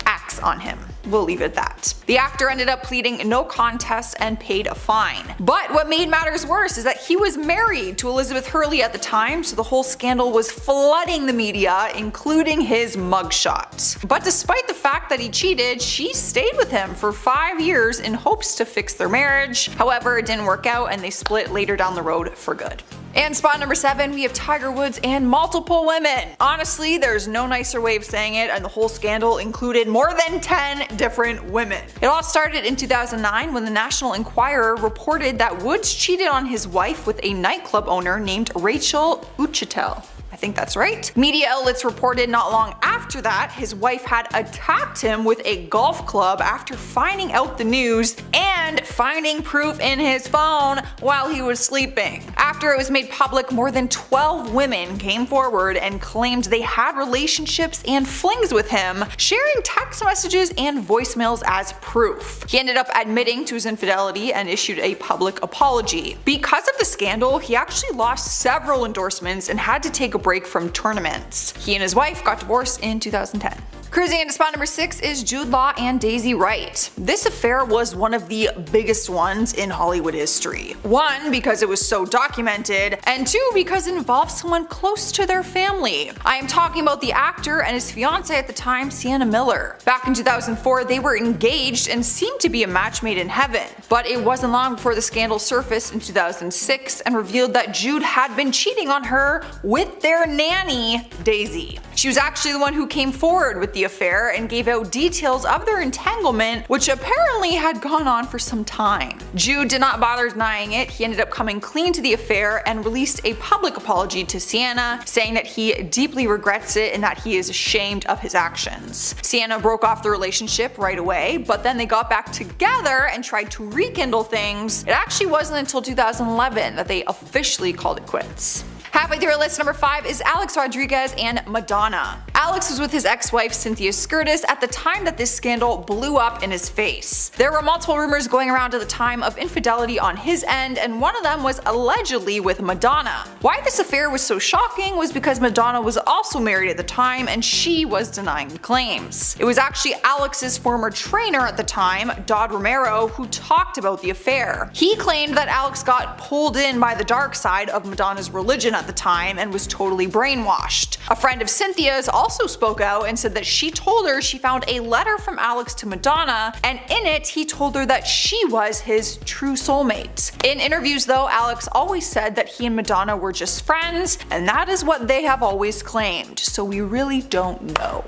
acts on him. We'll leave it at that. The actor ended up pleading no contest and paid a fine. But what made matters worse is that he was married to Elizabeth Hurley at the time, so the whole scandal was flooding the media, including his mugshot. But despite the fact that he cheated, she stayed with him for 5 years in hopes to fix their marriage. However, it didn't work out and they split later down the road for good. And spot number 7, we have Tiger Woods and multiple women. Honestly, there's no nicer way of saying it, and the whole scandal included more than 10 different women. It all started in 2009 when the National Enquirer reported that Woods cheated on his wife with a nightclub owner named Rachel Uchitel. I think that's right. Media outlets reported not long after that his wife had attacked him with a golf club after finding out the news and finding proof in his phone while he was sleeping. After it was made public, more than 12 women came forward and claimed they had relationships and flings with him, sharing text messages and voicemails as proof. He ended up admitting to his infidelity and issued a public apology. Because of the scandal, he actually lost several endorsements and had to take a break from tournaments. He and his wife got divorced in 2010. Cruising into spot number 6 is Jude Law and Daisy Wright. This affair was one of the biggest ones in Hollywood history. 1, because it was so documented, and 2, because it involved someone close to their family. I am talking about the actor and his fiancée at the time, Sienna Miller. Back in 2004, they were engaged and seemed to be a match made in heaven. But it wasn't long before the scandal surfaced in 2006 and revealed that Jude had been cheating on her with their nanny, Daisy. She was actually the one who came forward with the affair and gave out details of their entanglement, which apparently had gone on for some time. Jude did not bother denying it. He ended up coming clean to the affair and released a public apology to Sienna, saying that he deeply regrets it and that he is ashamed of his actions. Sienna broke off the relationship right away, but then they got back together and tried to rekindle things. It actually wasn't until 2011 that they officially called it quits. Halfway through our list, number 5 is Alex Rodriguez and Madonna. Alex was with his ex-wife Cynthia Scurtis at the time that this scandal blew up in his face. There were multiple rumors going around at the time of infidelity on his end, and one of them was allegedly with Madonna. Why this affair was so shocking was because Madonna was also married at the time and she was denying the claims. It was actually Alex's former trainer at the time, Dodd Romero, who talked about the affair. He claimed that Alex got pulled in by the dark side of Madonna's religion at the time and was totally brainwashed. A friend of Cynthia's also spoke out and said that she told her she found a letter from Alex to Madonna, and in it he told her that she was his true soulmate. In interviews though, Alex always said that he and Madonna were just friends, and that is what they have always claimed, so we really don't know.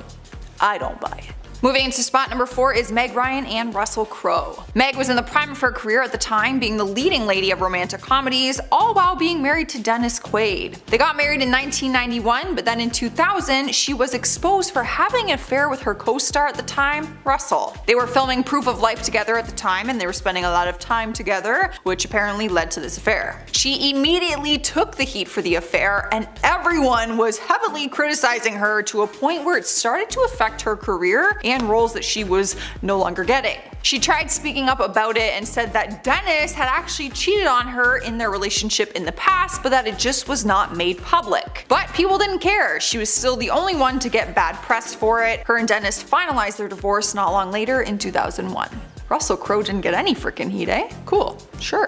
I don't buy it. Moving into spot number 4 is Meg Ryan and Russell Crowe. Meg was in the prime of her career at the time, being the leading lady of romantic comedies, all while being married to Dennis Quaid. They got married in 1991, but then in 2000, she was exposed for having an affair with her co-star at the time, Russell. They were filming Proof of Life together at the time, and they were spending a lot of time together, which apparently led to this affair. She immediately took the heat for the affair, and everyone was heavily criticizing her to a point where it started to affect her career and roles that she was no longer getting. She tried speaking up about it and said that Dennis had actually cheated on her in their relationship in the past, but that it just was not made public. But people didn't care. She was still the only one to get bad press for it. Her and Dennis finalized their divorce not long later in 2001. Russell Crowe didn't get any freaking heat, eh? Cool, sure.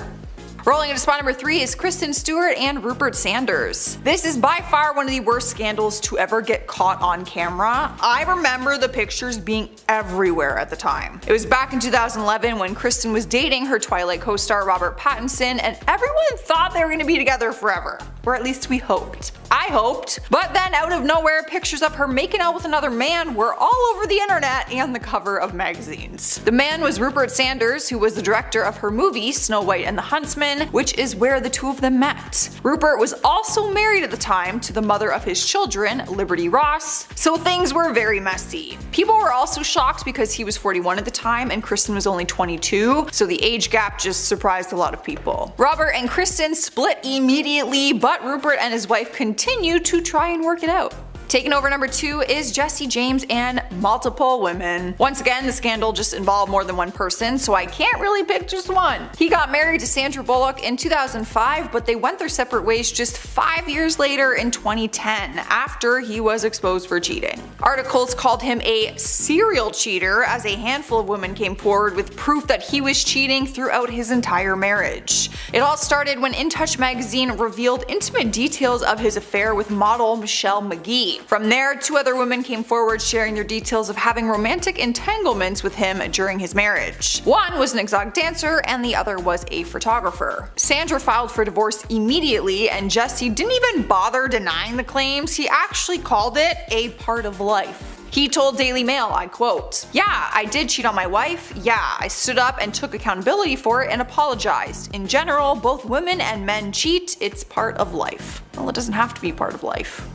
Rolling into spot number 3 is Kristen Stewart and Rupert Sanders. This is by far one of the worst scandals to ever get caught on camera. I remember the pictures being everywhere at the time. It was back in 2011 when Kristen was dating her Twilight co-star Robert Pattinson, and everyone thought they were going to be together forever. Or at least we hoped. I hoped. But then out of nowhere, pictures of her making out with another man were all over the internet and the cover of magazines. The man was Rupert Sanders, who was the director of her movie Snow White and the Huntsman, which is where the two of them met. Rupert was also married at the time to the mother of his children, Liberty Ross, so things were very messy. People were also shocked because he was 41 at the time and Kristen was only 22, so the age gap just surprised a lot of people. Robert and Kristen split immediately, but Rupert and his wife continued to try and work it out. Taking over number 2 is Jesse James and multiple women. Once again, the scandal just involved more than one person, so I can't really pick just one. He got married to Sandra Bullock in 2005, but they went their separate ways just 5 years later in 2010, after he was exposed for cheating. Articles called him a serial cheater, as a handful of women came forward with proof that he was cheating throughout his entire marriage. It all started when In Touch magazine revealed intimate details of his affair with model Michelle McGee. From there, 2 other women came forward sharing their details of having romantic entanglements with him during his marriage. One was an exotic dancer and the other was a photographer. Sandra filed for divorce immediately, and Jesse didn't even bother denying the claims. He actually called it a part of life. He told Daily Mail, I quote, "Yeah, I did cheat on my wife. Yeah, I stood up and took accountability for it and apologized. In general, both women and men cheat. It's part of life." Well, it doesn't have to be part of life,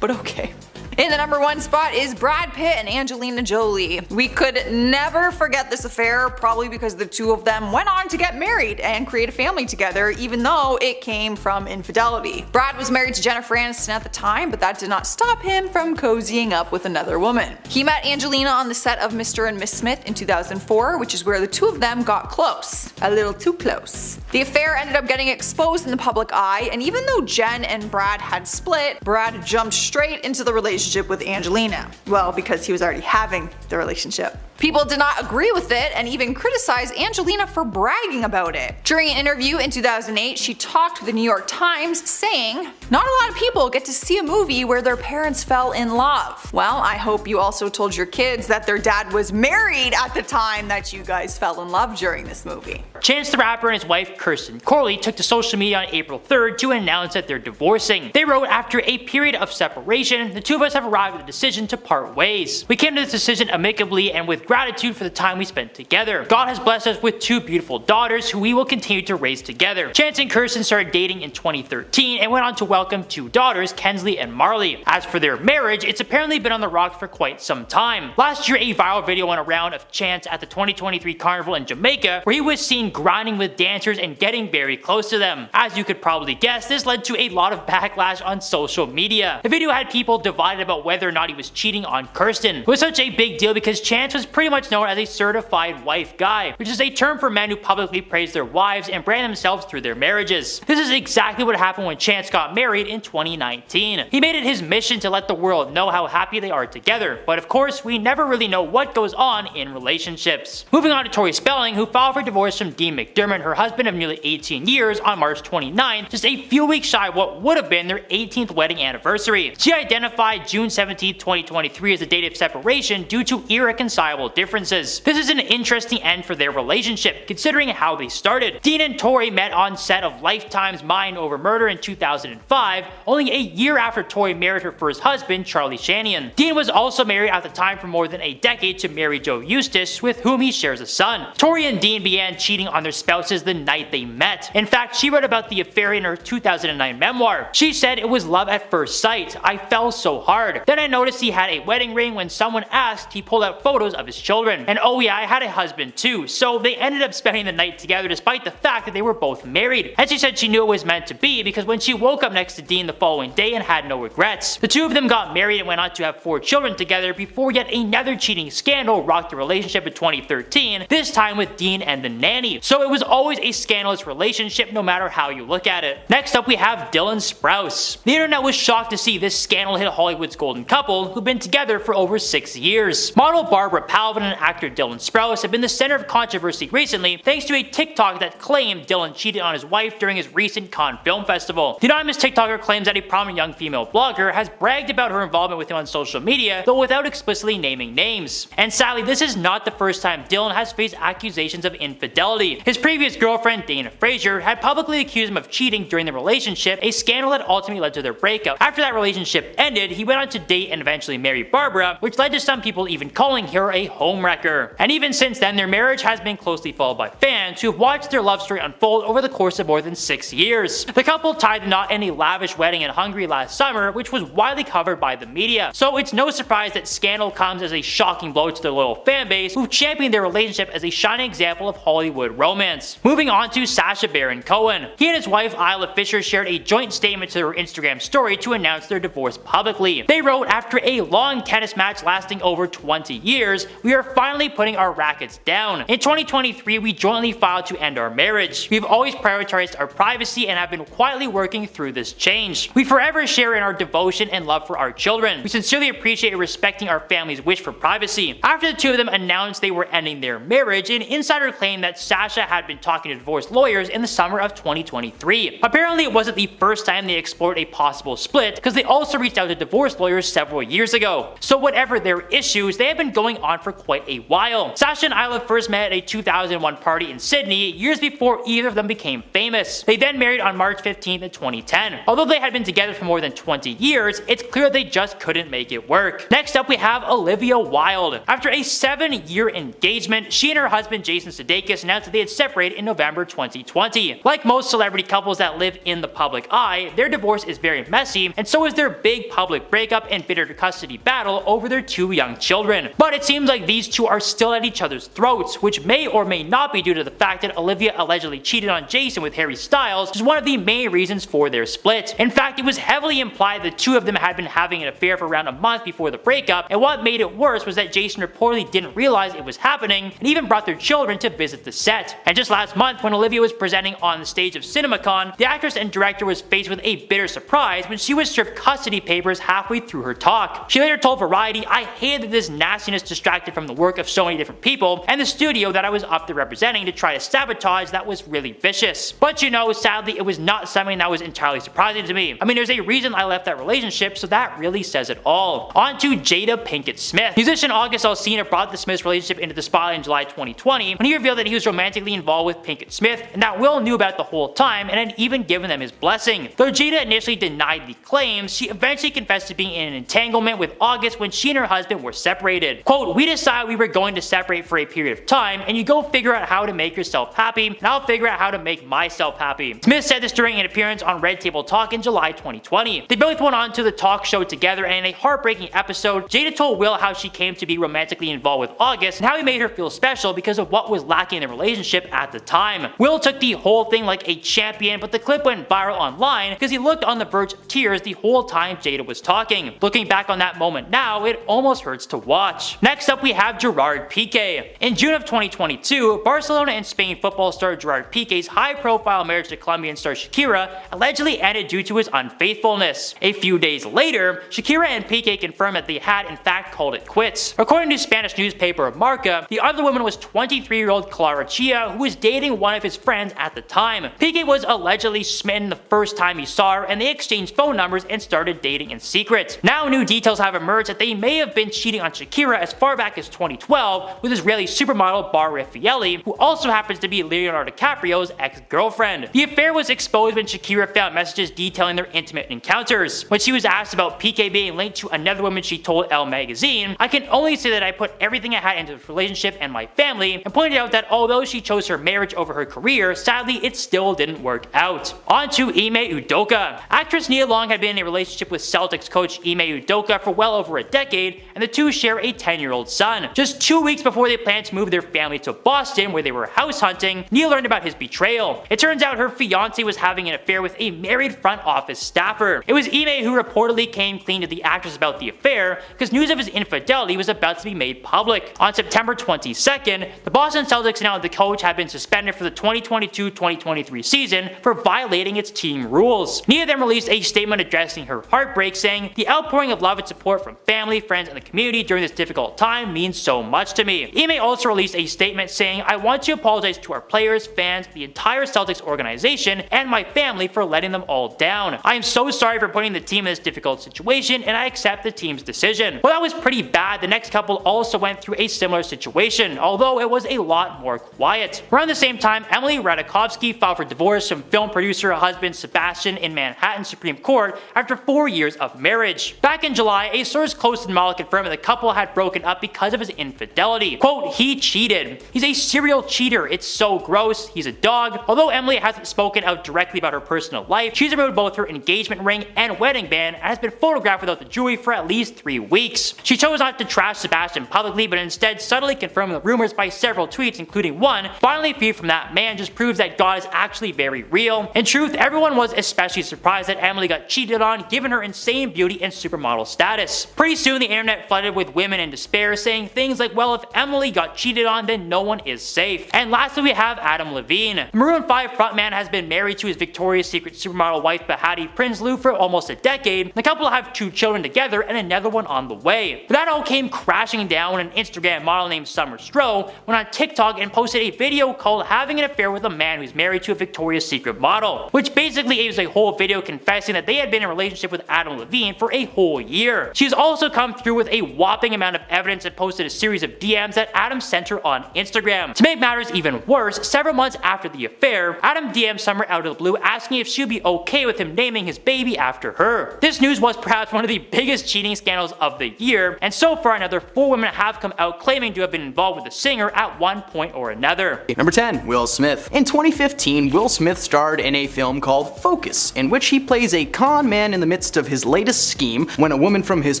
but okay. In the number 1 spot is Brad Pitt and Angelina Jolie. We could never forget this affair, probably because the 2 of them went on to get married and create a family together, even though it came from infidelity. Brad was married to Jennifer Aniston at the time, but that did not stop him from cozying up with another woman. He met Angelina on the set of Mr. and Miss Smith in 2004, which is where the 2 of them got close. A little too close. The affair ended up getting exposed in the public eye, and even though Jen and Brad had split, Brad jumped straight into the relationship with Angelina. Well, because he was already having the relationship. People did not agree with it and even criticized Angelina for bragging about it. During an interview in 2008, she talked with the New York Times saying, "Not a lot of people get to see a movie where their parents fell in love." Well, I hope you also told your kids that their dad was married at the time that you guys fell in love during this movie. Chance the Rapper and his wife Kirsten Corley took to social media on April 3rd to announce that they're divorcing. They wrote, "After a period of separation, the 2 of us have arrived at the decision to part ways. We came to this decision amicably and with gratitude for the time we spent together. God has blessed us with 2 beautiful daughters who we will continue to raise together." Chance and Kirsten started dating in 2013 and went on to welcome 2 daughters, Kensley and Marley. As for their marriage, it's apparently been on the rocks for quite some time. Last year, a viral video went around of Chance at the 2023 Carnival in Jamaica, where he was seen grinding with dancers and getting very close to them. As you could probably guess, this led to a lot of backlash on social media. The video had people divided about whether or not he was cheating on Kirsten. It was such a big deal because Chance was pretty much known as a certified wife guy, which is a term for men who publicly praise their wives and brand themselves through their marriages. This is exactly what happened when Chance got married in 2019. He made it his mission to let the world know how happy they are together, but of course we never really know what goes on in relationships. Moving on to Tori Spelling, who filed for divorce from Dean McDermott, her husband of nearly 18 years, on March 29th, just a few weeks shy of what would have been their 18th wedding anniversary. She identified June 17th, 2023 as the date of separation due to irreconcilable differences. This is an interesting end for their relationship, considering how they started. Dean and Tori met on set of Lifetime's Mind Over Murder in 2005, only a year after Tori married her first husband, Charlie Shanian. Dean was also married at the time for more than a decade to Mary Jo Eustace, with whom he shares a son. Tori and Dean began cheating on their spouses the night they met. In fact, she wrote about the affair in her 2009 memoir. She said, "It was love at first sight. I fell so hard. Then I noticed he had a wedding ring. When someone asked, he pulled out photos of his children. And oh yeah, I had a husband too." So they ended up spending the night together despite the fact that they were both married. And she said she knew it was meant to be because when she woke up next to Dean the following day and had no regrets. The 2 of them got married and went on to have 4 children together before yet another cheating scandal rocked the relationship in 2013, this time with Dean and the nanny. So it was always a scandalous relationship no matter how you look at it. Next up we have Dylan Sprouse. The internet was shocked to see this scandal hit Hollywood's golden couple, who've been together for over 6 years. Model Barbara Palvin and actor Dylan Sprouse have been the center of controversy recently thanks to a TikTok that claimed Dylan cheated on his wife during his recent Cannes Film Festival. The anonymous TikToker claims that a prominent young female blogger has bragged about her involvement with him on social media, though without explicitly naming names. And sadly, this is not the first time Dylan has faced accusations of infidelity. His previous girlfriend, Dana Frazier, had publicly accused him of cheating during the relationship, a scandal that ultimately led to their breakup. After that relationship ended, he went on to date and eventually marry Barbara, which led to some people even calling her a homewrecker. And even since then, their marriage has been closely followed by fans who have watched their love story unfold over the course of more than 6 years. The couple tied the knot in a lavish wedding in Hungary last summer, which was widely covered by the media. So it's no surprise that scandal comes as a shocking blow to their loyal fan base, who've championed their relationship as a shining example of Hollywood romance. Moving on to Sacha Baron Cohen. He and his wife Isla Fisher shared a joint statement to their Instagram story to announce their divorce publicly. They wrote, "After a long tennis match lasting over 20 years, we are finally putting our rackets down. In 2023, we jointly filed to end our marriage. We've always prioritized our privacy and have been quietly working through this change. We forever share in our devotion and love for our children. We sincerely appreciate respecting our family's wish for privacy." After the two of them announced they were ending their marriage, an insider claimed that Sacha had been talking to divorce lawyers in the summer of 2023. Apparently, it wasn't the first time they explored a possible split, because they also reached out to divorce lawyers several years ago. So whatever their issues, they have been going on for quite a while. Sacha and Isla first met at a 2001 party in Sydney, years before either of them became famous. They then married on March 15th in 2010. Although they had been together for more than 20 years, it's clear they just couldn't make it work. Next up, we have Olivia Wilde. After a 7-year engagement, she and her husband Jason Sudeikis announced that they had separated in November 2020. Like most celebrity couples that live in the public eye, their divorce is very messy, and so is their big public breakup and bitter custody battle over their 2 young children. But it seems like these two are still at each other's throats, which may or may not be due to the fact that Olivia allegedly cheated on Jason with Harry Styles, which is one of the main reasons for their split. In fact, it was heavily implied the two of them had been having an affair for around a month before the breakup, and what made it worse was that Jason reportedly didn't realize it was happening and even brought their children to visit the set. And just last month, when Olivia was presenting on the stage of CinemaCon, the actress and director was faced with a bitter surprise when she was stripped custody papers halfway through her talk. She later told Variety, "I hated that this nastiness distracted from the work of so many different people and the studio that I was up there representing to try to sabotage. That was really vicious." But you know, sadly, it was not something that was entirely surprising to me. I mean, there's a reason I left that relationship, so that really says it all. On to Jada Pinkett Smith. Musician August Alsina brought the Smiths' relationship into the spotlight in July 2020 when he revealed that he was romantically involved with Pinkett Smith, and that Will knew about the whole time and had even given them his blessing. Though Jada initially denied the claims, she eventually confessed to being in an entanglement with August when she and her husband were separated. Quote, "We decided we were going to separate for a period of time, and you go figure out how to make yourself happy, and I'll figure out how to make myself happy." Smith said this during an appearance on Red Table Talk in July 2020. They both went on to the talk show together, and in a heartbreaking episode, Jada told Will how she came to be romantically involved with August and how he made her feel special because of what was lacking in the relationship at the time. Will took the whole thing like a champion, but the clip went viral online because he looked on the verge of tears the whole time Jada was talking. Looking back on that moment now, it almost hurts to watch. Next up, we have Gerard Piqué. In June of 2022, Barcelona and Spain football star Gerard Piqué's high-profile marriage to Colombian star Shakira allegedly ended due to his unfaithfulness. A few days later, Shakira and Piqué confirmed that they had in fact called it quits. According to Spanish newspaper Marca, the other woman was 23-year-old Clara Chia, who was dating one of his friends at the time. Piqué was allegedly smitten the first time he saw her, and they exchanged phone numbers and started dating in secret. Now new details have emerged that they may have been cheating on Shakira as far back as 2012 with Israeli supermodel Bar Refaeli, who also happens to be Leonardo DiCaprio's ex-girlfriend. The affair was exposed when Shakira found messages detailing their intimate encounters. When she was asked about Piqué being linked to another woman, she told Elle magazine, "I can only say that I put everything I had into this relationship and my family," and pointed out that although she chose her marriage over her career, sadly it still didn't work out. On to Ime Udoka. Actress Nia Long had been in a relationship with Celtics coach Ime Udoka for well over a decade, and the two share a 10-year-old son. Just 2 weeks before they planned to move their family to Boston, where they were house hunting, Nia learned about his betrayal. It turns out her fiance was having an affair with a married front office staffer. It was Ime who reportedly came clean to the actress about the affair, because news of his infidelity was about to be made public. On September 22nd, the Boston Celtics announced the coach had been suspended for the 2022-2023 season for violating its team rules. Nia then released a statement addressing her heartbreak, saying, "The outpouring of love and support from family, friends, and the community during this difficult time means so much to me." Ime also released a statement saying, "I want to apologize to our players, fans, the entire Celtics organization, and my family for letting them all down. I am so sorry for putting the team in this difficult situation, and I accept the team's decision." Well, that was pretty bad. The next couple also went through a similar situation, although it was a lot more quiet. Around the same time, Emily Ratajkowski filed for divorce from film producer husband Sebastian in Manhattan Supreme Court after 4 years of marriage. Back in July, a source close to Mala confirmed that the couple had broken up because because of his infidelity. Quote, "He cheated. He's a serial cheater. It's so gross. He's a dog." Although Emily hasn't spoken out directly about her personal life, she's removed both her engagement ring and wedding band and has been photographed without the jewelry for at least 3 weeks. She chose not to trash Sebastian publicly, but instead subtly confirmed the rumors by several tweets, including one, "Finally free from that man just proves that God is actually very real." In truth, everyone was especially surprised that Emily got cheated on given her insane beauty and supermodel status. Pretty soon the internet flooded with women in despair saying things like, well, if Emily got cheated on, then no one is safe. And lastly we have Adam Levine. The Maroon 5 frontman has been married to his Victoria's Secret supermodel wife Behati Prinsloo for almost a decade. The couple have 2 children together and another one on the way. But that all came crashing down when an Instagram model named Summer Stroh went on TikTok and posted a video called "Having an Affair with a Man Who's Married to a Victoria's Secret Model," which basically is a whole video confessing that they had been in a relationship with Adam Levine for a whole year. She's also come through with a whopping amount of evidence and posted a series of DMs that Adam sent her on Instagram. To make matters even worse, several months after the affair, Adam DM'd Summer out of the blue asking if she would be okay with him naming his baby after her. This news was perhaps one of the biggest cheating scandals of the year, and so far another 4 women have come out claiming to have been involved with the singer at one point or another. Number 10. Will Smith. In 2015, Will Smith starred in a film called Focus, in which he plays a con man in the midst of his latest scheme when a woman from his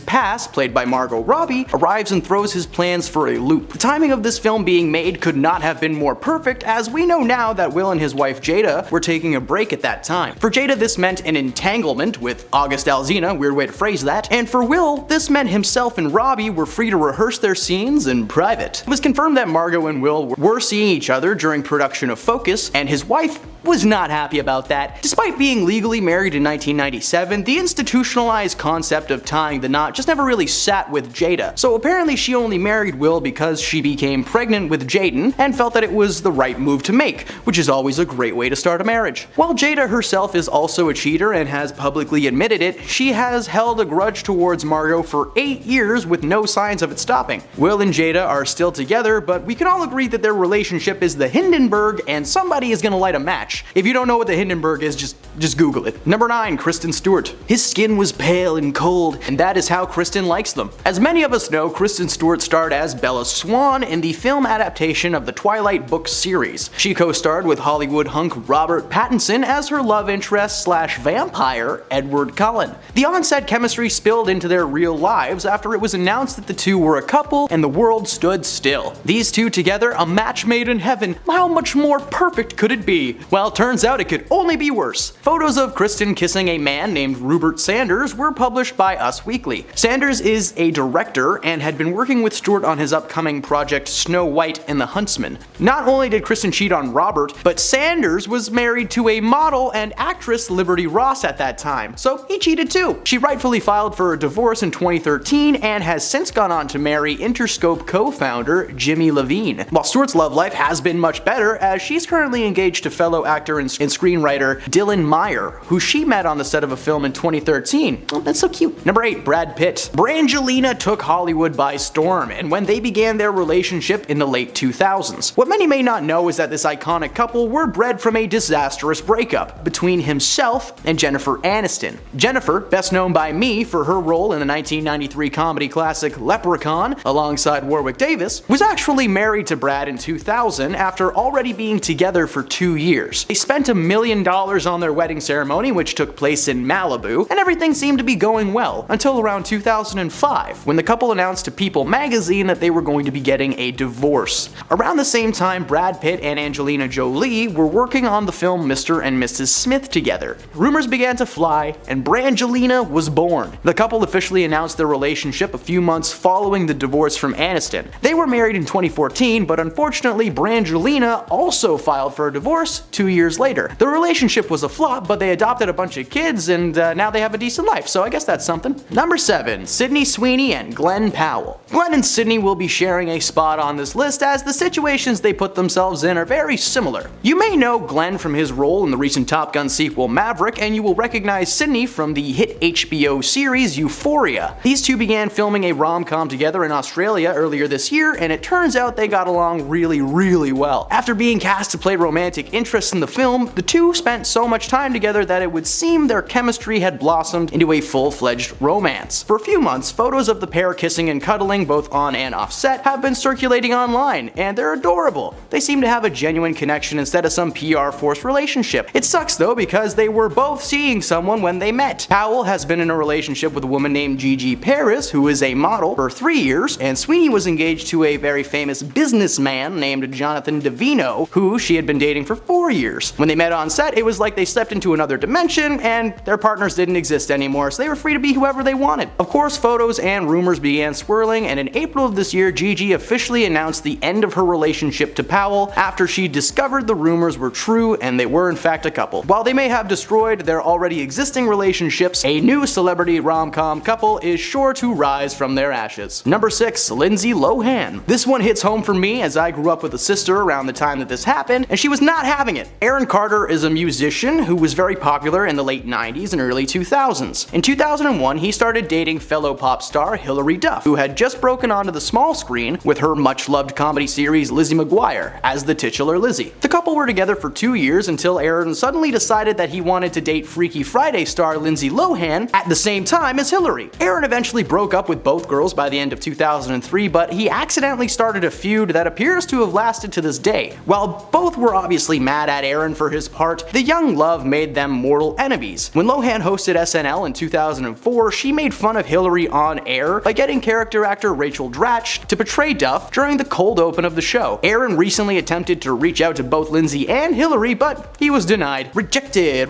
past, played by Margot Robbie, arrives and throws his plans for a loop. The timing of this film being made could not have been more perfect, as we know now that Will and his wife Jada were taking a break at that time. For Jada, this meant an entanglement with August Alsina, weird way to phrase that, and for Will, this meant himself and Robbie were free to rehearse their scenes in private. It was confirmed that Margot and Will were seeing each other during production of Focus, and his wife was not happy about that. Despite being legally married in 1997, the institutionalized concept of tying the knot just never really sat with Jada. So apparently she only married Will because she became pregnant with Jaden and felt that it was the right move to make, which is always a great way to start a marriage. While Jada herself is also a cheater and has publicly admitted it, she has held a grudge towards Margot for 8 years with no signs of it stopping. Will and Jada are still together, but we can all agree that their relationship is the Hindenburg and somebody is gonna light a match. If you don't know what the Hindenburg is, just Google it. Number 9. Kristen Stewart. His skin was pale and cold, and that is how Kristen likes them. As many of us know, Kristen Stewart starred as Bella Swan in the film adaptation of the Twilight book series. She co-starred with Hollywood hunk Robert Pattinson as her love interest / vampire, Edward Cullen. The on-set chemistry spilled into their real lives after it was announced that the two were a couple and the world stood still. These two together, a match made in heaven. How much more perfect could it be? Well, turns out it could only be worse. Photos of Kristen kissing a man named Rupert Sanders were published by Us Weekly. Sanders is a director and had been working with Stewart on his upcoming project Snow White and the Huntsman. Not only did Kristen cheat on Robert, but Sanders was married to a model and actress Liberty Ross at that time, so he cheated too. She rightfully filed for a divorce in 2013 and has since gone on to marry Interscope co-founder Jimmy Levine. While Stewart's love life has been much better, as she's currently engaged to fellow actor and screenwriter Dylan Meyer, who she met on the set of a film in 2013. Oh, that's so cute. Number 8. Brad Pitt. Brangelina took Hollywood by storm, and when they began their relationship in the late 2000s. What many may not know is that this iconic couple were bred from a disastrous breakup between himself and Jennifer Aniston. Jennifer, best known by me for her role in the 1993 comedy classic Leprechaun alongside Warwick Davis, was actually married to Brad in 2000 after already being together for 2 years. They spent $1 million on their wedding ceremony, which took place in Malibu, and everything seemed to be going well until around 2005, when the couple announced to People magazine that they were going to be getting a divorce. Around the same time, Brad Pitt and Angelina Jolie were working on the film Mr. and Mrs. Smith together. Rumors began to fly, and Brangelina was born. The couple officially announced their relationship a few months following the divorce from Aniston. They were married in 2014, but unfortunately Brangelina also filed for a divorce 2 years later. The relationship was a flop, but they adopted a bunch of kids and now they have a decent life, so I guess that's something. Number 7. Sydney Sweeney and Glenn Powell. Glenn and Sydney will be sharing a spot on this list as the situations they put themselves in are very similar. You may know Glenn from his role in the recent Top Gun sequel Maverick, and you will recognize Sydney from the hit HBO series Euphoria. These two began filming a rom-com together in Australia earlier this year, and it turns out they got along really well. After being cast to play romantic interests in the film, the two spent so much time together that it would seem their chemistry had blossomed into a full-fledged romance. For a few months, photos of the pair kissing and cuddling swirling both on and off set have been circulating online, and they're adorable. They seem to have a genuine connection instead of some PR forced relationship. It sucks though because they were both seeing someone when they met. Powell has been in a relationship with a woman named Gigi Paris, who is a model, for 3 years, and Sweeney was engaged to a very famous businessman named Jonathan Davino, who she had been dating for 4 years. When they met on set, it was like they stepped into another dimension and their partners didn't exist anymore, so they were free to be whoever they wanted. Of course, photos and rumors began swirling, and in April of this year, Gigi officially announced the end of her relationship to Powell after she discovered the rumors were true and they were in fact a couple. While they may have destroyed their already existing relationships, a new celebrity rom-com couple is sure to rise from their ashes. Number 6, Lindsay Lohan. This one hits home for me as I grew up with a sister around the time that this happened, and she was not having it. Aaron Carter is a musician who was very popular in the late 90s and early 2000s. In 2001, he started dating fellow pop star Hilary Duff, who had just broken onto the small screen with her much-loved comedy series Lizzie McGuire as the titular Lizzie. The couple were together for 2 years until Aaron suddenly decided that he wanted to date Freaky Friday star Lindsay Lohan at the same time as Hilary. Aaron eventually broke up with both girls by the end of 2003, but he accidentally started a feud that appears to have lasted to this day. While both were obviously mad at Aaron for his part, the young love made them mortal enemies. When Lohan hosted SNL in 2004, she made fun of Hilary on air by getting character actor Rachel Dratch to portray Duff during the cold open of the show. Aaron recently attempted to reach out to both Lindsay and Hilary, but he was denied. Rejected,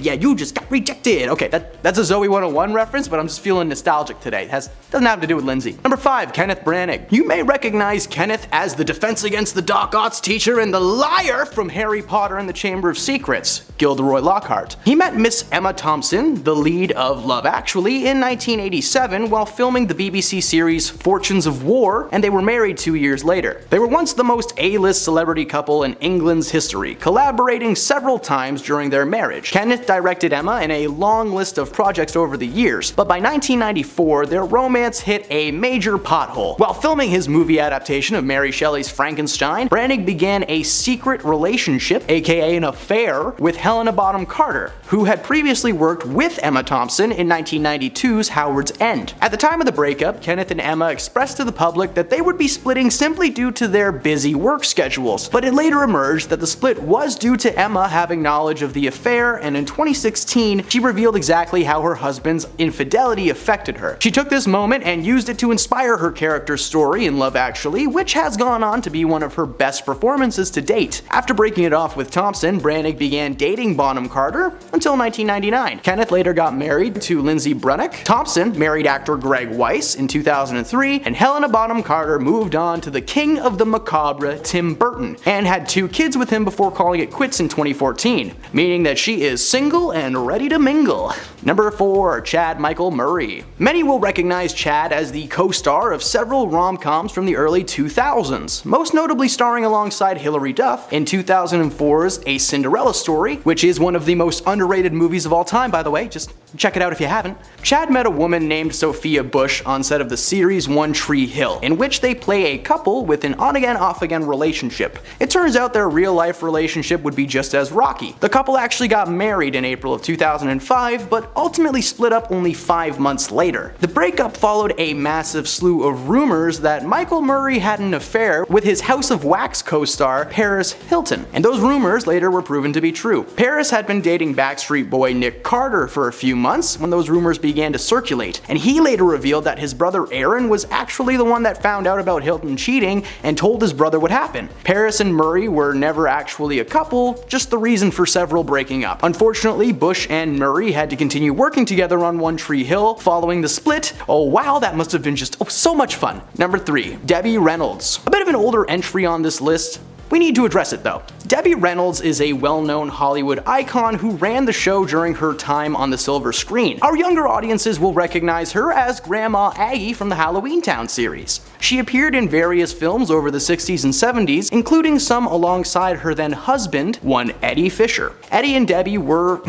yeah, you just got rejected. Okay, that's a Zoe 101 reference, but I'm just feeling nostalgic today. Doesn't have to do with Lindsay. Number 5, Kenneth Branagh. You may recognize Kenneth as the Defense Against the Dark Arts teacher and the liar from Harry Potter and the Chamber of Secrets, Gilderoy Lockhart. He met Miss Emma Thompson, the lead of Love Actually, in 1987 while filming the BBC series Fortunes of War, and they were married 2 years later. They were once the most A-list celebrity couple in England's history, collaborating several times during their marriage. Kenneth directed Emma in a long list of projects over the years, but by 1994, their romance hit a major pothole. While filming his movie adaptation of Mary Shelley's Frankenstein, Branagh began a secret relationship, aka an affair, with Helena Bonham Carter, who had previously worked with Emma Thompson in 1992's Howard's End. At the time of the breakup, Kenneth and Emma expressed to the public that they would be splitting simply due to their busy work schedules, but it later emerged that the split was due to Emma having knowledge of the affair, and in 2016, she revealed exactly how her husband's infidelity affected her. She took this moment and used it to inspire her character's story in Love Actually, which has gone on to be one of her best performances to date. After breaking it off with Thompson, Branagh began dating Bonham Carter until 1999. Kenneth later got married to Lindsay Brunnock. Thompson married actor Greg Weiss in 2003, and Helena Bonham Carter moved on to the king of the macabre, Tim Burton, and had 2 kids with him before calling it quits in 2014, meaning that she is single and ready to mingle. Number 4, Chad Michael Murray. Many will recognize Chad as the co-star of several rom-coms from the early 2000s, most notably starring alongside Hilary Duff in 2004's A Cinderella Story, which is one of the most underrated movies of all time, by the way, just check it out if you haven't. Chad met a woman named Sophia Bush on set of the series One Tree Hill, in which they play a couple with an on-again, off-again relationship. It turns out their real-life relationship would be just as rocky. The couple actually got married in April of 2005, but ultimately split up only 5 months later. The breakup followed a massive slew of rumors that Michael Murray had an affair with his House of Wax co-star Paris Hilton, and those rumors later were proven to be true. Paris had been dating Backstreet Boy Nick Carter for a few months when those rumors began to circulate, and he later revealed that his brother Aaron was actually the one that found out about Hilton cheating and told his brother what happened. Paris and Murray were never actually a couple, just the reason for several breaking up. Unfortunately, Bush and Murray had to continue working together on One Tree Hill following the split. Oh wow, that must have been just so much fun. Number 3, Debbie Reynolds. A bit of an older entry on this list. We need to address it though. Debbie Reynolds is a well-known Hollywood icon who ran the show during her time on the silver screen. Our younger audiences will recognize her as Grandma Aggie from the Halloween Town series. She appeared in various films over the 60s and 70s, including some alongside her then husband, one Eddie Fisher. Eddie and Debbie were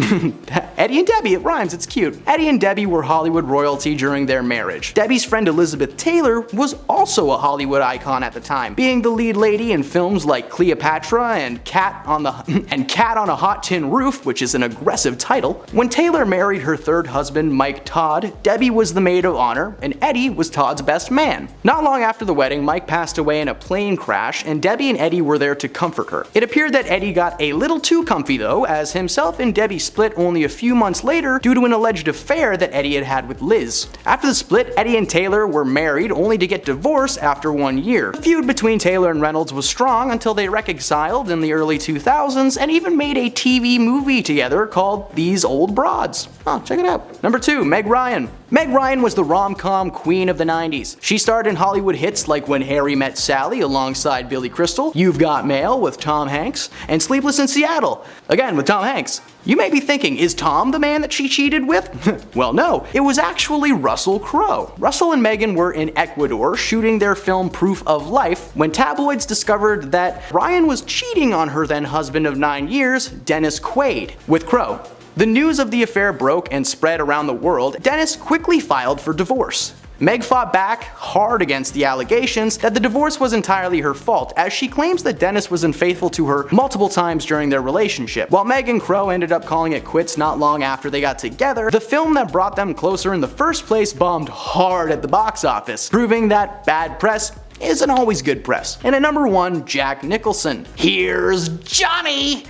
Eddie and Debbie, it rhymes, it's cute. Eddie and Debbie were Hollywood royalty during their marriage. Debbie's friend Elizabeth Taylor was also a Hollywood icon at the time, being the lead lady in films like Cleopatra and Cat on a Hot Tin Roof, which is an aggressive title. When Taylor married her third husband, Mike Todd, Debbie was the maid of honor, and Eddie was Todd's best man. Not long after the wedding, Mike passed away in a plane crash, and Debbie and Eddie were there to comfort her. It appeared that Eddie got a little too comfy though, as himself and Debbie split only a few months later due to an alleged affair that Eddie had with Liz. After the split, Eddie and Taylor were married only to get divorced after 1 year. The feud between Taylor and Reynolds was strong until they reconciled in the early 2000s and even made a TV movie together called These Old Broads. Oh, check it out. Number 2, Meg Ryan. Meg Ryan was the rom-com queen of the 90s. She starred in Hollywood hits like When Harry Met Sally alongside Billy Crystal, You've Got Mail with Tom Hanks, and Sleepless in Seattle, again with Tom Hanks. You may be thinking, is Tom the man that she cheated with? Well, no, it was actually Russell Crowe. Russell and Megan were in Ecuador shooting their film Proof of Life when tabloids discovered that Ryan was cheating on her then husband of 9 years, Dennis Quaid, with Crowe. The news of the affair broke and spread around the world. Dennis quickly filed for divorce. Meg fought back hard against the allegations that the divorce was entirely her fault, as she claims that Dennis was unfaithful to her multiple times during their relationship. While Meg and Crowe ended up calling it quits not long after they got together, the film that brought them closer in the first place bombed hard at the box office, proving that bad press isn't always good press. And at number 1, Jack Nicholson. Here's Johnny!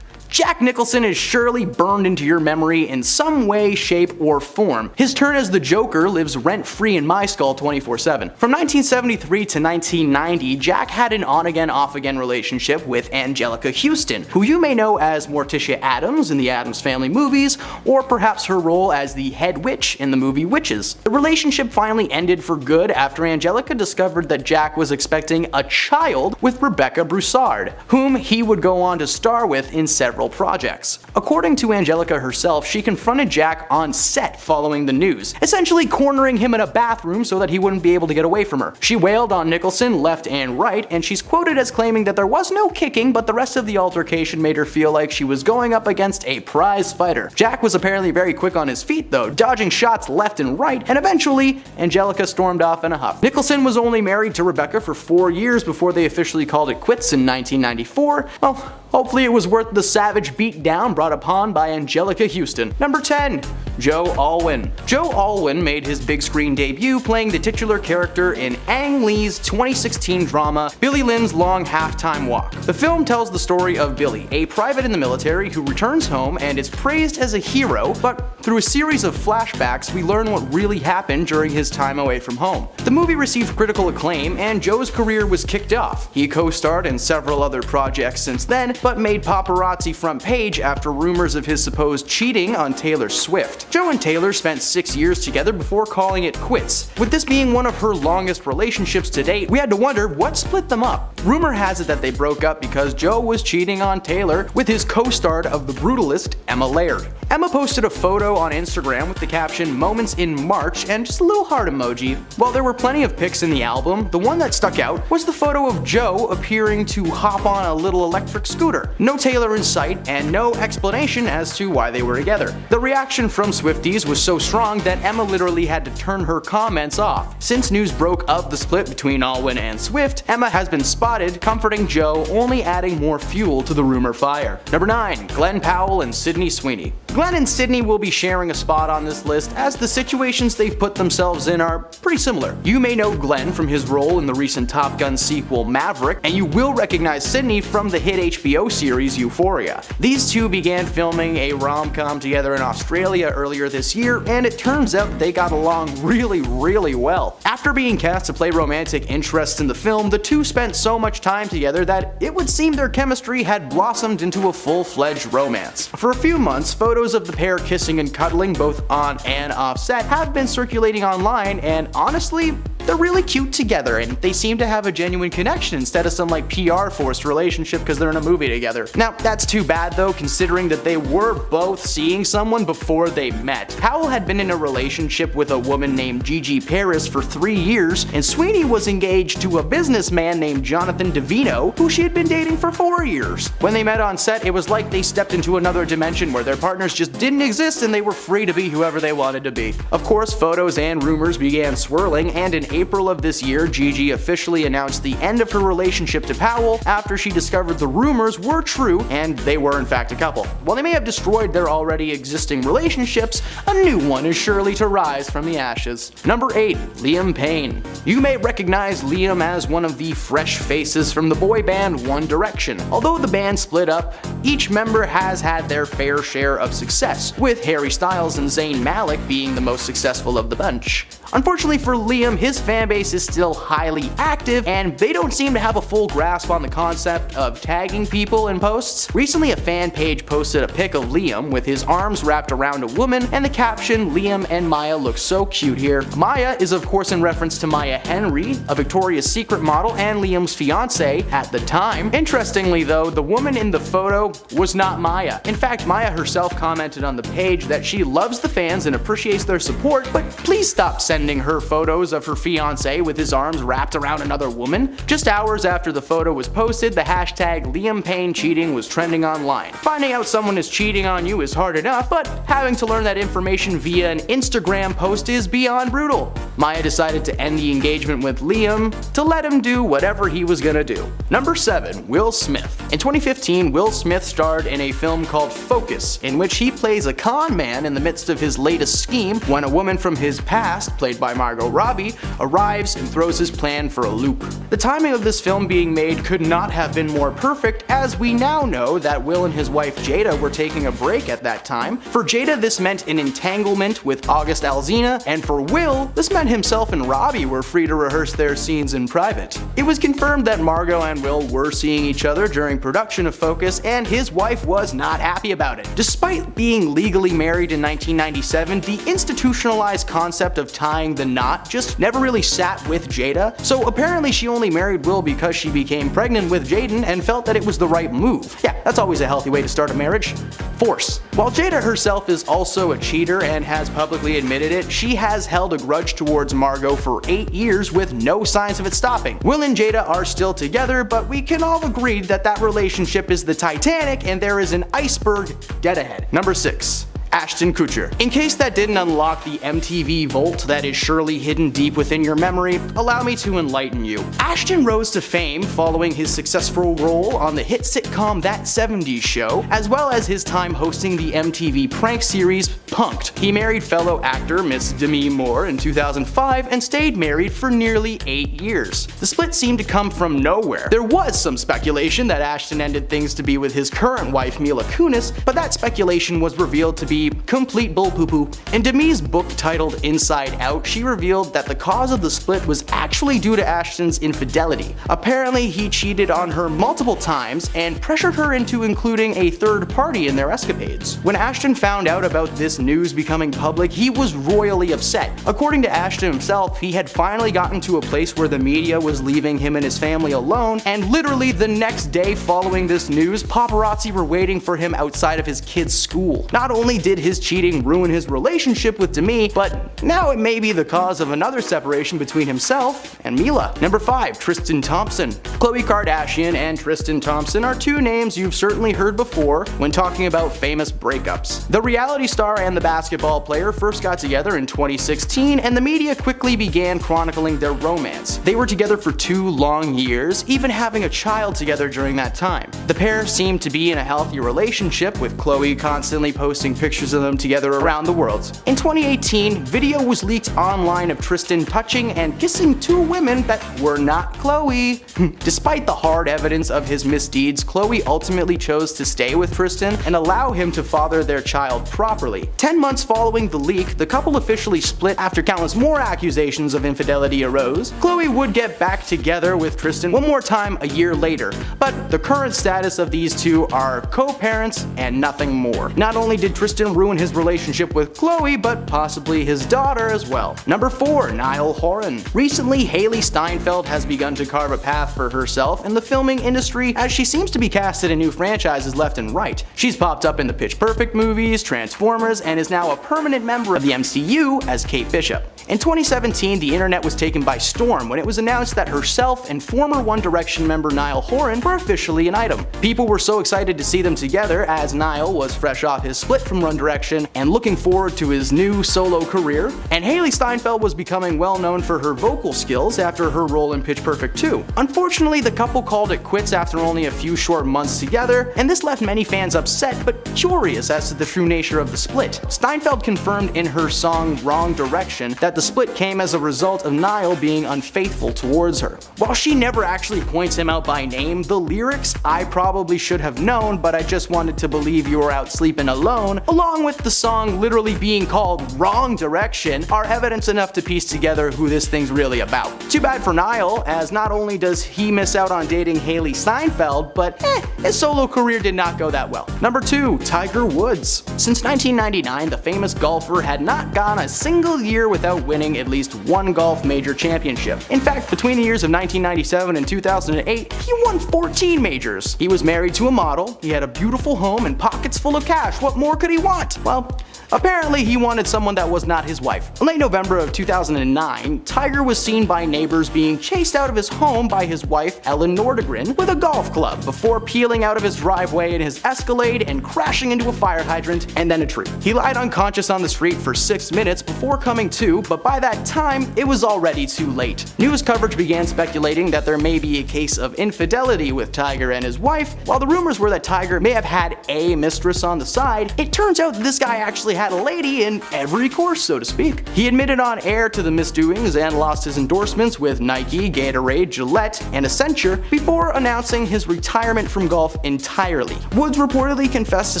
Jack Nicholson is surely burned into your memory in some way, shape, or form. His turn as the Joker lives rent-free in my skull 24/7. From 1973 to 1990, Jack had an on-again, off-again relationship with Angelica Houston, who you may know as Morticia Addams in the Addams Family movies, or perhaps her role as the head witch in the movie Witches. The relationship finally ended for good after Angelica discovered that Jack was expecting a child with Rebecca Broussard, whom he would go on to star with in several projects. According to Angelica herself, she confronted Jack on set following the news, essentially cornering him in a bathroom so that he wouldn't be able to get away from her. She wailed on Nicholson left and right, and she's quoted as claiming that there was no kicking, but the rest of the altercation made her feel like she was going up against a prize fighter. Jack was apparently very quick on his feet though, dodging shots left and right, and eventually Angelica stormed off in a huff. Nicholson was only married to Rebecca for 4 years before they officially called it quits in 1994. Well, hopefully it was worth the savage beatdown brought upon by Angelica Houston. Number 10, Joe Alwyn. Joe Alwyn made his big screen debut playing the titular character in Ang Lee's 2016 drama Billy Lynn's Long Halftime Walk. The film tells the story of Billy, a private in the military who returns home and is praised as a hero, but through a series of flashbacks we learn what really happened during his time away from home. The movie received critical acclaim and Joe's career was kicked off. He co-starred in several other projects since then, but made paparazzi front page after rumors of his supposed cheating on Taylor Swift. Joe and Taylor spent 6 years together before calling it quits. With this being one of her longest relationships to date, we had to wonder what split them up. Rumor has it that they broke up because Joe was cheating on Taylor with his co-star of The Brutalist, Emma Laird. Emma posted a photo on Instagram with the caption "Moments in March" and just a little heart emoji. While there were plenty of pics in the album, the one that stuck out was the photo of Joe appearing to hop on a little electric scooter. No Taylor in sight and no explanation as to why they were together. The reaction from Swifties was so strong that Emma literally had to turn her comments off. Since news broke of the split between Alwyn and Swift, Emma has been spotted comforting Joe, only adding more fuel to the rumor fire. Number 9, Glenn Powell and Sydney Sweeney. Glenn and Sydney will be sharing a spot on this list as the situations they've put themselves in are pretty similar. You may know Glenn from his role in the recent Top Gun sequel Maverick, and you will recognize Sydney from the hit HBO series Euphoria. These two began filming a rom-com together in Australia earlier this year, and it turns out they got along really well. After being cast to play romantic interests in the film, the two spent so much time together that it would seem their chemistry had blossomed into a full-fledged romance. For a few months, photos of the pair kissing and cuddling both on and off set have been circulating online, and honestly, they're really cute together and they seem to have a genuine connection instead of some like PR forced relationship because they're in a movie together. Now that's too bad though, considering that they were both seeing someone before they met. Powell had been in a relationship with a woman named Gigi Paris for 3 years, and Sweeney was engaged to a businessman named Jonathan Davino, who she had been dating for 4 years. When they met on set, it was like they stepped into another dimension where their partners just didn't exist and they were free to be whoever they wanted to be. Of course, photos and rumors began swirling, and in April of this year, Gigi officially announced the end of her relationship to Powell after she discovered the rumors were true and they were in fact a couple. While they may have destroyed their already existing relationships, a new one is surely to rise from the ashes. Number 8. Liam Payne. You may recognize Liam as one of the fresh faces from the boy band One Direction. Although the band split up, each member has had their fair share of success, with Harry Styles and Zayn Malik being the most successful of the bunch. Unfortunately for Liam, his fanbase is still highly active, and they don't seem to have a full grasp on the concept of tagging people in posts. Recently, a fan page posted a pic of Liam with his arms wrapped around a woman, and the caption, "Liam and Maya look so cute here." Maya is of course in reference to Maya Henry, a Victoria's Secret model and Liam's fiance at the time. Interestingly though, the woman in the photo was not Maya. In fact, Maya herself commented on the page that she loves the fans and appreciates their support, but please stop sending her photos of her fiance with his arms wrapped around another woman. Just hours after the photo was posted, the hashtag Liam Payne cheating was trending online. Finding out someone is cheating on you is hard enough, but having to learn that information via an Instagram post is beyond brutal. Maya decided to end the engagement with Liam to let him do whatever he was gonna do. Number 7. Will Smith. In 2015, Will Smith starred in a film called Focus, in which he plays a con man in the midst of his latest scheme when a woman from his past, played by Margot Robbie, arrives and throws his plan for a loop. The timing of this film being made could not have been more perfect, as we now know that Will and his wife Jada were taking a break at that time. For Jada, this meant an entanglement with August Alsina, and for Will, this meant himself and Robbie were free to rehearse their scenes in private. It was confirmed that Margot and Will were seeing each other during production of Focus, and his wife was not happy about it. Despite being legally married in 1997, the institutionalized concept of tying the knot just never really sat with Jada, so apparently she only married Will because she became pregnant with Jaden and felt that it was the right move. Yeah, that's always a healthy way to start a marriage. Force. While Jada herself is also a cheater and has publicly admitted it, she has held a grudge towards Margot for 8 years with no signs of it stopping. Will and Jada are still together, but we can all agree that that relationship is the Titanic and there is an iceberg dead ahead. Number 6. Ashton Kutcher. In case that didn't unlock the MTV vault that is surely hidden deep within your memory, allow me to enlighten you. Ashton rose to fame following his successful role on the hit sitcom That 70s Show, as well as his time hosting the MTV prank series Punk'd. He married fellow actor Miss Demi Moore in 2005 and stayed married for nearly 8 years. The split seemed to come from nowhere. There was some speculation that Ashton ended things to be with his current wife Mila Kunis, but that speculation was revealed to be complete bull poo poo. In Demi's book titled Inside Out, she revealed that the cause of the split was actually due to Ashton's infidelity. Apparently, he cheated on her multiple times and pressured her into including a third party in their escapades. When Ashton found out about this news becoming public, he was royally upset. According to Ashton himself, he had finally gotten to a place where the media was leaving him and his family alone, and literally the next day following this news, paparazzi were waiting for him outside of his kid's school. Not only did his cheating ruin his relationship with Demi, but now it may be the cause of another separation between himself and Mila. Number 5. Tristan Thompson. Khloe Kardashian and Tristan Thompson are two names you've certainly heard before when talking about famous breakups. The reality star and the basketball player first got together in 2016, and the media quickly began chronicling their romance. They were together for 2 long years, even having a child together during that time. The pair seemed to be in a healthy relationship, with Khloe constantly posting pictures of them together around the world. In 2018, video was leaked online of Tristan touching and kissing 2 women that were not Khloe. Despite the hard evidence of his misdeeds, Khloe ultimately chose to stay with Tristan and allow him to father their child properly. 10 months following the leak, the couple officially split after countless more accusations of infidelity arose. Khloe would get back together with Tristan one more time a year later, but the current status of these two are co-parents and nothing more. Not only did Tristan ruin his relationship with Khloe, but possibly his daughter as well. Number 4. Niall Horan. Recently, Hailee Steinfeld has begun to carve a path for herself in the filming industry, as she seems to be casted in new franchises left and right. She's popped up in the Pitch Perfect movies, Transformers, and is now a permanent member of the MCU as Kate Bishop. In 2017, the internet was taken by storm when it was announced that herself and former One Direction member Niall Horan were officially an item. People were so excited to see them together, as Niall was fresh off his split from One Direction and looking forward to his new solo career, and Hailee Steinfeld was becoming well known for her vocal skills after her role in Pitch Perfect 2. Unfortunately, the couple called it quits after only a few short months together, and this left many fans upset but curious as to the true nature of the split. Steinfeld confirmed in her song Wrong Direction that the split came as a result of Niall being unfaithful towards her. While she never actually points him out by name, the lyrics "I probably should have known, but I just wanted to believe you were out sleeping alone," along with the song literally being called Wrong Direction, are evidence enough to piece together who this thing's really about. Too bad for Niall, as not only does he miss out on dating Hailee Steinfeld, but his solo career did not go that well. Number 2, Tiger Woods. Since 1999, the famous golfer had not gone a single year without winning at least one golf major championship. In fact, between the years of 1997 and 2008, he won 14 majors. He was married to a model, he had a beautiful home and pockets full of cash. What more could he want? Well, apparently he wanted someone that was not his wife. In late November of 2009, Tiger was seen by neighbors being chased out of his home by his wife Ellen Nordegren with a golf club before peeling out of his driveway in his Escalade and crashing into a fire hydrant and then a tree. He lied unconscious on the street for 6 minutes before coming to, but by that time, it was already too late. News coverage began speculating that there may be a case of infidelity with Tiger and his wife. While the rumors were that Tiger may have had a mistress on the side, it turns out that this guy actually had a lady in every course, so to speak. He admitted on air to the misdoings and lost his endorsements with Nike, Gatorade, Gillette, and Accenture before announcing his retirement from golf entirely. Woods reportedly confessed to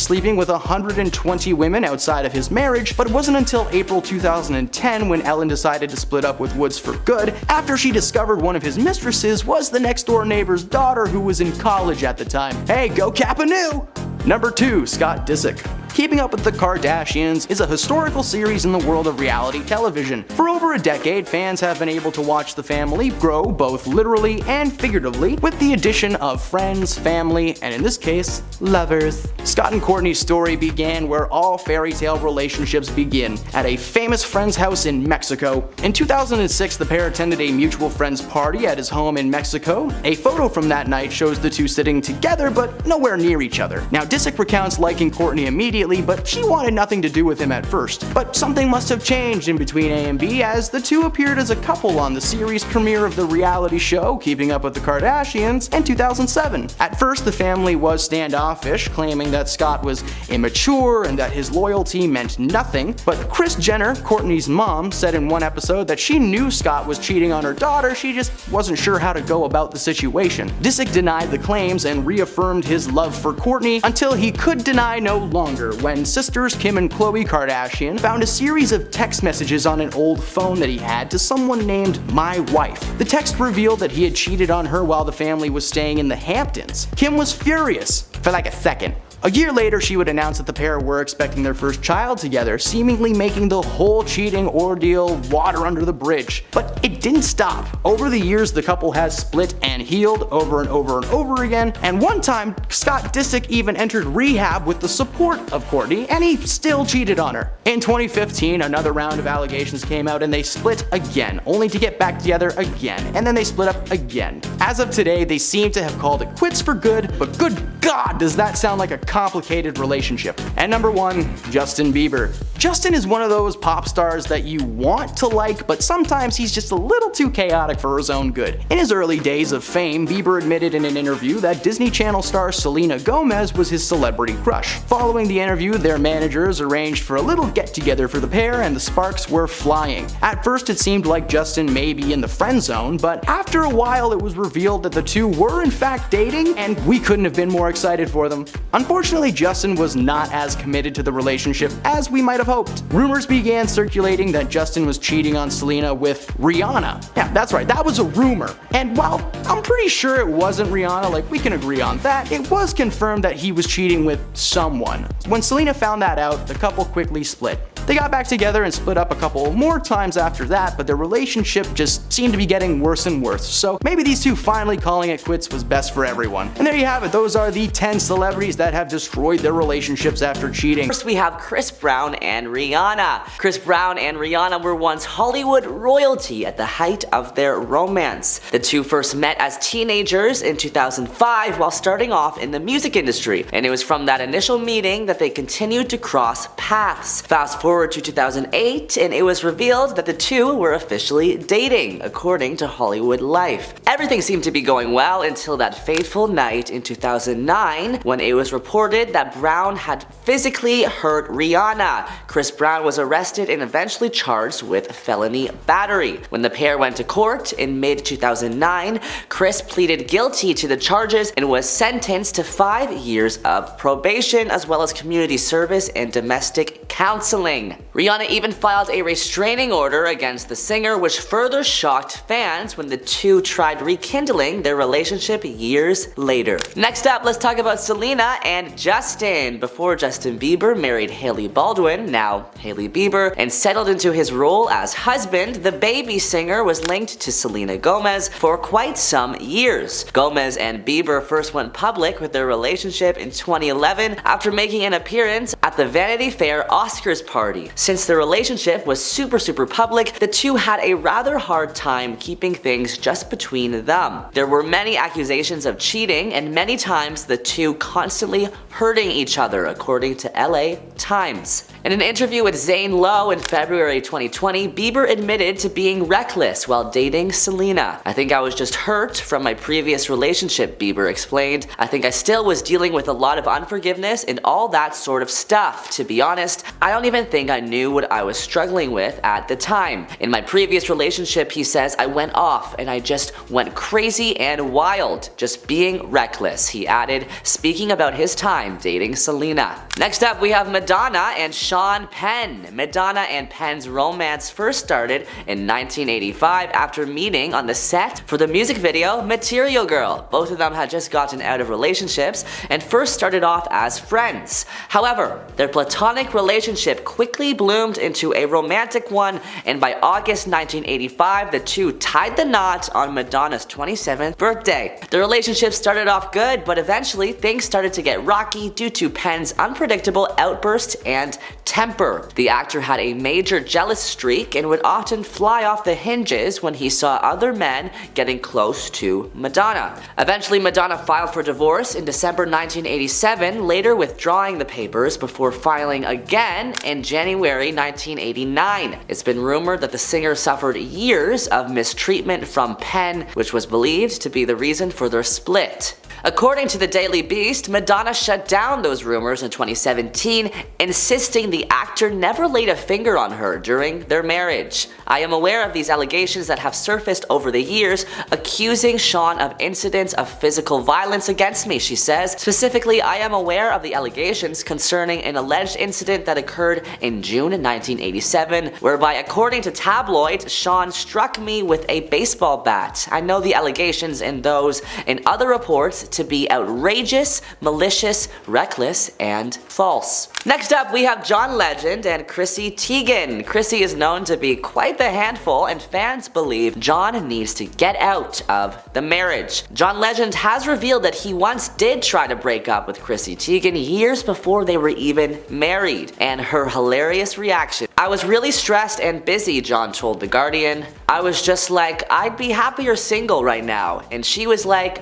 sleeping with 120 women outside of his marriage, but it wasn't until April 2010 when Ellen decided to split up with Woods for good after she discovered one of his mistresses was the next door neighbor's daughter who was in college at the time. Hey, go Kappa Nu! Number 2, Scott Disick. Keeping Up with the Kardashians is a historical series in the world of reality television. For over a decade, fans have been able to watch the family grow both literally and figuratively with the addition of friends, family, and in this case, lovers. Scott and Kourtney's story began where all fairy tale relationships begin, at a famous friend's house in Mexico. In 2006, the pair attended a mutual friend's party at his home in Mexico. A photo from that night shows the two sitting together but nowhere near each other. Now, Disick recounts liking Kourtney immediately, but she wanted nothing to do with him at first. But something must have changed in between A and B, as the two appeared as a couple on the series premiere of the reality show Keeping Up with the Kardashians in 2007. At first, the family was standoffish, claiming that Scott was immature and that his loyalty meant nothing. But Kris Jenner, Kourtney's mom, said in one episode that she knew Scott was cheating on her daughter, she just wasn't sure how to go about the situation. Disick denied the claims and reaffirmed his love for Kourtney until he could deny no longer, when sisters Kim and Khloe Kardashian found a series of text messages on an old phone that he had to someone named My Wife. The text revealed that he had cheated on her while the family was staying in the Hamptons. Kim was furious for like a second. A year later, she would announce that the pair were expecting their first child together, seemingly making the whole cheating ordeal water under the bridge. But it didn't stop. Over the years, the couple has split and healed over and over and over again, and one time, Scott Disick even entered rehab with the support of Kourtney, and he still cheated on her. In 2015, another round of allegations came out and they split again, only to get back together again, and then they split up again. As of today, they seem to have called it quits for good, but good God, does that sound like a complicated relationship. And number 1, Justin Bieber. Justin is one of those pop stars that you want to like, but sometimes he's just a little too chaotic for his own good. In his early days of fame, Bieber admitted in an interview that Disney Channel star Selena Gomez was his celebrity crush. Following the interview, their managers arranged for a little get-together for the pair, and the sparks were flying. At first, it seemed like Justin may be in the friend zone, but after a while, it was revealed that the two were in fact dating, and we couldn't have been more excited for them. Unfortunately, Justin was not as committed to the relationship as we might have hoped. Rumors began circulating that Justin was cheating on Selena with Rihanna. Yeah, that's right, that was a rumor. And while I'm pretty sure it wasn't Rihanna, like we can agree on that, it was confirmed that he was cheating with someone. When Selena found that out, the couple quickly split. They got back together and split up a couple more times after that, but their relationship just seemed to be getting worse and worse. So maybe these two finally calling it quits was best for everyone. And there you have it. Those are the 10 celebrities that have destroyed their relationships after cheating. First, we have Chris Brown and Rihanna. Chris Brown and Rihanna were once Hollywood royalty at the height of their romance. The two first met as teenagers in 2005 while starting off in the music industry, and it was from that initial meeting that they continued to cross paths. Fast forward to 2008, and it was revealed that the two were officially dating, according to Hollywood Life. Everything seemed to be going well until that fateful night in 2009 when it was reported that Brown had physically hurt Rihanna. Chris Brown was arrested and eventually charged with felony battery. When the pair went to court in mid-2009, Chris pleaded guilty to the charges and was sentenced to 5 years of probation as well as community service and domestic counseling. Rihanna even filed a restraining order against the singer, which further shocked fans when the two tried rekindling their relationship years later. Next up, let's talk about Selena and Justin. Before Justin Bieber married Hailey Baldwin, now Hailey Bieber, and settled into his role as husband, the baby singer was linked to Selena Gomez for quite some years. Gomez and Bieber first went public with their relationship in 2011 after making an appearance at the Vanity Fair Oscars party. Since the relationship was super public, the two had a rather hard time keeping things just between them. There were many accusations of cheating and many times the two constantly hurting each other, according to LA Times. In an interview with Zane Lowe in February 2020, Bieber admitted to being reckless while dating Selena. "I think I was just hurt from my previous relationship," Bieber explained. "I think I still was dealing with a lot of unforgiveness and all that sort of stuff. To be honest, I don't even think I knew what I was struggling with at the time. In my previous relationship," he says, "I went off and I just went crazy and wild, just being reckless," he added, speaking about his time dating Selena. Next up, we have Madonna and Sean Penn. Madonna and Penn's romance first started in 1985 after meeting on the set for the music video Material Girl. Both of them had just gotten out of relationships and first started off as friends. However, their platonic relationship quickly bloomed into a romantic one, and by August 1985, the two tied the knot on Madonna's 27th birthday. The relationship started off good, but eventually things started to get rocky due to Penn's unpredictable outbursts and temper. The actor had a major jealous streak and would often fly off the hinges when he saw other men getting close to Madonna. Eventually, Madonna filed for divorce in December 1987, later withdrawing the papers before filing again in January 1989. It's been rumored that the singer suffered years of mistreatment from Penn, which was believed to be the reason for their split. According to the Daily Beast, Madonna shut down those rumors in 2017, insisting the actor never laid a finger on her during their marriage. "I am aware of these allegations that have surfaced over the years, accusing Sean of incidents of physical violence against me," she says. "Specifically, I am aware of the allegations concerning an alleged incident that occurred in June 1987, whereby, according to tabloids, Sean struck me with a baseball bat. I know the allegations and those in other reports to be outrageous, malicious, reckless, and false." Next up, we have John Legend and Chrissy Teigen. Chrissy is known to be quite the handful, and fans believe John needs to get out of the marriage. John Legend has revealed that he once did try to break up with Chrissy Teigen years before they were even married, and her hilarious reaction: "I was really stressed and busy," John told The Guardian. "I was just like, I'd be happier single right now," and she was like,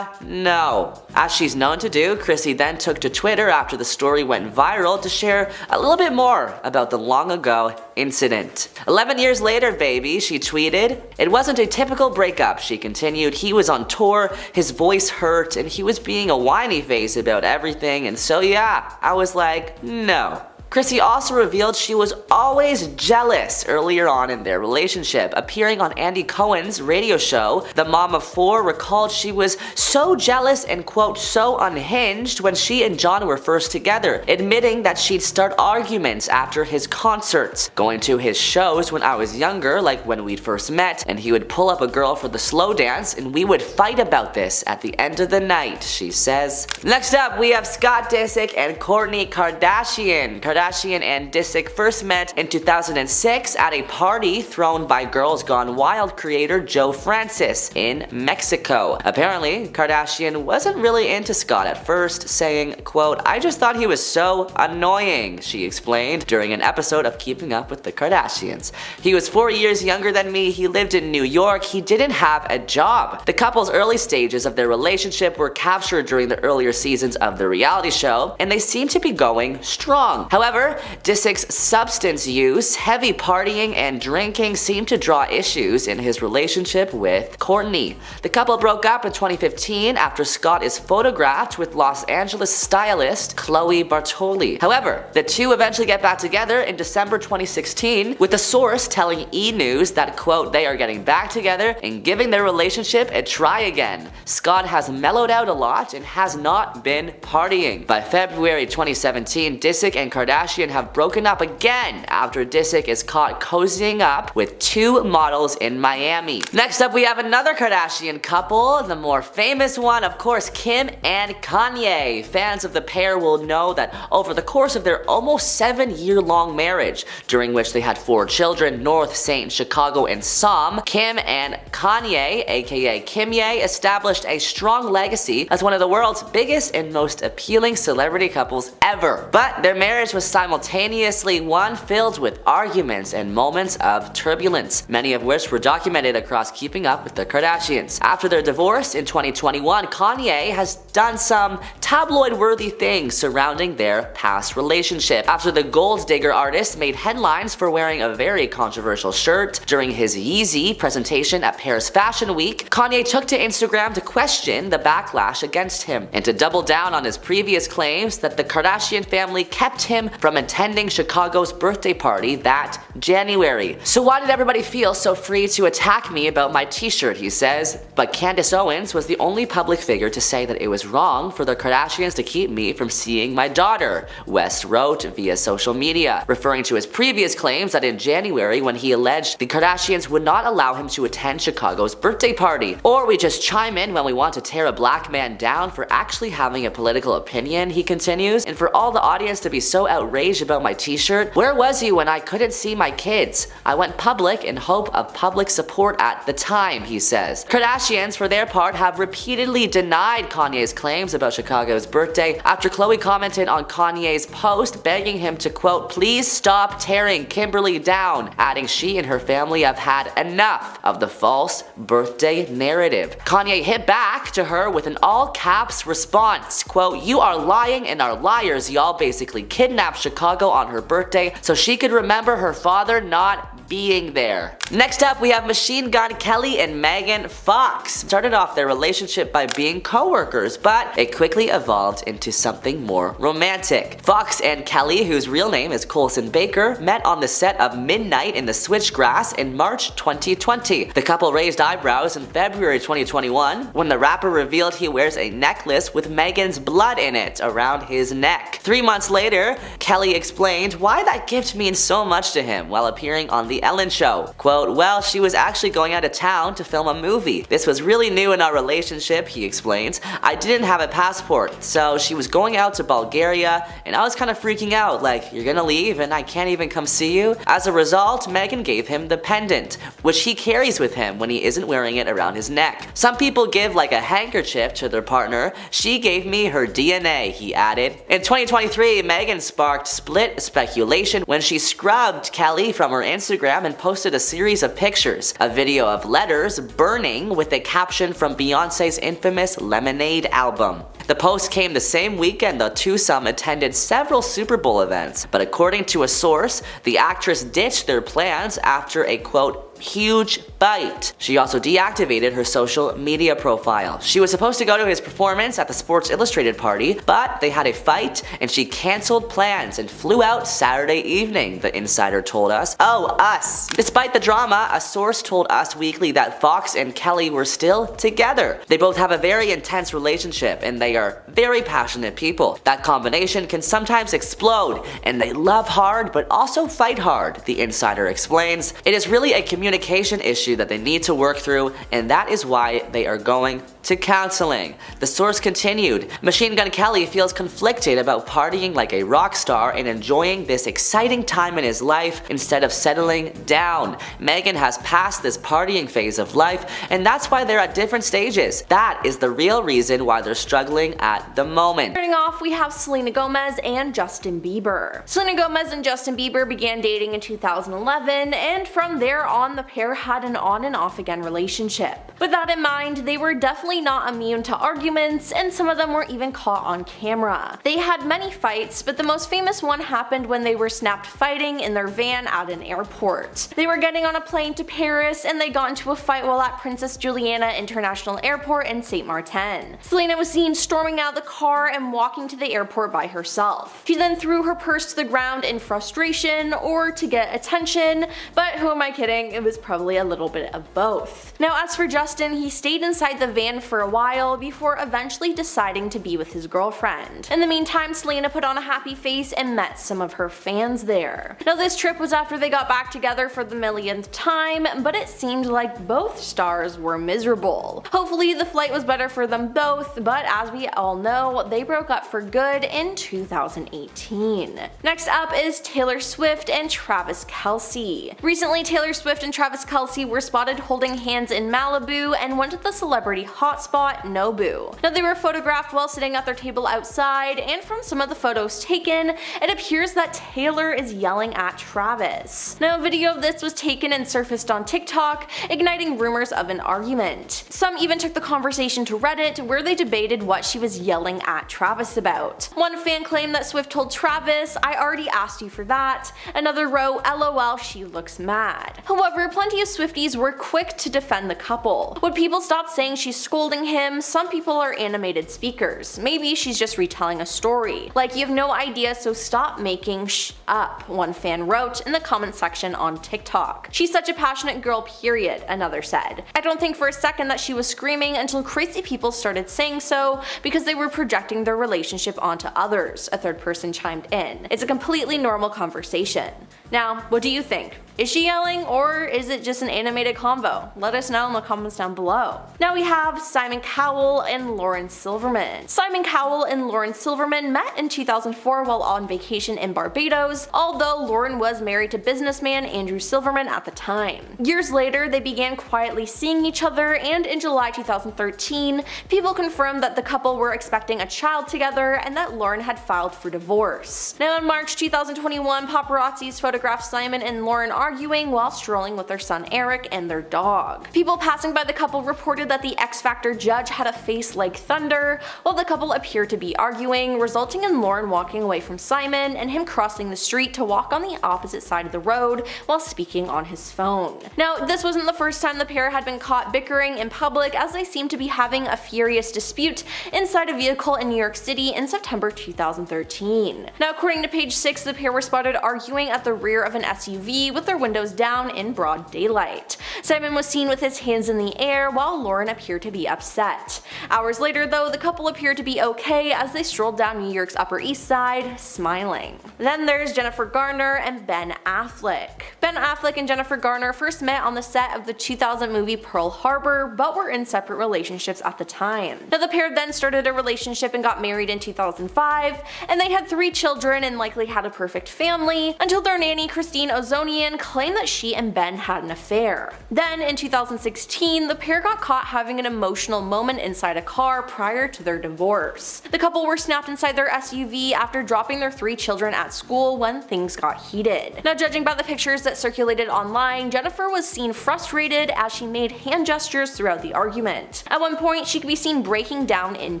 no. As she's known to do, Chrissy then took to Twitter after the story went viral to share a little bit more about the long ago incident. 11 years later, baby, she tweeted. "It wasn't a typical breakup," she continued. "He was on tour, his voice hurt, and he was being a whiny face about everything, and so yeah, I was like, no." Chrissy also revealed she was always jealous earlier on in their relationship. Appearing on Andy Cohen's radio show, the mom of four recalled she was so jealous and quote, so unhinged when she and John were first together, admitting that she'd start arguments after his concerts, going to his shows when I was younger, like when we'd first met, and he would pull up a girl for the slow dance and we would fight about this at the end of the night, she says. Next up, we have Scott Disick and Kourtney Kardashian. Kardashian and Disick first met in 2006 at a party thrown by Girls Gone Wild creator Joe Francis in Mexico. Apparently, Kardashian wasn't really into Scott at first, saying, quote, "I just thought he was so annoying," she explained during an episode of Keeping Up with the Kardashians. "He was 4 years younger than me, he lived in New York, he didn't have a job." The couple's early stages of their relationship were captured during the earlier seasons of the reality show, and they seem to be going strong. However, Disick's substance use, heavy partying, and drinking seemed to draw issues in his relationship with Kourtney. The couple broke up in 2015 after Scott is photographed with Los Angeles stylist Chloe Bartoli. However, the two eventually get back together in December 2016, with a source telling E! News that, quote, "They are getting back together and giving their relationship a try again. Scott has mellowed out a lot and has not been partying." By February 2017, Disick and Kardashian have broken up again after Disick is caught cozying up with two models in Miami. Next up, we have another Kardashian couple, the more famous one, of course, Kim and Kanye. Fans of the pair will know that over the course of their almost 7-year-long marriage, during which they had 4 children, North, St., Chicago, and Som, Kim and Kanye, aka Kimye, established a strong legacy as one of the world's biggest and most appealing celebrity couples ever. But their marriage was simultaneously one filled with arguments and moments of turbulence, many of which were documented across Keeping Up with the Kardashians. After their divorce in 2021, Kanye has done some tabloid-worthy things surrounding their past relationship. After the Gold Digger artist made headlines for wearing a very controversial shirt during his Yeezy presentation at Paris Fashion Week, Kanye took to Instagram to question the backlash against him and to double down on his previous claims that the Kardashian family kept him from attending Chicago's birthday party that January. "So why did everybody feel so free to attack me about my t-shirt?" he says. But Candace Owens was the only public figure to say that it was wrong for the Kardashians to keep me from seeing my daughter, West wrote via social media, referring to his previous claims that in January when he alleged the Kardashians would not allow him to attend Chicago's birthday party. "Or we just chime in when we want to tear a black man down for actually having a political opinion," he continues. "And for all the audience to be so outraged about my t-shirt, where was you when I couldn't see my kids? I went public in hope of public support at the time," he says. Kardashians, for their part, have repeatedly denied Kanye's claims about Chicago's birthday after Khloe commented on Kanye's post begging him to, quote, "Please stop tearing Kimberly down," adding she and her family have had enough of the false birthday narrative. Kanye hit back to her with an all-caps response, quote, "You are lying and are liars. Y'all basically kidnapped Chicago on her birthday so she could remember her father not being there." Next up, we have Machine Gun Kelly and Megan Fox. Started off their relationship by being co-workers, but it quickly evolved into something more romantic. Fox and Kelly, whose real name is Colson Baker, met on the set of Midnight in the Switchgrass in March 2020. The couple raised eyebrows in February 2021 when the rapper revealed he wears a necklace with Megan's blood in it around his neck. 3 months later, Kelly explained why that gift means so much to him while appearing on The Ellen Show. Quote, "Well, she was actually going out of town to film a movie. This was really new in our relationship," he explains. "I didn't have a passport, so she was going out to Bulgaria, and I was kind of freaking out, like, you're gonna leave and I can't even come see you?" As a result, Megan gave him the pendant, which he carries with him when he isn't wearing it around his neck. "Some people give like a handkerchief to their partner. She gave me her DNA," he added. In 2023, Megan sparked split speculation when she scrubbed Kelly from her Instagram and posted a series of pictures, a video of letters burning with a caption from Beyonce's infamous Lemonade album. The post came the same weekend the twosome attended several Super Bowl events, but according to a source, the actress ditched their plans after a, quote, "huge bite." She also deactivated her social media profile. She was supposed to go to his performance at the Sports Illustrated party, but they had a fight and she canceled plans and flew out Saturday evening, the insider told us. Oh, us. Despite the drama, a source told Us Weekly that Fox and Kelly were still together. They both have a very intense relationship and they they are very passionate people. That combination can sometimes explode, and they love hard but also fight hard, the insider explains. It is really a communication issue that they need to work through, and that is why they are going to counseling. The source continued, Machine Gun Kelly feels conflicted about partying like a rock star and enjoying this exciting time in his life instead of settling down. Megan has passed this partying phase of life, and that's why they're at different stages. That is the real reason why they're struggling at the moment. Starting off, we have Selena Gomez and Justin Bieber. Selena Gomez and Justin Bieber began dating in 2011, and from there on, the pair had an on and off again relationship. With that in mind, they were definitely not immune to arguments, and some of them were even caught on camera. They had many fights, but the most famous one happened when they were snapped fighting in their van at an airport. They were getting on a plane to Paris, and they got into a fight while at Princess Juliana International Airport in Saint Martin. Selena was seen storming out of the car and walking to the airport by herself. She then threw her purse to the ground in frustration or to get attention, but who am I kidding, it was probably a little bit of both. Now as for Justin, he stayed inside the van for a while before eventually deciding to be with his girlfriend. In the meantime, Selena put on a happy face and met some of her fans there. Now this trip was after they got back together for the millionth time, but it seemed like both stars were miserable. Hopefully the flight was better for them both, but as we all know, they broke up for good in 2018. Next up is Taylor Swift and Travis Kelce. Recently, Taylor Swift and Travis Kelce were spotted holding hands in Malibu and went to the celebrity hotspot Nobu. Now they were photographed while sitting at their table outside, and from some of the photos taken, it appears that Taylor is yelling at Travis. Now a video of this was taken and surfaced on TikTok, igniting rumors of an argument. Some even took the conversation to Reddit, where they debated what she was yelling at Travis about. One fan claimed that Swift told Travis, "I already asked you for that." Another wrote, "LOL, she looks mad." However, plenty of Swifties were quick to defend the couple. Would people stop saying she's scolding him? Some people are animated speakers. Maybe she's just retelling a story. Like, you have no idea, so stop making up, one fan wrote in the comment section on TikTok. "She's such a passionate girl, period," another said. "I don't think for a second that she was screaming until crazy people started saying so because they were projecting their relationship onto others," a third person chimed in. "It's a completely normal conversation." Now, what do you think? Is she yelling, or is it just an animated convo? Let us know in the comments down below. Now we have Simon Cowell and Lauren Silverman. Simon Cowell and Lauren Silverman met in 2004 while on vacation in Barbados, although Lauren was married to businessman Andrew Silverman at the time. Years later, they began quietly seeing each other, and in July 2013, people confirmed that the couple were expecting a child together and that Lauren had filed for divorce. Now in March 2021, paparazzis photographed Simon and Lauren arguing while strolling with their son Eric and their dog. People passing by the couple reported that the X Factor judge had a face like thunder, while the couple appeared to be arguing, resulting in Lauren walking away from Simon and him crossing the street to walk on the opposite side of the road while speaking on his phone. Now, this wasn't the first time the pair had been caught bickering in public, as they seemed to be having a furious dispute inside a vehicle in New York City in September 2013. Now, according to Page 6, the pair were spotted arguing at the rear of an SUV with their windows down in broad daylight. Simon was seen with his hands in the air, while Lauren appeared to be upset. Hours later though, the couple appeared to be okay as they strolled down New York's Upper East Side, smiling. Then there's Jennifer Garner and Ben Affleck. Ben Affleck and Jennifer Garner first met on the set of the 2000 movie Pearl Harbor, but were in separate relationships at the time. Now the pair then started a relationship and got married in 2005, and they had 3 children and likely had a perfect family, until their nanny Christine Ozonian claimed that she and Ben had an affair. Then in 2016, the pair got caught having an emotional moment inside a car prior to their divorce. The couple were snapped inside their SUV after dropping their 3 children at school when things got heated. Now, judging by the pictures that circulated online, Jennifer was seen frustrated as she made hand gestures throughout the argument. At one point, she could be seen breaking down in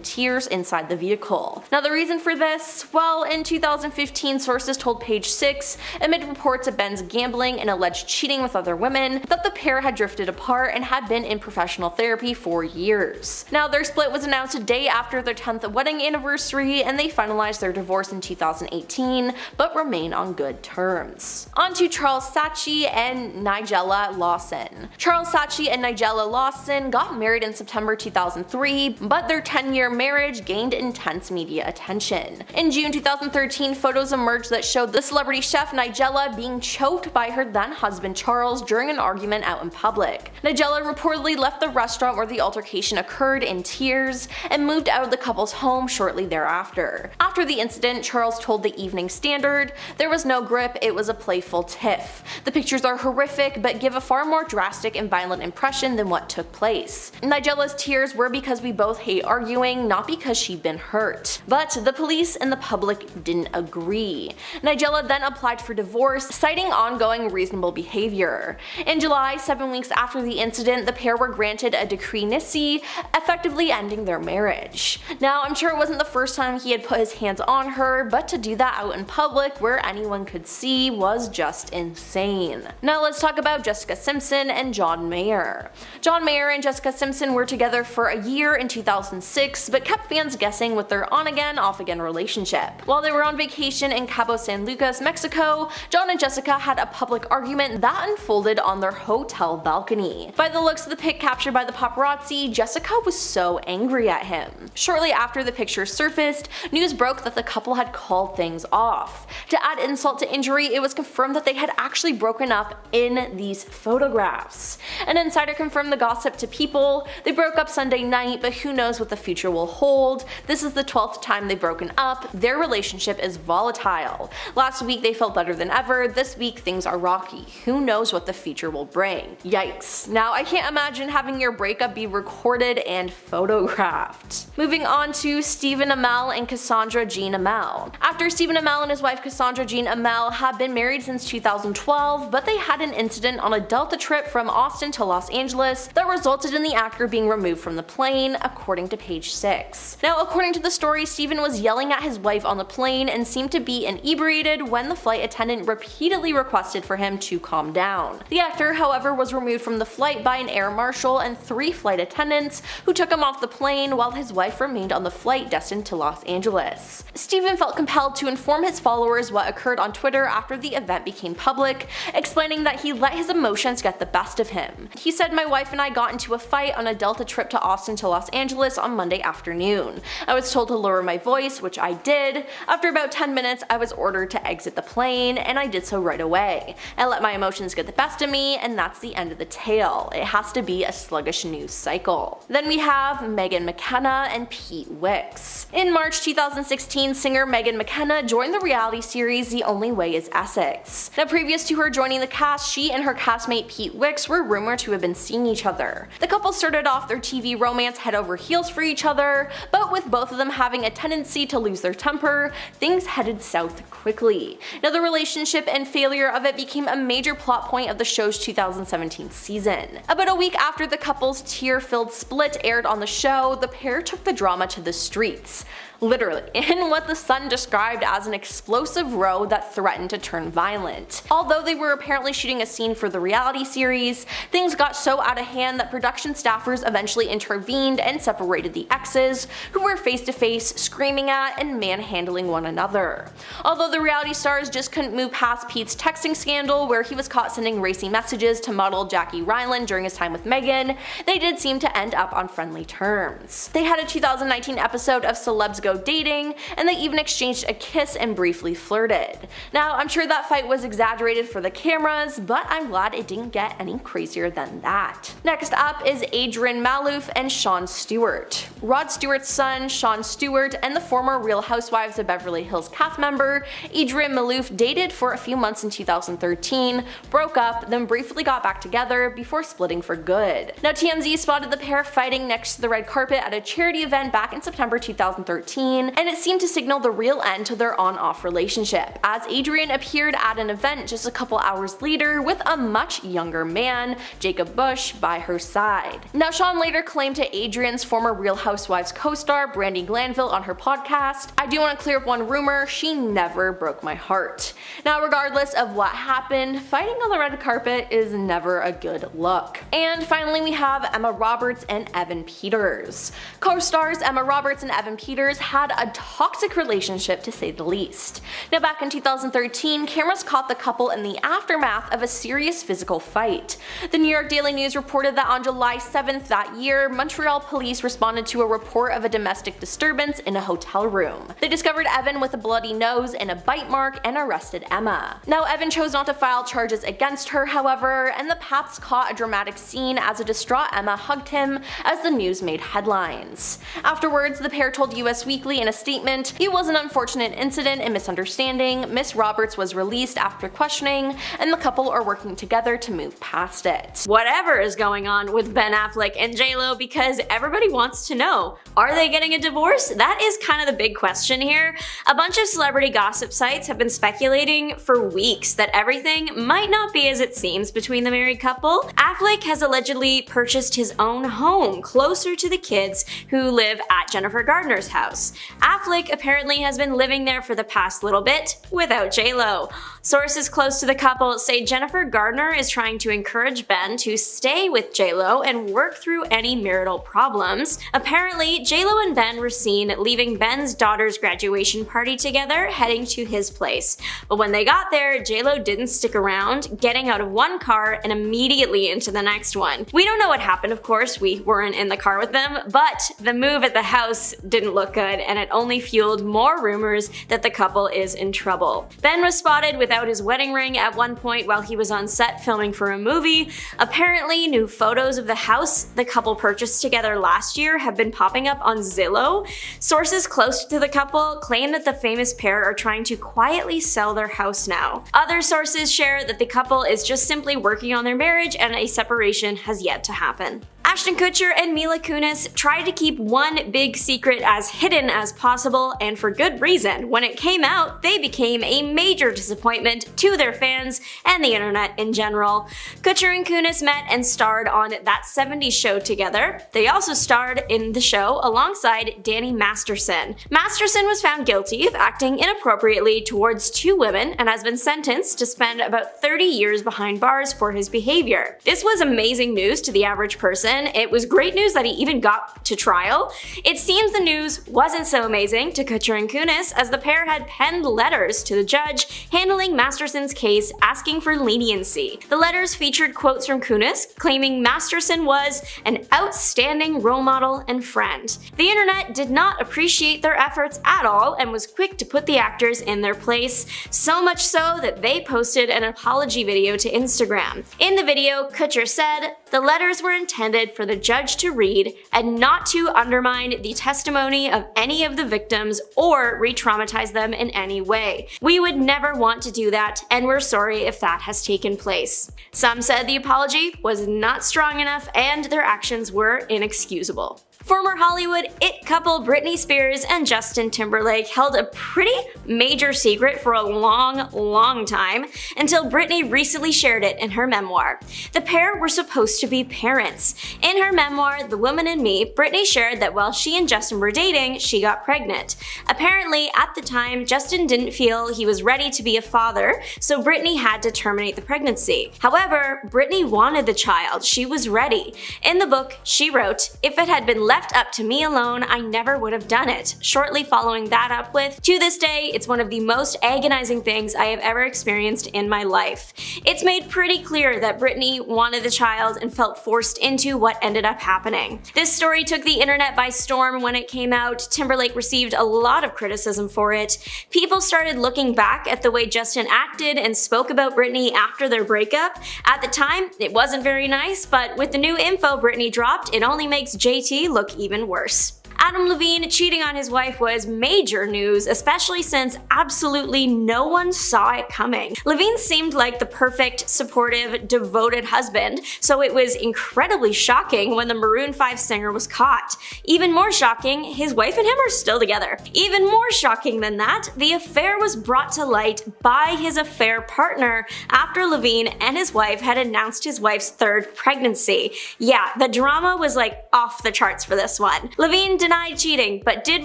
tears inside the vehicle. Now, the reason for this? Well, in 2015, sources told Page 6, amid amid reports of Ben's gambling and alleged cheating with other women, that the pair had drifted apart and had been in professional therapy for years. Now, their split was announced a day after their 10th wedding anniversary, and they finalized their divorce in 2018, but remain on good terms. On to Charles Saatchi and Nigella Lawson. Charles Saatchi and Nigella Lawson got married in September 2003, but their 10-year marriage gained intense media attention. In June 2013, photos emerged that showed the celebrity chef Nigella being choked by her then-husband Charles during an argument out in public. Nigella reportedly left the restaurant where the altercation occurred in tears and moved out of the couple's home shortly thereafter. After the incident, Charles told the Evening Standard, "There was no grip, it was a playful tiff. The pictures are horrific but give a far more drastic and violent impression than what took place. Nigella's tears were because we both hate arguing, not because she'd been hurt." But the police and the public didn't agree. Nigella then applied for divorce, citing ongoing reasonable behavior. In July, 7 weeks after the incident, the pair were granted a decree nisi, effectively ending their marriage. Now, I'm sure it wasn't the first time he had put his hands on her, but to do that out in public where anyone could see was just insane. Now let's talk about Jessica Simpson and John Mayer. John Mayer and Jessica Simpson were together for a year in 2006, but kept fans guessing with their on-again, off-again relationship. While they were on vacation in Cabo San Lucas, Mexico, John and Jessica had a public argument that unfolded on their hotel balcony. By the looks of the pic captured by the paparazzi, Jessica was so angry at him. Shortly after the pictures surfaced, news broke that the couple had called things off. To add insult to injury, it was confirmed that they had actually broken up in these photographs. An insider confirmed the gossip to People. They broke up Sunday night, but who knows what the future will hold. This is the 12th time they've broken up. Their relationship is volatile. Last week they felt better than ever. This week things are rocky. Who knows what the future will bring. Yikes. Now I can't imagine having your breakup be recorded and photographed. Moving on to Stephen Amell and Cassandra Jean Amell. After Stephen Amell and his wife Cassandra Jean Amell have been married since 2012, but they had an incident on a Delta trip from Austin to Los Angeles that resulted in the actor being removed from the plane, according to Page 6. Now, according to the story, Stephen was yelling at his wife on the plane and seemed to be inebriated when the flight attendant repeatedly requested for him to calm down. The actor, however, was removed from the flight by an air marshal and 3 flight attendants who took him off the plane while his wife remained on the flight destined to Los Angeles. Stephen felt compelled to inform his followers what occurred on Twitter after the event became public, explaining that he let his emotions get the best of him. He said, "My wife and I got into a fight on a Delta trip to Austin to Los Angeles on Monday afternoon. I was told to lower my voice, which I did. After about 10 minutes, I was ordered to exit the plane, and I did so right away. I let my emotions get the best of me, and that's the end of the tale. It has to be a sluggish news cycle." Then we have Megan McKenna and Pete Wicks. In March 2016, singer Megan McKenna joined the reality series The Only Way Is Essex. Now, previous to her joining the cast, she and her castmate Pete Wicks were rumored to have been seeing each other. The couple started off their TV romance head over heels for each other, but with both of them having a tendency to lose their temper, things headed south quickly. Now, the relationship and failure of it became a major plot point of the show's 2017 season. About a week after the couple's tear-filled split aired on the show, the pair took the drama to the streets. Literally, in what The Sun described as an explosive row that threatened to turn violent. Although they were apparently shooting a scene for the reality series, things got so out of hand that production staffers eventually intervened and separated the exes, who were face to face, screaming at and manhandling one another. Although the reality stars just couldn't move past Pete's texting scandal, where he was caught sending racy messages to model Jackie Ryland during his time with Megan, they did seem to end up on friendly terms. They had a 2019 episode of Celebs Go Dating, and they even exchanged a kiss and briefly flirted. Now, I'm sure that fight was exaggerated for the cameras, but I'm glad it didn't get any crazier than that. Next up is Adrian Malouf and Sean Stewart. Rod Stewart's son, Sean Stewart, and the former Real Housewives of Beverly Hills cast member, Adrian Malouf, dated for a few months in 2013, broke up, then briefly got back together before splitting for good. Now, TMZ spotted the pair fighting next to the red carpet at a charity event back in September 2013, 2013, and it seemed to signal the real end to their on-off relationship, as Adrienne appeared at an event just a couple hours later with a much younger man, Jacob Bush, by her side. Now, Sean later claimed to Adrienne's former Real Housewives co-star Brandi Glanville on her podcast, "I do want to clear up one rumor, she never broke my heart." Now, regardless of what happened, fighting on the red carpet is never a good look. And finally, we have Emma Roberts and Evan Peters. Co-stars Emma Roberts and Evan Peters had a toxic relationship, to say the least. Now, back in 2013, cameras caught the couple in the aftermath of a serious physical fight. The New York Daily News reported that on July 7th that year, Montreal police responded to a report of a domestic disturbance in a hotel room. They discovered Evan with a bloody nose and a bite mark and arrested Emma. Now, Evan chose not to file charges against her, however, and the Paths caught a dramatic scene as a distraught Emma hugged him as the news made headlines. Afterwards, the pair told US Weekly in a statement, "It was an unfortunate incident and misunderstanding. Miss Roberts was released after questioning, and the couple are working together to move past it." Whatever is going on with Ben Affleck and JLo, because everybody wants to know, are they getting a divorce? That is kind of the big question here. A bunch of celebrity gossip sites have been speculating for weeks that everything might not be as it seems between the married couple. Affleck has allegedly purchased his own home closer to the kids who live at Jennifer Gardner's house. Affleck apparently has been living there for the past little bit without JLo. Sources close to the couple say Jennifer Gardner is trying to encourage Ben to stay with JLo and work through any marital problems. Apparently, JLo and Ben were seen leaving Ben's daughter's graduation party together, heading to his place. But when they got there, JLo didn't stick around, getting out of one car and immediately into the next one. We don't know what happened, of course, we weren't in the car with them, but the move at the house didn't look good, and it only fueled more rumors that the couple is in trouble. Ben was spotted without his wedding ring at one point while he was on set filming for a movie. Apparently, new photos of the house the couple purchased together last year have been popping up on Zillow. Sources close to the couple claim that the famous pair are trying to quietly sell their house now. Other sources share that the couple is just simply working on their marriage and a separation has yet to happen. Ashton Kutcher and Mila Kunis tried to keep one big secret as hidden as possible, and for good reason. When it came out, they became a major disappointment to their fans and the internet in general. Kutcher and Kunis met and starred on That 70s Show together. They also starred in the show alongside Danny Masterson. Masterson was found guilty of acting inappropriately towards two women and has been sentenced to spend about 30 years behind bars for his behavior. This was amazing news to the average person. It was great news that he even got to trial. It seems the news wasn't so amazing to Kutcher and Kunis, as the pair had penned letters to the judge handling Masterson's case asking for leniency. The letters featured quotes from Kunis claiming Masterson was an outstanding role model and friend. The internet did not appreciate their efforts at all and was quick to put the actors in their place, so much so that they posted an apology video to Instagram. In the video, Kutcher said, "The letters were intended for the judge to read and not to undermine the testimony of any of the victims or re-traumatize them in any way. We would never want to do that, and we're sorry if that has taken place." Some said the apology was not strong enough and their actions were inexcusable. Former Hollywood it couple Britney Spears and Justin Timberlake held a pretty major secret for a long time until Britney recently shared it in her memoir. The pair were supposed to be parents. In her memoir, The Woman in Me, Britney shared that while she and Justin were dating, she got pregnant. Apparently, at the time, Justin didn't feel he was ready to be a father, so Britney had to terminate the pregnancy. However, Britney wanted the child. She was ready. In the book, she wrote, "If it had been left up to me alone, I never would have done it." Shortly following that up with, "To this day, it's one of the most agonizing things I have ever experienced in my life." It's made pretty clear that Britney wanted the child and felt forced into what ended up happening. This story took the internet by storm when it came out. Timberlake received a lot of criticism for it. People started looking back at the way Justin acted and spoke about Britney after their breakup. At the time, it wasn't very nice, but with the new info Britney dropped, it only makes JT look even worse. Adam Levine cheating on his wife was major news, especially since absolutely no one saw it coming. Levine seemed like the perfect, supportive, devoted husband, so it was incredibly shocking when the Maroon 5 singer was caught. Even more shocking, his wife and him are still together. Even more shocking than that, the affair was brought to light by his affair partner after Levine and his wife had announced his wife's third pregnancy. Yeah, the drama was like off the charts for this one. Levine denied cheating, but did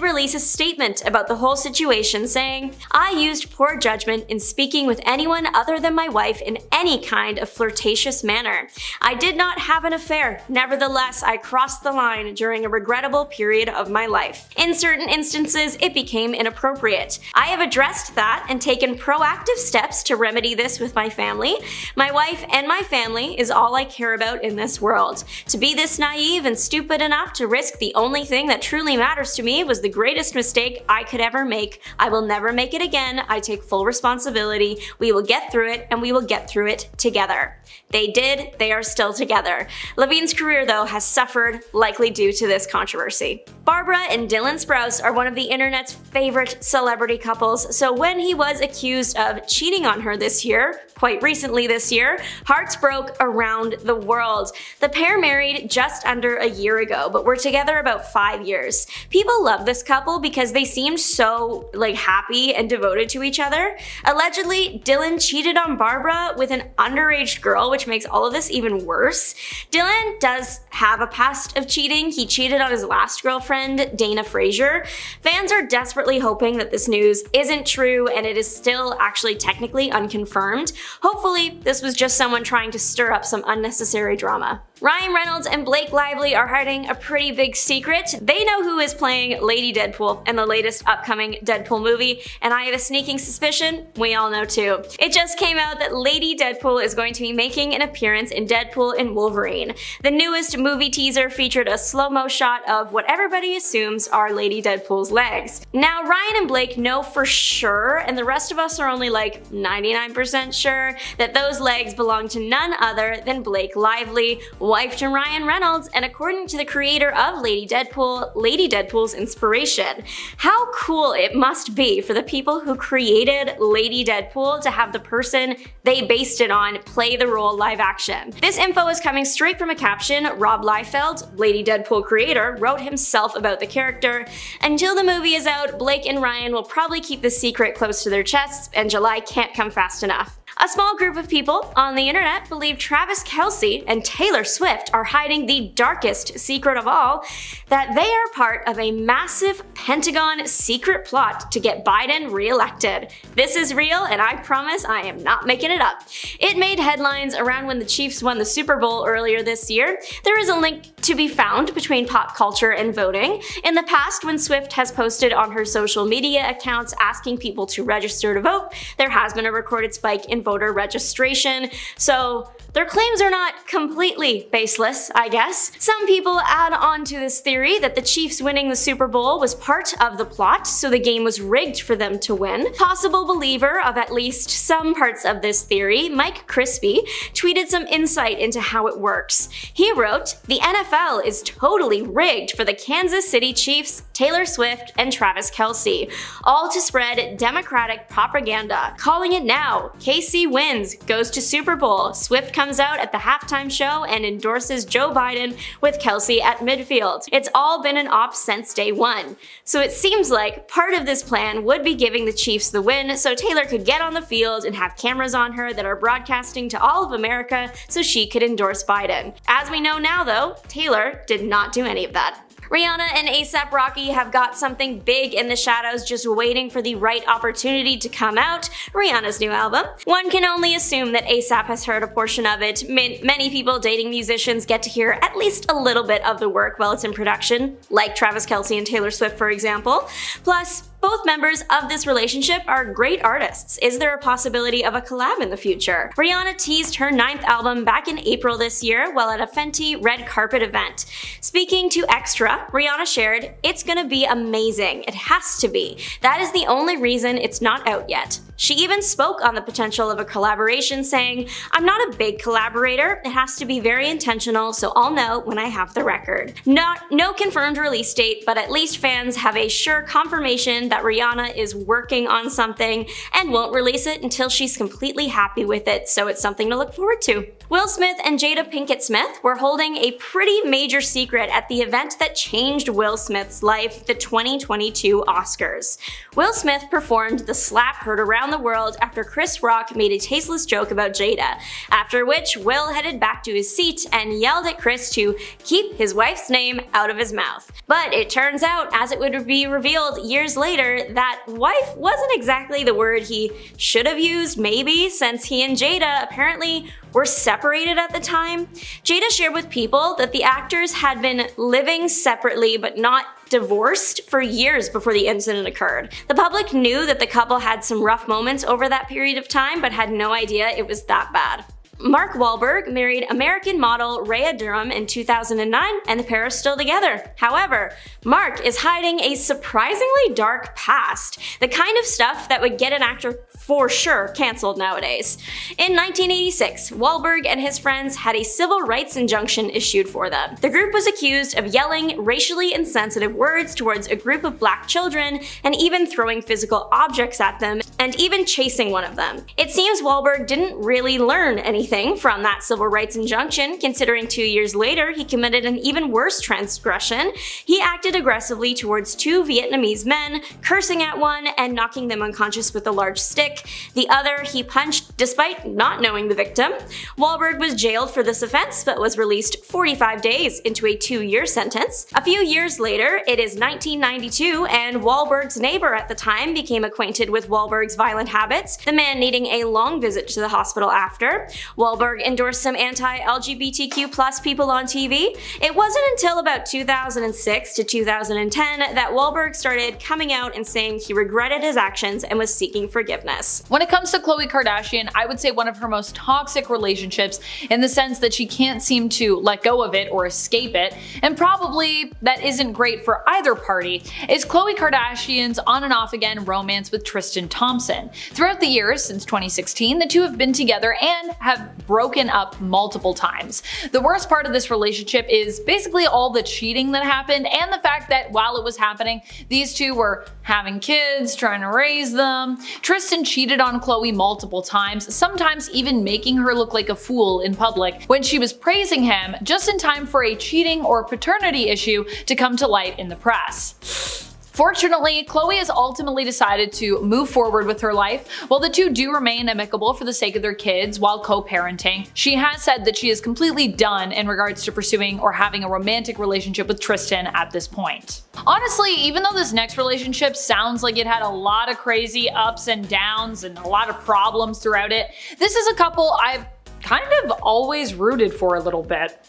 release a statement about the whole situation saying, "I used poor judgment in speaking with anyone other than my wife in any kind of flirtatious manner. I did not have an affair. Nevertheless, I crossed the line during a regrettable period of my life. In certain instances, it became inappropriate. I have addressed that and taken proactive steps to remedy this with my family. My wife and my family is all I care about in this world. To be this naive and stupid enough to risk the only thing that truly matters to me was the greatest mistake I could ever make. I will never make it again. I take full responsibility. We will get through it, and we will get through it together." They did, they are still together. Levine's career, though, has suffered, likely due to this controversy. Barbara and Dylan Sprouse are one of the internet's favorite celebrity couples, so when he was accused of cheating on her this year, quite recently this year, hearts broke around the world. The pair married just under a year ago, but were together about 5 years. People love this couple because they seemed so happy and devoted to each other. Allegedly, Dylan cheated on Barbara with an underage girl, which makes all of this even worse. Dylan does have a past of cheating. He cheated on his last girlfriend, Dana Frazier. Fans are desperately hoping that this news isn't true and it is still actually technically unconfirmed. Hopefully, this was just someone trying to stir up some unnecessary drama. Ryan Reynolds and Blake Lively are hiding a pretty big secret. They know who is playing Lady Deadpool in the latest upcoming Deadpool movie, and I have a sneaking suspicion we all know too. It just came out that Lady Deadpool is going to be making an appearance in Deadpool and Wolverine. The newest movie teaser featured a slow-mo shot of what everybody assumes are Lady Deadpool's legs. Now, Ryan and Blake know for sure, and the rest of us are only 99% sure, that those legs belong to none other than Blake Lively, wife to Ryan Reynolds, and according to the creator of Lady Deadpool, Lady Deadpool's inspiration. How cool it must be for the people who created Lady Deadpool to have the person they based it on play the role live action. This info is coming straight from a caption Rob Liefeld, Lady Deadpool creator, wrote himself about the character. Until the movie is out, Blake and Ryan will probably keep the secret close to their chests, and July can't come fast enough. A small group of people on the internet believe Travis Kelce and Taylor Swift are hiding the darkest secret of all, that they are part of a massive Pentagon secret plot to get Biden reelected. This is real, and I promise I am not making it up. It made headlines around when the Chiefs won the Super Bowl earlier this year. There is a link to be found between pop culture and voting. In the past, when Swift has posted on her social media accounts asking people to register to vote, there has been a recorded spike in voter registration, so their claims are not completely baseless, I guess. Some people add on to this theory that the Chiefs winning the Super Bowl was part of the plot, so the game was rigged for them to win. Possible believer of at least some parts of this theory, Mike Crispy, tweeted some insight into how it works. He wrote, "The NFL is totally rigged for the Kansas City Chiefs, Taylor Swift, and Travis Kelce, all to spread Democratic propaganda. Calling it now. KC wins, goes to Super Bowl. Swift comes out at the halftime show and endorses Joe Biden with Kelce at midfield. It's all been an op since day one." So it seems like part of this plan would be giving the Chiefs the win so Taylor could get on the field and have cameras on her that are broadcasting to all of America so she could endorse Biden. As we know now though, Taylor did not do any of that. Rihanna and A$AP Rocky have got something big in the shadows just waiting for the right opportunity to come out, Rihanna's new album. One can only assume that A$AP has heard a portion of it. Many people dating musicians get to hear at least a little bit of the work while it's in production, like Travis Kelce and Taylor Swift for example. Plus, Both members of this relationship are great artists. Is there a possibility of a collab in the future? Rihanna teased her 9th album back in April this year while at a Fenty red carpet event. Speaking to Extra, Rihanna shared, "It's gonna be amazing. It has to be. That is the only reason it's not out yet." She even spoke on the potential of a collaboration, saying, "I'm not a big collaborator. It has to be very intentional, so I'll know when I have the record." No confirmed release date, but at least fans have a sure confirmation that Rihanna is working on something and won't release it until she's completely happy with it, so it's something to look forward to. Will Smith and Jada Pinkett Smith were holding a pretty major secret at the event that changed Will Smith's life, the 2022 Oscars. Will Smith performed the slap heard around the world after Chris Rock made a tasteless joke about Jada, after which Will headed back to his seat and yelled at Chris to keep his wife's name out of his mouth. But it turns out, as it would be revealed years later, that wife wasn't exactly the word he should have used, maybe, since he and Jada apparently were separated at the time. Jada shared with People that the actors had been living separately but not divorced for years before the incident occurred. The public knew that the couple had some rough moments over that period of time, but had no idea it was that bad. Mark Wahlberg married American model Rhea Durham in 2009, and the pair are still together. However, Mark is hiding a surprisingly dark past, the kind of stuff that would get an actor for sure canceled nowadays. In 1986, Wahlberg and his friends had a civil rights injunction issued for them. The group was accused of yelling racially insensitive words towards a group of black children and even throwing physical objects at them and even chasing one of them. It seems Wahlberg didn't really learn anything from that civil rights injunction, considering 2 years later he committed an even worse transgression. He acted aggressively towards 2 Vietnamese men, cursing at one and knocking them unconscious with a large stick. The other he punched despite not knowing the victim. Wahlberg was jailed for this offense but was released 45 days into a 2-year sentence. A few years later, it is 1992, and Wahlberg's neighbor at the time became acquainted with Wahlberg's violent habits, the man needing a long visit to the hospital after. Wahlberg endorsed some anti-LGBTQ+ people on TV. It wasn't until about 2006 to 2010 that Wahlberg started coming out and saying he regretted his actions and was seeking forgiveness. When it comes to Khloe Kardashian, I would say one of her most toxic relationships, in the sense that she can't seem to let go of it or escape it, and probably that isn't great for either party, is Khloe Kardashian's on and off again romance with Tristan Thompson. Throughout the years since 2016, the two have been together and have broken up multiple times. The worst part of this relationship is basically all the cheating that happened, and the fact that while it was happening, these two were having kids, trying to raise them. Tristan cheated on Khloe multiple times, sometimes even making her look like a fool in public when she was praising him just in time for a cheating or paternity issue to come to light in the press. Fortunately, Khloe has ultimately decided to move forward with her life. While the two do remain amicable for the sake of their kids while co-parenting, she has said that she is completely done in regards to pursuing or having a romantic relationship with Tristan at this point. Honestly, even though this next relationship sounds like it had a lot of crazy ups and downs and a lot of problems throughout it, this is a couple I've kind of always rooted for a little bit.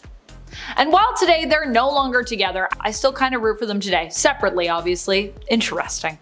And while today they're no longer together, I still kind of root for them today, separately obviously. Interesting.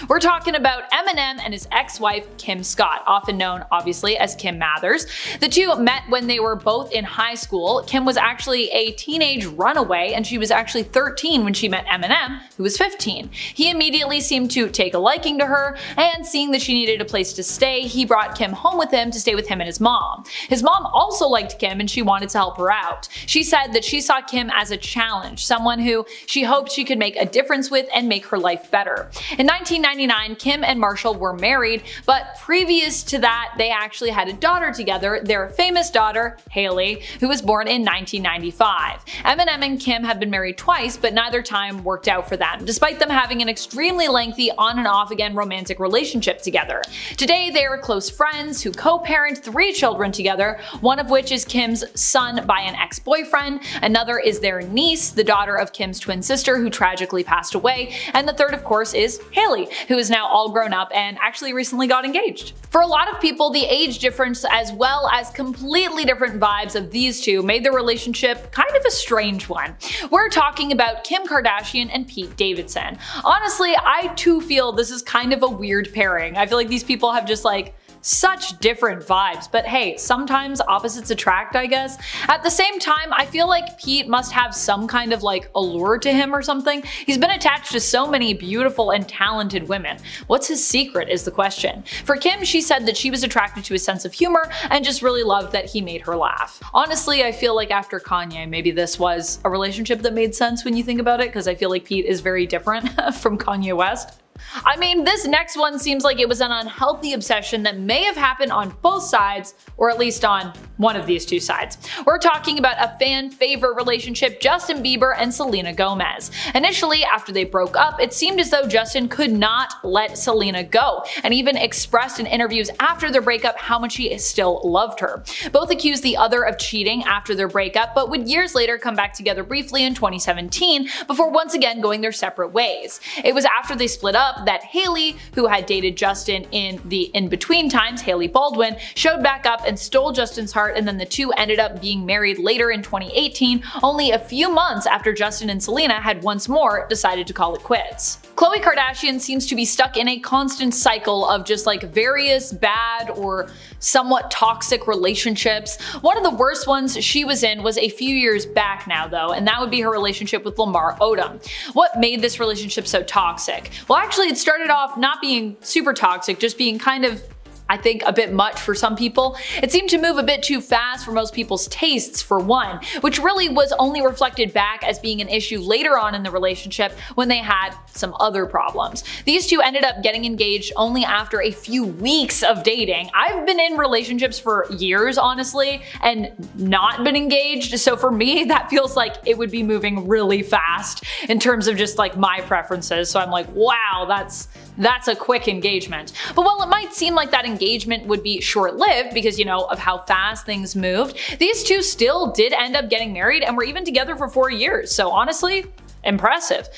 We're talking about Eminem and his ex-wife Kim Scott, often known obviously as Kim Mathers. The two met when they were both in high school. Kim was actually a teenage runaway, and she was actually 13 when she met Eminem, who was 15. He immediately seemed to take a liking to her, and seeing that she needed a place to stay, he brought Kim home with him to stay with him and his mom. His mom also liked Kim and she wanted to help her out. She said that she saw Kim as a challenge, someone who she hoped she could make a difference with and make her life better. In 1999, Kim and Marshall were married, but previous to that, they actually had a daughter together, their famous daughter, Hailey, who was born in 1995. Eminem and Kim have been married twice, but neither time worked out for them, despite them having an extremely lengthy on and off again romantic relationship together. Today, they are close friends who co-parent 3 children together, one of which is Kim's son by an ex-boyfriend, another is their niece, the daughter of Kim's twin sister who tragically passed away, and the third, of course, is Hailey, Haley, who is now all grown up and actually recently got engaged. For a lot of people, the age difference as well as completely different vibes of these two made their relationship kind of a strange one. We're talking about Kim Kardashian and Pete Davidson. Honestly, I too feel this is kind of a weird pairing. I feel like these people have just like such different vibes, but hey, sometimes opposites attract, I guess. At the same time, I feel like Pete must have some kind of like allure to him or something. He's been attached to so many beautiful and talented women. What's his secret is the question. For Kim, she said that she was attracted to his sense of humor and just really loved that he made her laugh. Honestly, I feel like after Kanye, maybe this was a relationship that made sense when you think about it, because I feel like Pete is very different from Kanye West. I mean, this next one seems like it was an unhealthy obsession that may have happened on both sides, or at least on one of these two sides. We're talking about a fan favorite relationship, Justin Bieber and Selena Gomez. Initially, after they broke up, it seemed as though Justin could not let Selena go, and even expressed in interviews after their breakup how much he still loved her. Both accused the other of cheating after their breakup, but would years later come back together briefly in 2017 before once again going their separate ways. It was after they split up that Haley, who had dated Justin in the in-between times, Haley Baldwin, showed back up and stole Justin's heart, and then the two ended up being married later in 2018, only a few months after Justin and Selena had once more decided to call it quits. Khloe Kardashian seems to be stuck in a constant cycle of just like various bad or somewhat toxic relationships. One of the worst ones she was in was a few years back now though, and that would be her relationship with Lamar Odom. What made this relationship so toxic? Well, actually it started off not being super toxic, just being kind of, I think, a bit much for some people. It seemed to move a bit too fast for most people's tastes, for one, which really was only reflected back as being an issue later on in the relationship when they had some other problems. These two ended up getting engaged only after a few weeks of dating. I've been in relationships for years, honestly, and not been engaged, so for me, that feels like it would be moving really fast in terms of just like my preferences. So I'm like, wow, that's a quick engagement. But while it might seem like that engagement would be short-lived because, you know, of how fast things moved, these two still did end up getting married and were even together for 4 years. So honestly, impressive.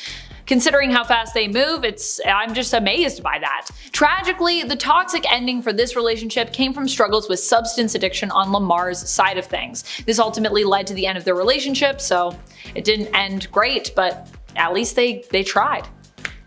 Considering how fast they move, I'm just amazed by that. Tragically, the toxic ending for this relationship came from struggles with substance addiction on Lamar's side of things. This ultimately led to the end of their relationship, so it didn't end great, but at least they tried.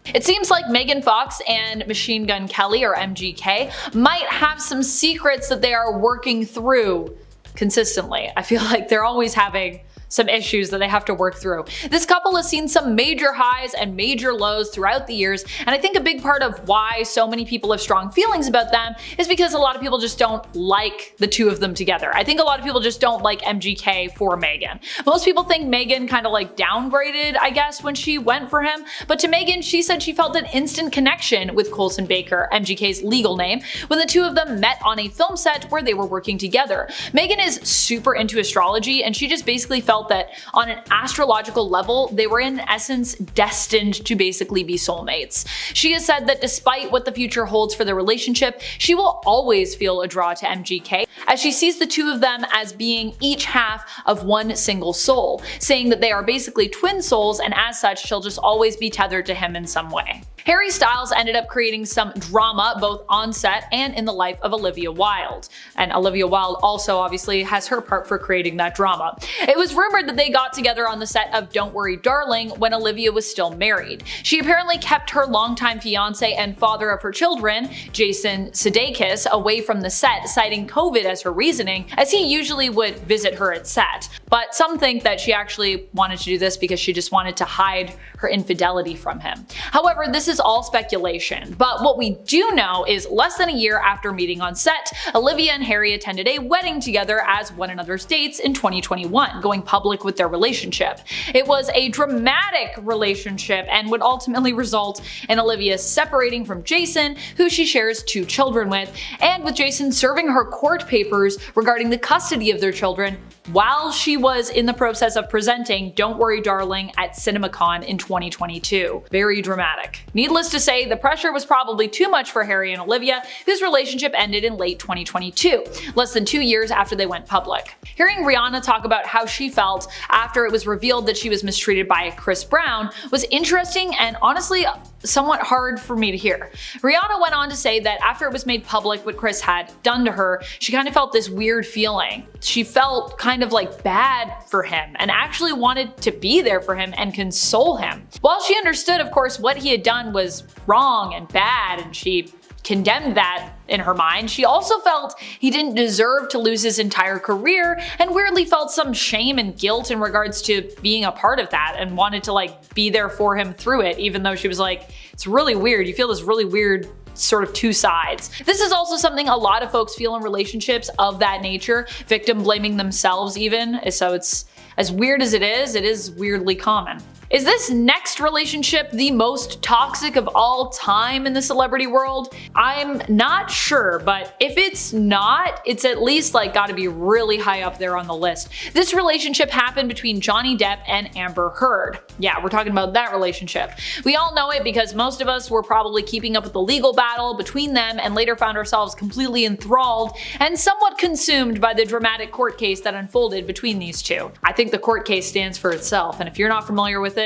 It seems like Megan Fox and Machine Gun Kelly, or MGK, might have some secrets that they are working through consistently. I feel like they're always having some issues that they have to work through. This couple has seen some major highs and major lows throughout the years, and I think a big part of why so many people have strong feelings about them is because a lot of people just don't like the two of them together. I think a lot of people just don't like MGK for Megan. Most people think Megan kind of like downgraded, I guess, when she went for him, but to Megan, she said she felt an instant connection with Colson Baker, MGK's legal name, when the two of them met on a film set where they were working together. Megan is super into astrology, and she just basically felt that on an astrological level, they were in essence destined to basically be soulmates. She has said that despite what the future holds for their relationship, she will always feel a draw to MGK, as she sees the two of them as being each half of one single soul, saying that they are basically twin souls, and as such, she'll just always be tethered to him in some way. Harry Styles ended up creating some drama both on set and in the life of Olivia Wilde. And Olivia Wilde also obviously has her part for creating that drama. It was rumored that they got together on the set of Don't Worry Darling when Olivia was still married. She apparently kept her longtime fiance and father of her children, Jason Sudeikis, away from the set, citing COVID as her reasoning, as he usually would visit her at set. But some think that she actually wanted to do this because she just wanted to hide her infidelity from him. However, this is all speculation, but what we do know is less than a year after meeting on set, Olivia and Harry attended a wedding together as one another's dates in 2021, going public with their relationship. It was a dramatic relationship and would ultimately result in Olivia separating from Jason, who she shares 2 children with, and with Jason serving her court papers regarding the custody of their children while she was in the process of presenting Don't Worry Darling at CinemaCon in 2022. Very dramatic. Needless to say, the pressure was probably too much for Harry and Olivia, whose relationship ended in late 2022, less than 2 years after they went public. Hearing Rihanna talk about how she felt after it was revealed that she was mistreated by Chris Brown was interesting and honestly somewhat hard for me to hear. Rihanna went on to say that after it was made public what Kris had done to her, she kind of felt this weird feeling. She felt kind of like bad for him and actually wanted to be there for him and console him. While she understood, of course, what he had done was wrong and bad, and she condemned that in her mind, she also felt he didn't deserve to lose his entire career and weirdly felt some shame and guilt in regards to being a part of that and wanted to like be there for him through it, even though she was like, it's really weird. You feel this really weird sort of two sides. This is also something a lot of folks feel in relationships of that nature, victim blaming themselves even, so it's as weird as it is weirdly common. Is this next relationship the most toxic of all time in the celebrity world? I'm not sure, but if it's not, it's at least like gotta be really high up there on the list. This relationship happened between Johnny Depp and Amber Heard. Yeah, we're talking about that relationship. We all know it because most of us were probably keeping up with the legal battle between them and later found ourselves completely enthralled and somewhat consumed by the dramatic court case that unfolded between these two. I think the court case stands for itself, and if you're not familiar with it,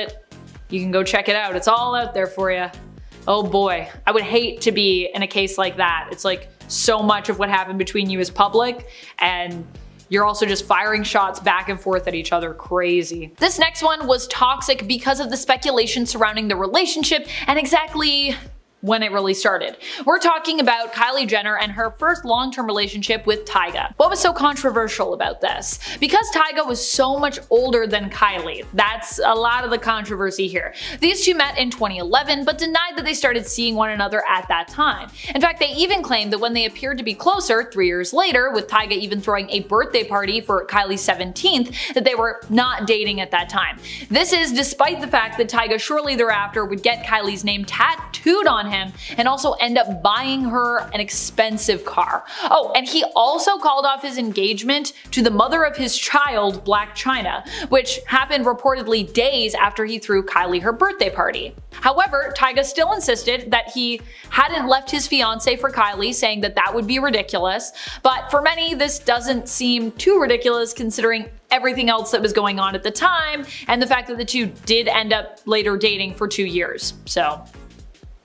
you can go check it out. It's all out there for you. Oh boy, I would hate to be in a case like that. It's like so much of what happened between you is public, and you're also just firing shots back and forth at each other. Crazy. This next one was toxic because of the speculation surrounding the relationship and exactly when it really started. We're talking about Kylie Jenner and her first long-term relationship with Tyga. What was so controversial about this? Because Tyga was so much older than Kylie. That's a lot of the controversy here. These two met in 2011 but denied that they started seeing one another at that time. In fact, they even claimed that when they appeared to be closer 3 years later, with Tyga even throwing a birthday party for Kylie's 17th, that they were not dating at that time. This is despite the fact that Tyga shortly thereafter would get Kylie's name tattooed on him and also end up buying her an expensive car. Oh, and he also called off his engagement to the mother of his child, Blac Chyna, which happened reportedly days after he threw Kylie her birthday party. However, Tyga still insisted that he hadn't left his fiancée for Kylie, saying that that would be ridiculous, but for many this doesn't seem too ridiculous considering everything else that was going on at the time and the fact that the two did end up later dating for 2 years. So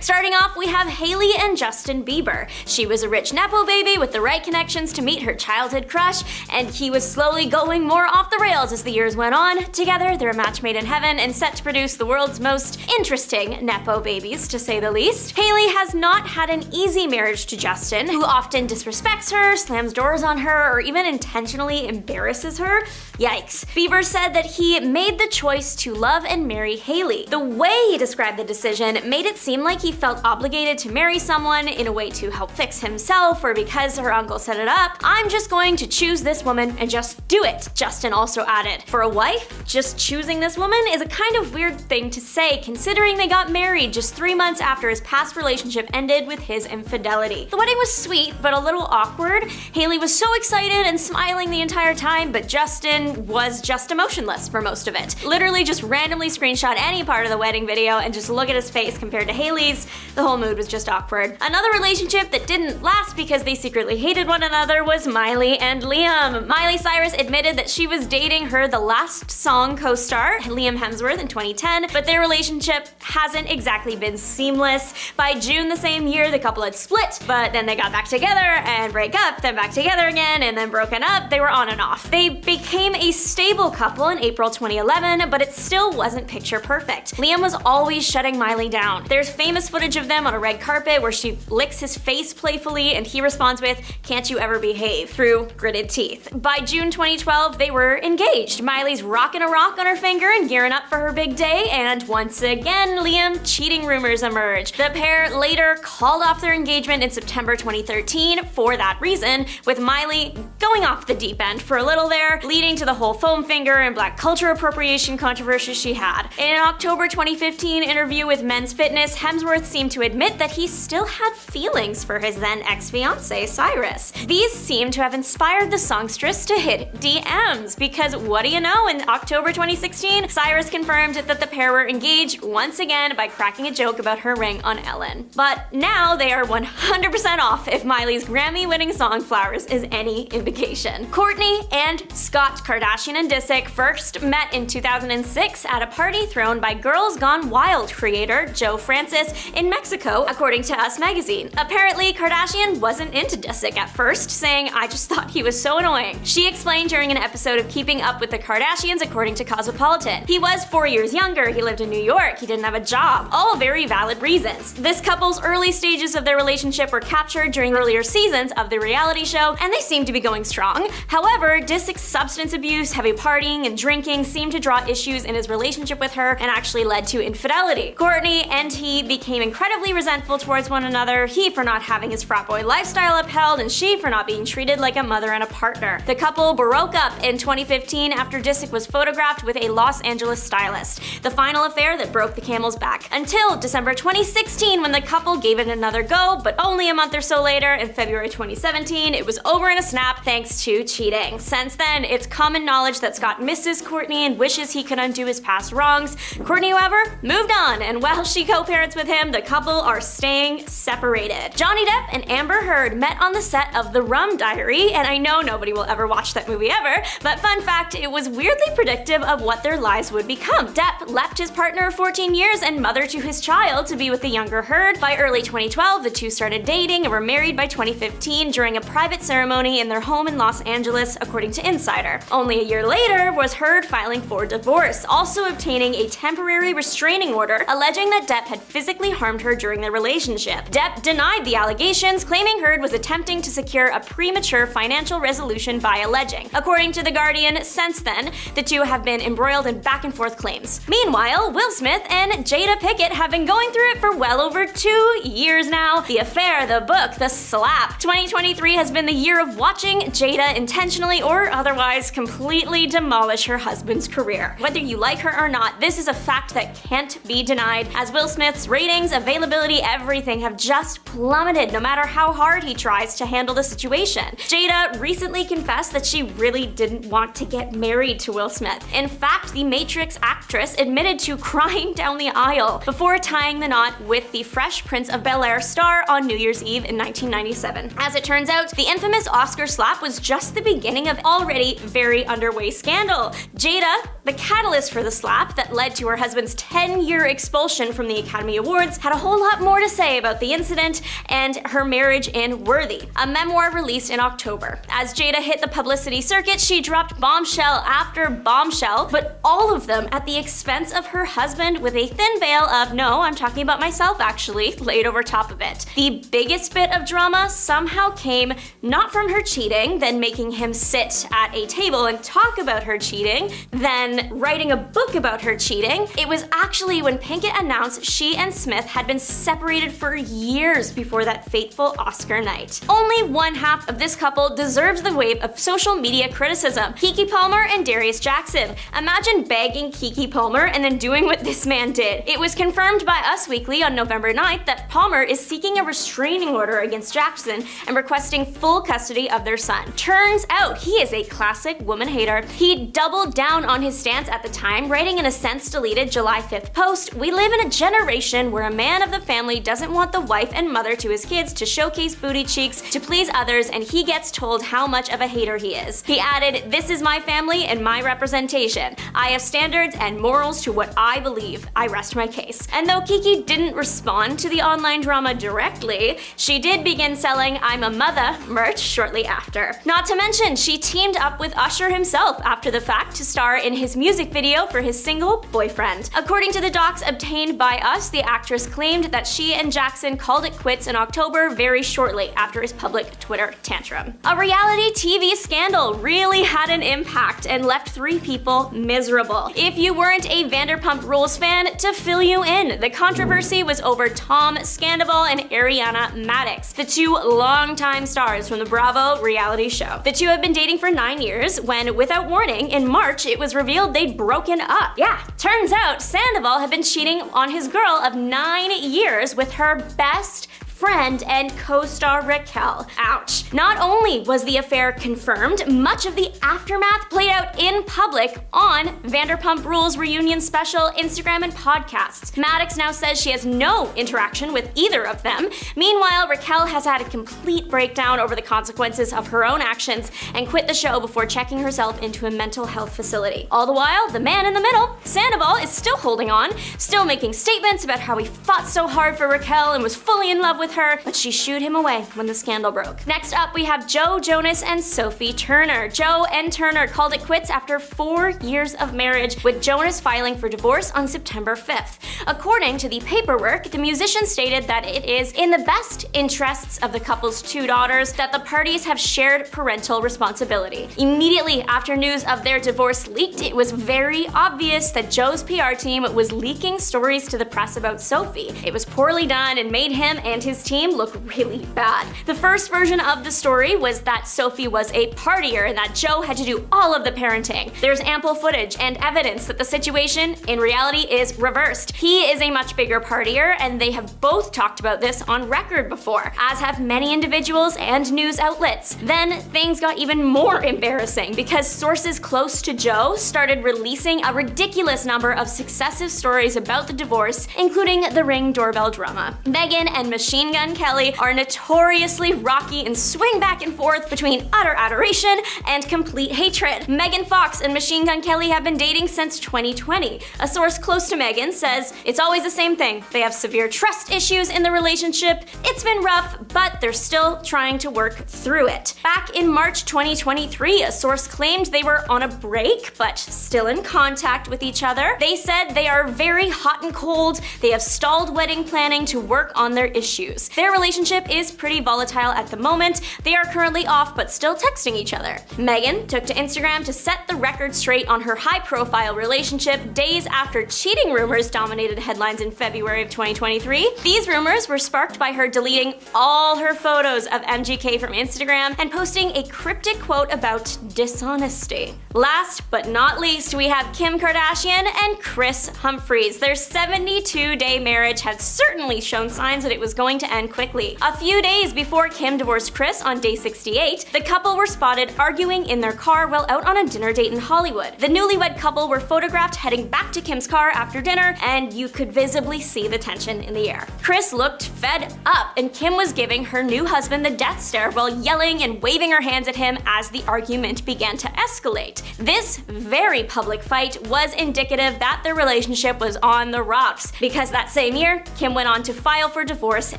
starting off, we have Hailey and Justin Bieber. She was a rich nepo baby with the right connections to meet her childhood crush, and he was slowly going more off the rails as the years went on. Together, they're a match made in heaven and set to produce the world's most interesting nepo babies, to say the least. Hailey has not had an easy marriage to Justin, who often disrespects her, slams doors on her, or even intentionally embarrasses her. Yikes. Bieber said that he made the choice to love and marry Hailey. The way he described the decision made it seem like he felt obligated to marry someone in a way to help fix himself or because her uncle set it up. I'm just going to choose this woman and just do it, Justin also added. For a wife, just choosing this woman is a kind of weird thing to say considering they got married just 3 months after his past relationship ended with his infidelity. The wedding was sweet, but a little awkward. Hailey was so excited and smiling the entire time, but Justin was just emotionless for most of it. Literally just randomly screenshot any part of the wedding video and just look at his face compared to Hailey's. The whole mood was just awkward. Another relationship that didn't last because they secretly hated one another was Miley and Liam. Miley Cyrus admitted that she was dating her The Last Song co-star, Liam Hemsworth, in 2010, but their relationship hasn't exactly been seamless. By June the same year, the couple had split, but then they got back together and break up, then back together again, and then broken up. They were on and off. They became a stable couple in April 2011, but it still wasn't picture perfect. Liam was always shutting Miley down. There's famous footage of them on a red carpet where she licks his face playfully and he responds with, "Can't you ever behave?" through gritted teeth. By June 2012, they were engaged. Miley's rocking a rock on her finger and gearing up for her big day, and once again, Liam cheating rumors emerged. The pair later called off their engagement in September 2013 for that reason, with Miley going off the deep end for a little there, leading to the whole foam finger and black culture appropriation controversy she had. In an October 2015 interview with Men's Fitness, Hemsworth Hemsworth seemed to admit that he still had feelings for his then ex-fiancée, Cyrus. These seem to have inspired the songstress to hit DMs, because what do you know, in October 2016, Cyrus confirmed that the pair were engaged once again by cracking a joke about her ring on Ellen. But now they are 100% off, if Miley's Grammy-winning song Flowers is any indication. Kourtney and Scott Kardashian and Disick first met in 2006 at a party thrown by Girls Gone Wild creator Joe Francis in Mexico, according to Us Magazine. Apparently, Kardashian wasn't into Disick at first, saying, "I just thought he was so annoying." She explained during an episode of Keeping Up with the Kardashians, according to Cosmopolitan. He was 4 years younger, he lived in New York, he didn't have a job. All very valid reasons. This couple's early stages of their relationship were captured during earlier seasons of the reality show, and they seem to be going strong. However, Disick's substance abuse, heavy partying, and drinking seemed to draw issues in his relationship with her and actually led to infidelity. Kourtney and he became incredibly resentful towards one another, he for not having his frat boy lifestyle upheld, and she for not being treated like a mother and a partner. The couple broke up in 2015 after Disick was photographed with a Los Angeles stylist, the final affair that broke the camel's back. Until December 2016, when the couple gave it another go, but only a month or so later, in February 2017, it was over in a snap thanks to cheating. Since then, it's common knowledge that Scott misses Kourtney and wishes he could undo his past wrongs. Kourtney, however, moved on, and while she co-parents with him, the couple are staying separated. Johnny Depp and Amber Heard met on the set of The Rum Diary, and I know nobody will ever watch that movie ever, but fun fact, it was weirdly predictive of what their lives would become. Depp left his partner of 14 years and mother to his child to be with the younger Heard. By early 2012, the two started dating and were married by 2015 during a private ceremony in their home in Los Angeles, according to Insider. Only a year later was Heard filing for divorce, also obtaining a temporary restraining order alleging that Depp had physically harmed her during their relationship. Depp denied the allegations, claiming Heard was attempting to secure a premature financial resolution by alleging. According to The Guardian, since then, the two have been embroiled in back-and-forth claims. Meanwhile, Will Smith and Jada Pinkett have been going through it for well over 2 years now. The affair, the book, the slap. 2023 has been the year of watching Jada intentionally or otherwise completely demolish her husband's career. Whether you like her or not, this is a fact that can't be denied, as Will Smith's ratings, availability, everything have just plummeted no matter how hard he tries to handle the situation. Jada recently confessed that she really didn't want to get married to Will Smith. In fact, the Matrix actress admitted to crying down the aisle before tying the knot with the Fresh Prince of Bel-Air star on New Year's Eve in 1997. As it turns out, the infamous Oscar slap was just the beginning of already very underway scandal. Jada, the catalyst for the slap that led to her husband's 10-year expulsion from the Academy Awards, had a whole lot more to say about the incident and her marriage in Worthy, a memoir released in October. As Jada hit the publicity circuit, she dropped bombshell after bombshell, but all of them at the expense of her husband, with a thin veil of "no, I'm talking about myself actually" laid over top of it. The biggest bit of drama somehow came not from her cheating, then making him sit at a table and talk about her cheating, then writing a book about her cheating. It was actually when Pinkett announced she and Smith had been separated for years before that fateful Oscar night. Only one half of this couple deserves the wave of social media criticism: Keke Palmer and Darius Jackson. Imagine begging Keke Palmer and then doing what this man did. It was confirmed by Us Weekly on November 9th that Palmer is seeking a restraining order against Jackson and requesting full custody of their son. Turns out he is a classic woman hater. He doubled down on his stance at the time, writing in a since deleted July 5th post, "We live in a generation where a man of the family doesn't want the wife and mother to his kids to showcase booty cheeks to please others, and he gets told how much of a hater he is." He added, "This is my family and my representation. I have standards and morals to what I believe. I rest my case." And though Keke didn't respond to the online drama directly, she did begin selling "I'm a Mother" merch shortly after. Not to mention, she teamed up with Usher himself after the fact to star in his music video for his single Boyfriend. According to the docs obtained by Us, the actress claimed that she and Jackson called it quits in October, very shortly after his public Twitter tantrum. A reality TV scandal really had an impact and left 3 people miserable. If you weren't a Vanderpump Rules fan, to fill you in, the controversy was over Tom Sandoval and Ariana Madix, the 2 longtime stars from the Bravo reality show. The 2 have been dating for 9 years when, without warning, in March it was revealed they'd broken up. Yeah, turns out Sandoval had been cheating on his girl of 9 9 years with her best friend and co-star Raquel. Ouch. Not only was the affair confirmed, much of the aftermath played out in public on Vanderpump Rules reunion special, Instagram, and podcasts. Maddox now says she has no interaction with either of them. Meanwhile, Raquel has had a complete breakdown over the consequences of her own actions and quit the show before checking herself into a mental health facility. All the while, the man in the middle, Sandoval, is still holding on, still making statements about how he fought so hard for Raquel and was fully in love with her, but she shooed him away when the scandal broke. Next up, we have Joe Jonas and Sophie Turner. Joe and Turner called it quits after 4 years of marriage, with Jonas filing for divorce on September 5th. According to the paperwork, the musician stated that it is in the best interests of the couple's 2 daughters that the parties have shared parental responsibility. Immediately after news of their divorce leaked, it was very obvious that Joe's PR team was leaking stories to the press about Sophie. It was poorly done and made him and his team look really bad. The first version of the story was that Sophie was a partier and that Joe had to do all of the parenting. There's ample footage and evidence that the situation in reality is reversed. He is a much bigger partier, and they have both talked about this on record before, as have many individuals and news outlets. Then things got even more embarrassing because sources close to Joe started releasing a ridiculous number of successive stories about the divorce, including the Ring doorbell drama. Meghan and Machine Gun Kelly are notoriously rocky and swing back and forth between utter adoration and complete hatred. Megan Fox and Machine Gun Kelly have been dating since 2020. A source close to Megan says it's always the same thing. They have severe trust issues in the relationship. It's been rough, but they're still trying to work through it. Back in March 2023, a source claimed they were on a break, but still in contact with each other. They said they are very hot and cold. They have stalled wedding planning to work on their issues. Their relationship is pretty volatile at the moment. They are currently off but still texting each other. Megan took to Instagram to set the record straight on her high-profile relationship days after cheating rumors dominated headlines in February of 2023. These rumors were sparked by her deleting all her photos of MGK from Instagram and posting a cryptic quote about dishonesty. Last but not least, we have Kim Kardashian and Kris Humphries. Their 72-day marriage had certainly shown signs that it was going to end quickly. A few days before Kim divorced Kris on day 68, the couple were spotted arguing in their car while out on a dinner date in Hollywood. The newlywed couple were photographed heading back to Kim's car after dinner, and you could visibly see the tension in the air. Kris looked fed up, and Kim was giving her new husband the death stare while yelling and waving her hands at him as the argument began to escalate. This very public fight was indicative that their relationship was on the rocks, because that same year, Kim went on to file for divorce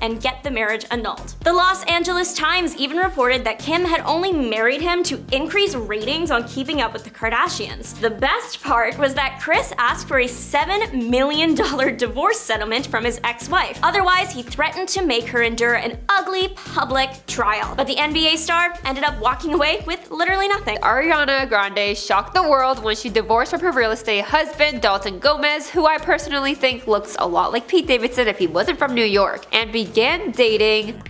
and get the marriage annulled. The Los Angeles Times even reported that Kim had only married him to increase ratings on Keeping Up with the Kardashians. The best part was that Kris asked for a $7 million divorce settlement from his ex-wife. Otherwise, he threatened to make her endure an ugly public trial. But the NBA star ended up walking away with literally nothing. Ariana Grande shocked the world when she divorced from her real estate husband, Dalton Gomez, who I personally think looks a lot like Pete Davidson if he wasn't from New York, and began dating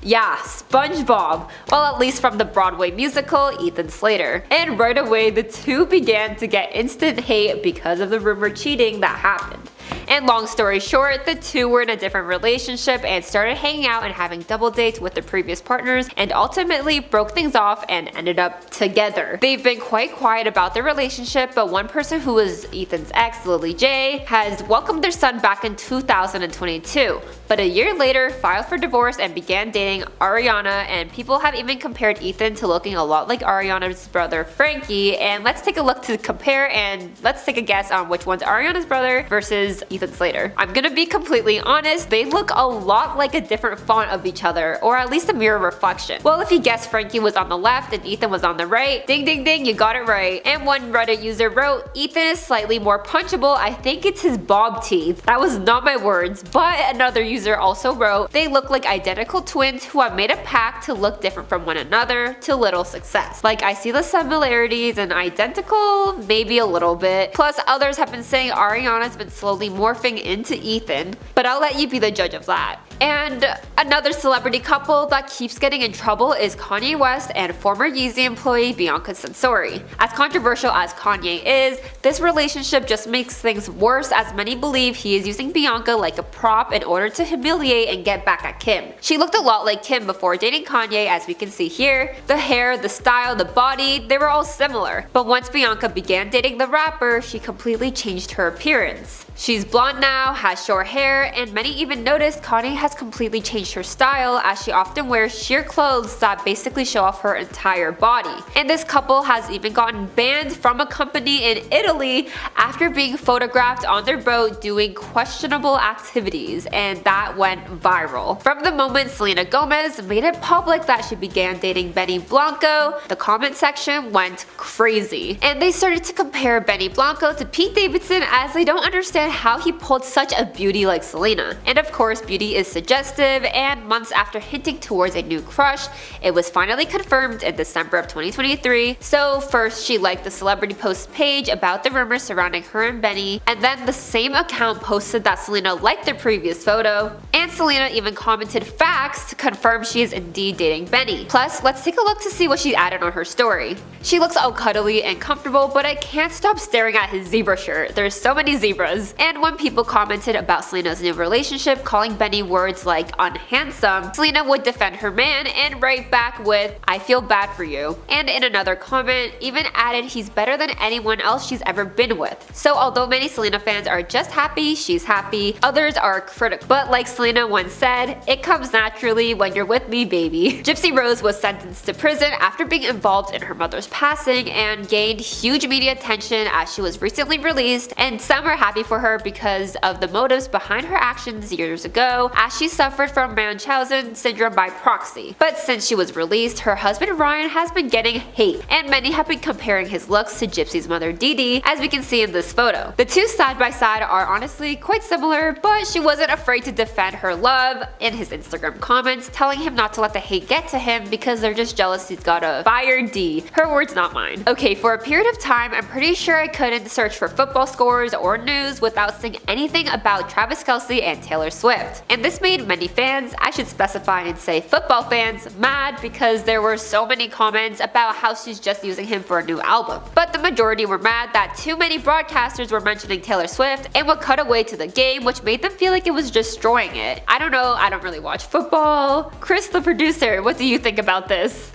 yeah, SpongeBob. Well, at least from the Broadway musical, Ethan Slater. And right away, the two began to get instant hate because of the rumored cheating that happened. And long story short, the two were in a different relationship and started hanging out and having double dates with their previous partners, and ultimately broke things off and ended up together. They've been quite quiet about their relationship, but one person who was Ethan's ex, Lily J, has welcomed their son back in 2022. But a year later, filed for divorce and began dating Ariana, and people have even compared Ethan to looking a lot like Ariana's brother Frankie. And let's take a look to compare, and let's take a guess on which one's Ariana's brother versus Ethan Slater. I'm gonna be completely honest, they look a lot like a different font of each other, or at least a mirror reflection. Well, if you guessed Frankie was on the left and Ethan was on the right, ding ding ding, you got it right. And one Reddit user wrote, Ethan is slightly more punchable, I think it's his bob teeth. That was not my words, but another user user also wrote, "They look like identical twins who have made a pact to look different from one another to little success. Like, I see the similarities and identical, maybe a little bit. Plus others have been saying Ariana's been slowly morphing into Ethan, but I'll let you be the judge of that." And another celebrity couple that keeps getting in trouble is Kanye West and former Yeezy employee Bianca Censori. As controversial as Kanye is, this relationship just makes things worse, as many believe he is using Bianca like a prop in order to humiliate and get back at Kim. She looked a lot like Kim before dating Kanye, as we can see here. The hair, the style, the body, they were all similar. But once Bianca began dating the rapper, she completely changed her appearance. She's blonde now, has short hair, and many even noticed Kanye has completely changed her style, as she often wears sheer clothes that basically show off her entire body. And this couple has even gotten banned from a company in Italy after being photographed on their boat doing questionable activities, and that went viral. From the moment Selena Gomez made it public that she began dating Benny Blanco, the comment section went crazy. And they started to compare Benny Blanco to Pete Davidson, as they don't understand how he pulled such a beauty like Selena. And of course, beauty is suggestive, and months after hinting towards a new crush, it was finally confirmed in December of 2023. So first she liked the celebrity post page about the rumors surrounding her and Benny, and then the same account posted that Selena liked their previous photo, and Selena even commented facts to confirm she is indeed dating Benny. Plus, let's take a look to see what she added on her story. She looks all cuddly and comfortable, but I can't stop staring at his zebra shirt. There's so many zebras. And when people commented about Selena's new relationship, calling Benny words like unhandsome, Selena would defend her man and write back with, "I feel bad for you." And in another comment, even added he's better than anyone else she's ever been with. So although many Selena fans are just happy she's happy, others are critical. But like Selena once said, "It comes naturally when you're with me, baby." Gypsy Rose was sentenced to prison after being involved in her mother's passing and gained huge media attention as she was recently released, and some are happy for her because of the motives behind her actions years ago, as she suffered from Munchausen syndrome by proxy. But since she was released, her husband Ryan has been getting hate, and many have been comparing his looks to Gypsy's mother Dee Dee, as we can see in this photo. The two side by side are honestly quite similar, but she wasn't afraid to defend her love in his Instagram comments, telling him not to let the hate get to him because they're just jealous he's got a fire D. Her words, not mine. Okay, for a period of time, I'm pretty sure I couldn't search for football scores or news without seeing anything about Travis Kelce and Taylor Swift. And this made many fans, I should specify and say football fans, mad because there were so many comments about how she's just using him for a new album. But the majority were mad that too many broadcasters were mentioning Taylor Swift and would cut away to the game, which made them feel like it was destroying it. I don't know, I don't really watch football. Chris, the producer, what do you think about this?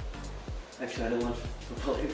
Actually, I don't watch football.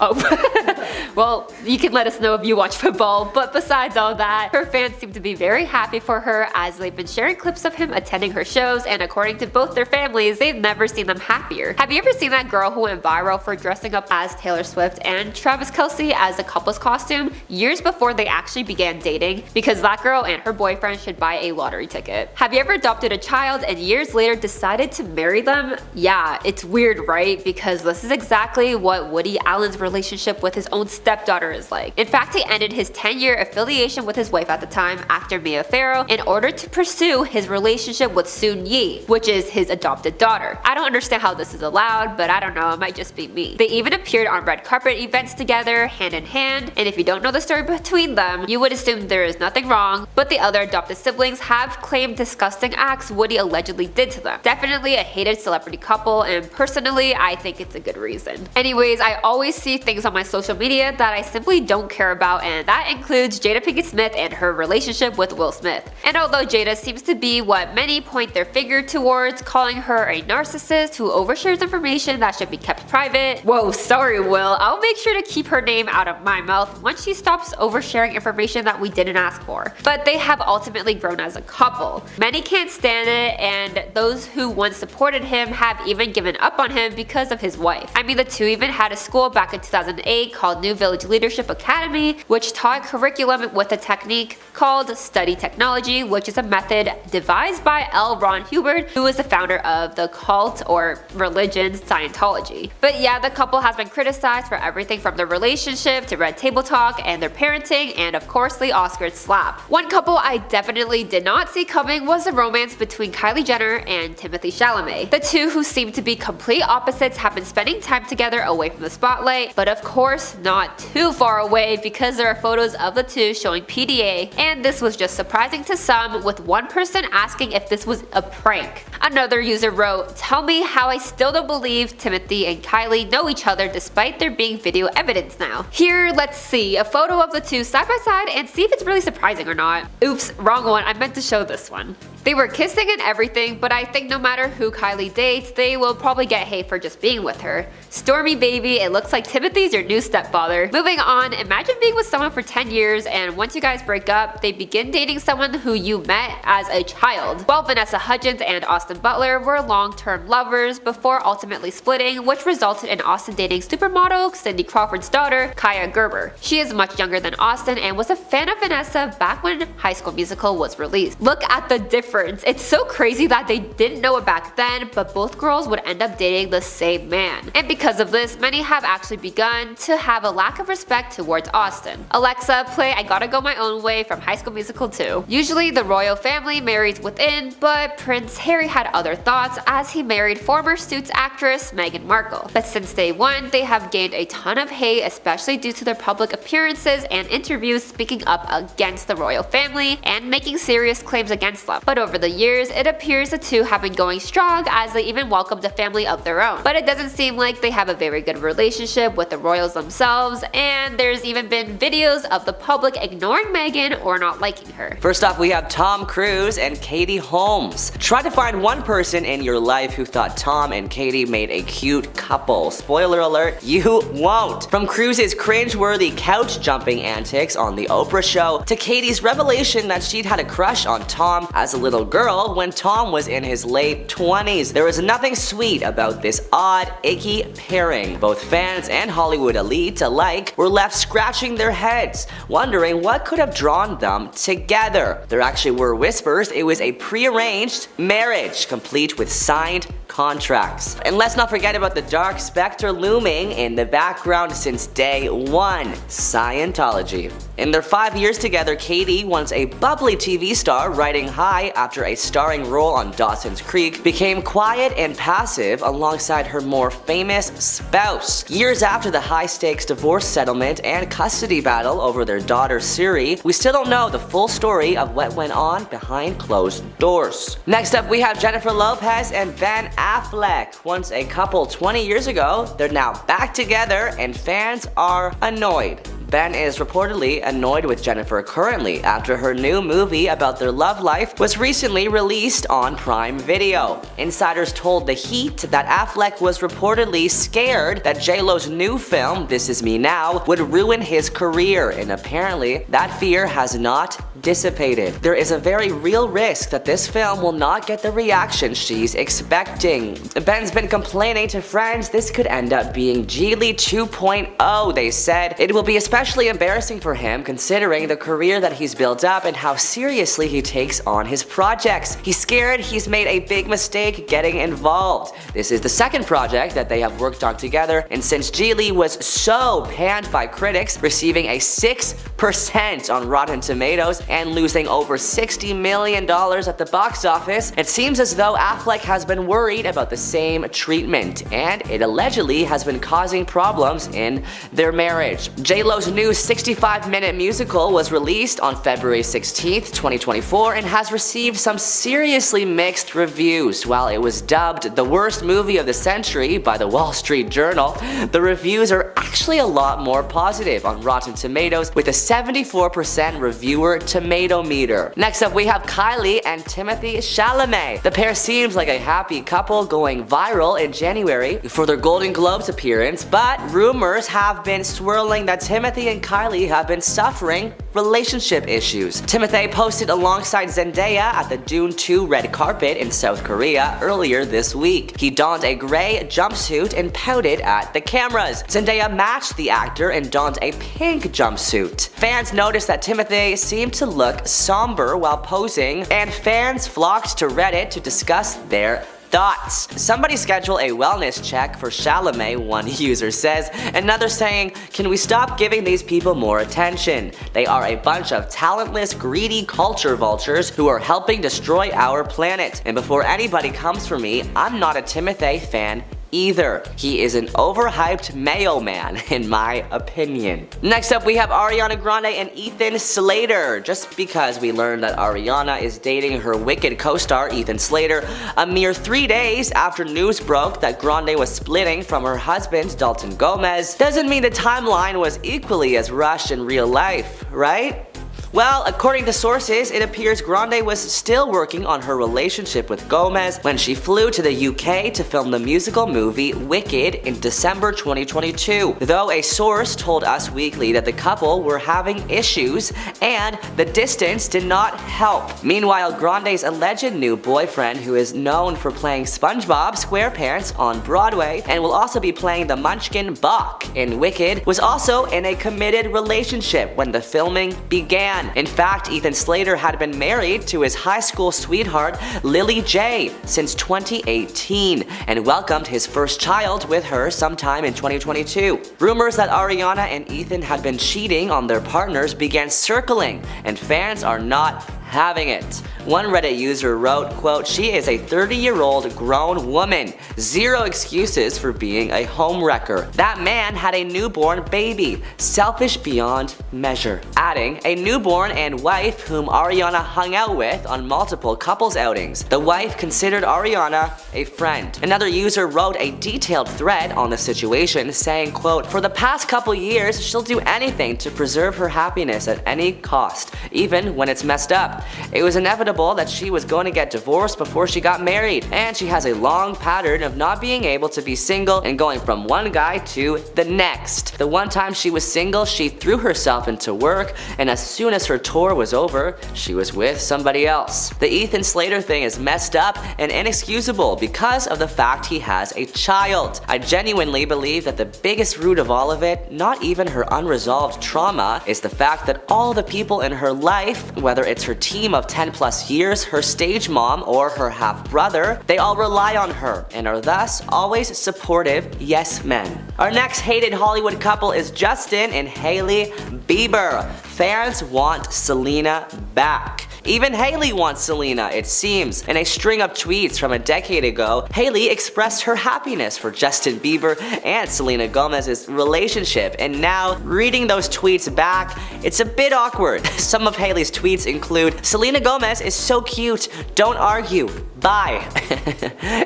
Oh, well, you can let us know if you watch football, but besides all that, her fans seem to be very happy for her, as they've been sharing clips of him attending her shows, and according to both their families, they've never seen them happier. Have you ever seen that girl who went viral for dressing up as Taylor Swift and Travis Kelce as a couple's costume years before they actually began dating? Because that girl and her boyfriend should buy a lottery ticket. Have you ever adopted a child and years later decided to marry them? Yeah, it's weird, right? Because this is exactly what Woody Allen's relationship with his own stepdaughter is like. In fact, he ended his 10-year affiliation with his wife at the time after Mia Farrow in order to pursue his relationship with Soon Yi, which is his adopted daughter. I don't understand how this is allowed, but I don't know, it might just be me. They even appeared on red carpet events together, hand in hand, and if you don't know the story between them, you would assume there is nothing wrong, but the other adopted siblings have claimed disgusting acts Woody allegedly did to them. Definitely a hated celebrity couple, and personally, I think it's a good reason. Anyways, I always see things on my social media that I simply don't care about, and that includes Jada Pinkett Smith and her relationship with Will Smith. And although Jada seems to be what many point their finger towards, calling her a narcissist who overshares information that should be kept private, whoa, sorry Will, I'll make sure to keep her name out of my mouth once she stops oversharing information that we didn't ask for. But they have ultimately grown as a couple. Many can't stand it, and those who once supported him have even given up on him because of his wife. I mean, the two even had a school back in 2008 called New Village Leadership Academy, which taught curriculum with a technique called study technology, which is a method devised by L. Ron Hubbard, who was the founder of the cult or religion Scientology. But yeah, the couple has been criticized for everything from their relationship to red table talk and their parenting, and of course the Oscars slap. One couple I definitely did not see coming was the romance between Kylie Jenner and Timothée Chalamet. The two, who seem to be complete opposites, have been spending time together away from the spotlight, but of course not too far away, because there are photos of the two showing PDA, and this was just surprising to some, with one person asking if this was a prank. Another user wrote, "Tell me how I still don't believe Timothy and Kylie know each other despite there being video evidence now." Here, let's see a photo of the two side by side and see if it's really surprising or not. Oops, wrong one, I meant to show this one. They were kissing and everything, but I think no matter who Kylie dates, they will probably get hate for just being with her. Stormy baby, it looks like Timothy's your new stepfather. Moving on, imagine being with someone for 10 years and once you guys break up, they begin dating someone who you met as a child. Well, Vanessa Hudgens and Austin Butler were long-term lovers before ultimately splitting, which resulted in Austin dating supermodel Cindy Crawford's daughter, Kaya Gerber. She is much younger than Austin and was a fan of Vanessa back when High School Musical was released. Look at the difference. It's so crazy that they didn't know it back then, but both girls would end up dating the same man. And because of this, many have actually begun to have a lack of respect towards Austin. Alexa, play I Gotta Go My Own Way from High School Musical 2. Usually the royal family marries within, but Prince Harry had other thoughts as he married former Suits actress Meghan Markle. But since day one, they have gained a ton of hate, especially due to their public appearances and interviews speaking up against the royal family and making serious claims against them. But over the years, it appears the two have been going strong as they even welcomed a family of their own. But it doesn't seem like they have a very good relationship with the royals themselves, and there's even been videos of the public ignoring Meghan or not liking her. First off, we have Tom Cruise and Katie Holmes. Try to find one person in your life who thought Tom and Katie made a cute couple. Spoiler alert, you won't. From Cruise's cringe-worthy couch jumping antics on the Oprah show to Katie's revelation that she'd had a crush on Tom as a little girl when Tom was in his late 20s. There was nothing sweet about this odd, icky pairing. Both fans and Hollywood elite alike were left scratching their heads, wondering what could have drawn them together. There actually were whispers it was a prearranged marriage, complete with signed contracts. And let's not forget about the dark specter looming in the background since day one, Scientology. In their 5 years together, Katie, once a bubbly TV star riding high after a starring role on Dawson's Creek, became quiet and passive alongside her more famous spouse. Years after the high-stakes divorce settlement and custody battle over their daughter Siri, we still don't know the full story of what went on behind closed doors. Next up, we have Jennifer Lopez and Ben Affleck. Once a couple 20 years ago, they're now back together and fans are annoyed. Ben is reportedly annoyed with Jennifer currently after her new movie about their love life was recently released on Prime Video. Insiders told The Heat that Affleck was reportedly scared that J-Lo's new film, This Is Me Now, would ruin his career, and apparently that fear has not dissipated. There is a very real risk that this film will not get the reaction she's expecting. Ben's been complaining to friends this could end up being Geely 2.0, they said. It will be especially embarrassing for him considering the career that he's built up and how seriously he takes on his projects. He's scared he's made a big mistake getting involved. This is the second project that they have worked on together, and since Geely was so panned by critics, receiving a 6% on Rotten Tomatoes and losing over $60 million at the box office, it seems as though Affleck has been worried about the same treatment, and it allegedly has been causing problems in their marriage. J-Lo's new 65-minute musical was released on February 16th, 2024 and has received some seriously mixed reviews. While it was dubbed the worst movie of the century by the Wall Street Journal, the reviews are actually a lot more positive on Rotten Tomatoes with a 74% reviewer tomato meter. Next up, we have Kylie and Timothée Chalamet. The pair seems like a happy couple going viral in January for their Golden Globes appearance, but rumors have been swirling that Timothy and Kylie have been suffering relationship issues. Timothy posted alongside Zendaya at the Dune 2 red carpet in South Korea earlier this week. He donned a gray jumpsuit and pouted at the cameras. Zendaya matched the actor and donned a pink jumpsuit. Fans noticed that Timothy seemed to look somber while posing, and fans flocked to Reddit to discuss their thoughts. Somebody schedule a wellness check for Chalamet, one user says. Another saying, can we stop giving these people more attention? They are a bunch of talentless, greedy culture vultures who are helping destroy our planet. And before anybody comes for me, I'm not a Timothy fan either. He is an overhyped mayo man, in my opinion. Next up, we have Ariana Grande and Ethan Slater. Just because we learned that Ariana is dating her Wicked co-star Ethan Slater a mere 3 days after news broke that Grande was splitting from her husband Dalton Gomez, doesn't mean the timeline was equally as rushed in real life, right? Well, according to sources, it appears Grande was still working on her relationship with Gomez when she flew to the UK to film the musical movie Wicked in December 2022, though a source told Us Weekly that the couple were having issues and the distance did not help. Meanwhile, Grande's alleged new boyfriend, who is known for playing SpongeBob SquarePants on Broadway and will also be playing the Munchkin Bach in Wicked, was also in a committed relationship when the filming began. In fact, Ethan Slater had been married to his high school sweetheart Lily J since 2018 and welcomed his first child with her sometime in 2022. Rumors that Ariana and Ethan had been cheating on their partners began circling, and fans are not having it. One Reddit user wrote, quote, "She is a 30-year-old grown woman. Zero excuses for being a homewrecker. That man had a newborn baby. Selfish beyond measure." Adding, a newborn and wife whom Ariana hung out with on multiple couples outings. The wife considered Ariana a friend. Another user wrote a detailed thread on the situation saying, quote, "For the past couple years, she'll do anything to preserve her happiness at any cost, even when it's messed up. It was inevitable that she was going to get divorced before she got married, and she has a long pattern of not being able to be single and going from one guy to the next. The one time she was single, she threw herself into work, and as soon as her tour was over, she was with somebody else. The Ethan Slater thing is messed up and inexcusable because of the fact he has a child. I genuinely believe that the biggest root of all of it, not even her unresolved trauma, is the fact that all the people in her life, whether it's her team of 10 plus years, her stage mom, or her half brother, they all rely on her and are thus always supportive yes men. Our next hated Hollywood couple is Justin and Hailey Bieber. Fans want Selena back. Even Hailey wants Selena, it seems. In a string of tweets from a decade ago, Hailey expressed her happiness for Justin Bieber and Selena Gomez's relationship, and now, reading those tweets back, it's a bit awkward. Some of Hailey's tweets include, "Selena Gomez is so cute, don't argue, bye."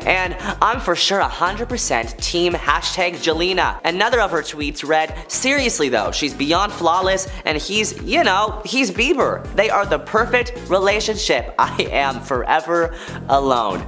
And "I'm for sure 100% team #Jelena." Another of her tweets read, "Seriously though, she's beyond flawless and he's Bieber. They are the perfect relationship. I am forever alone."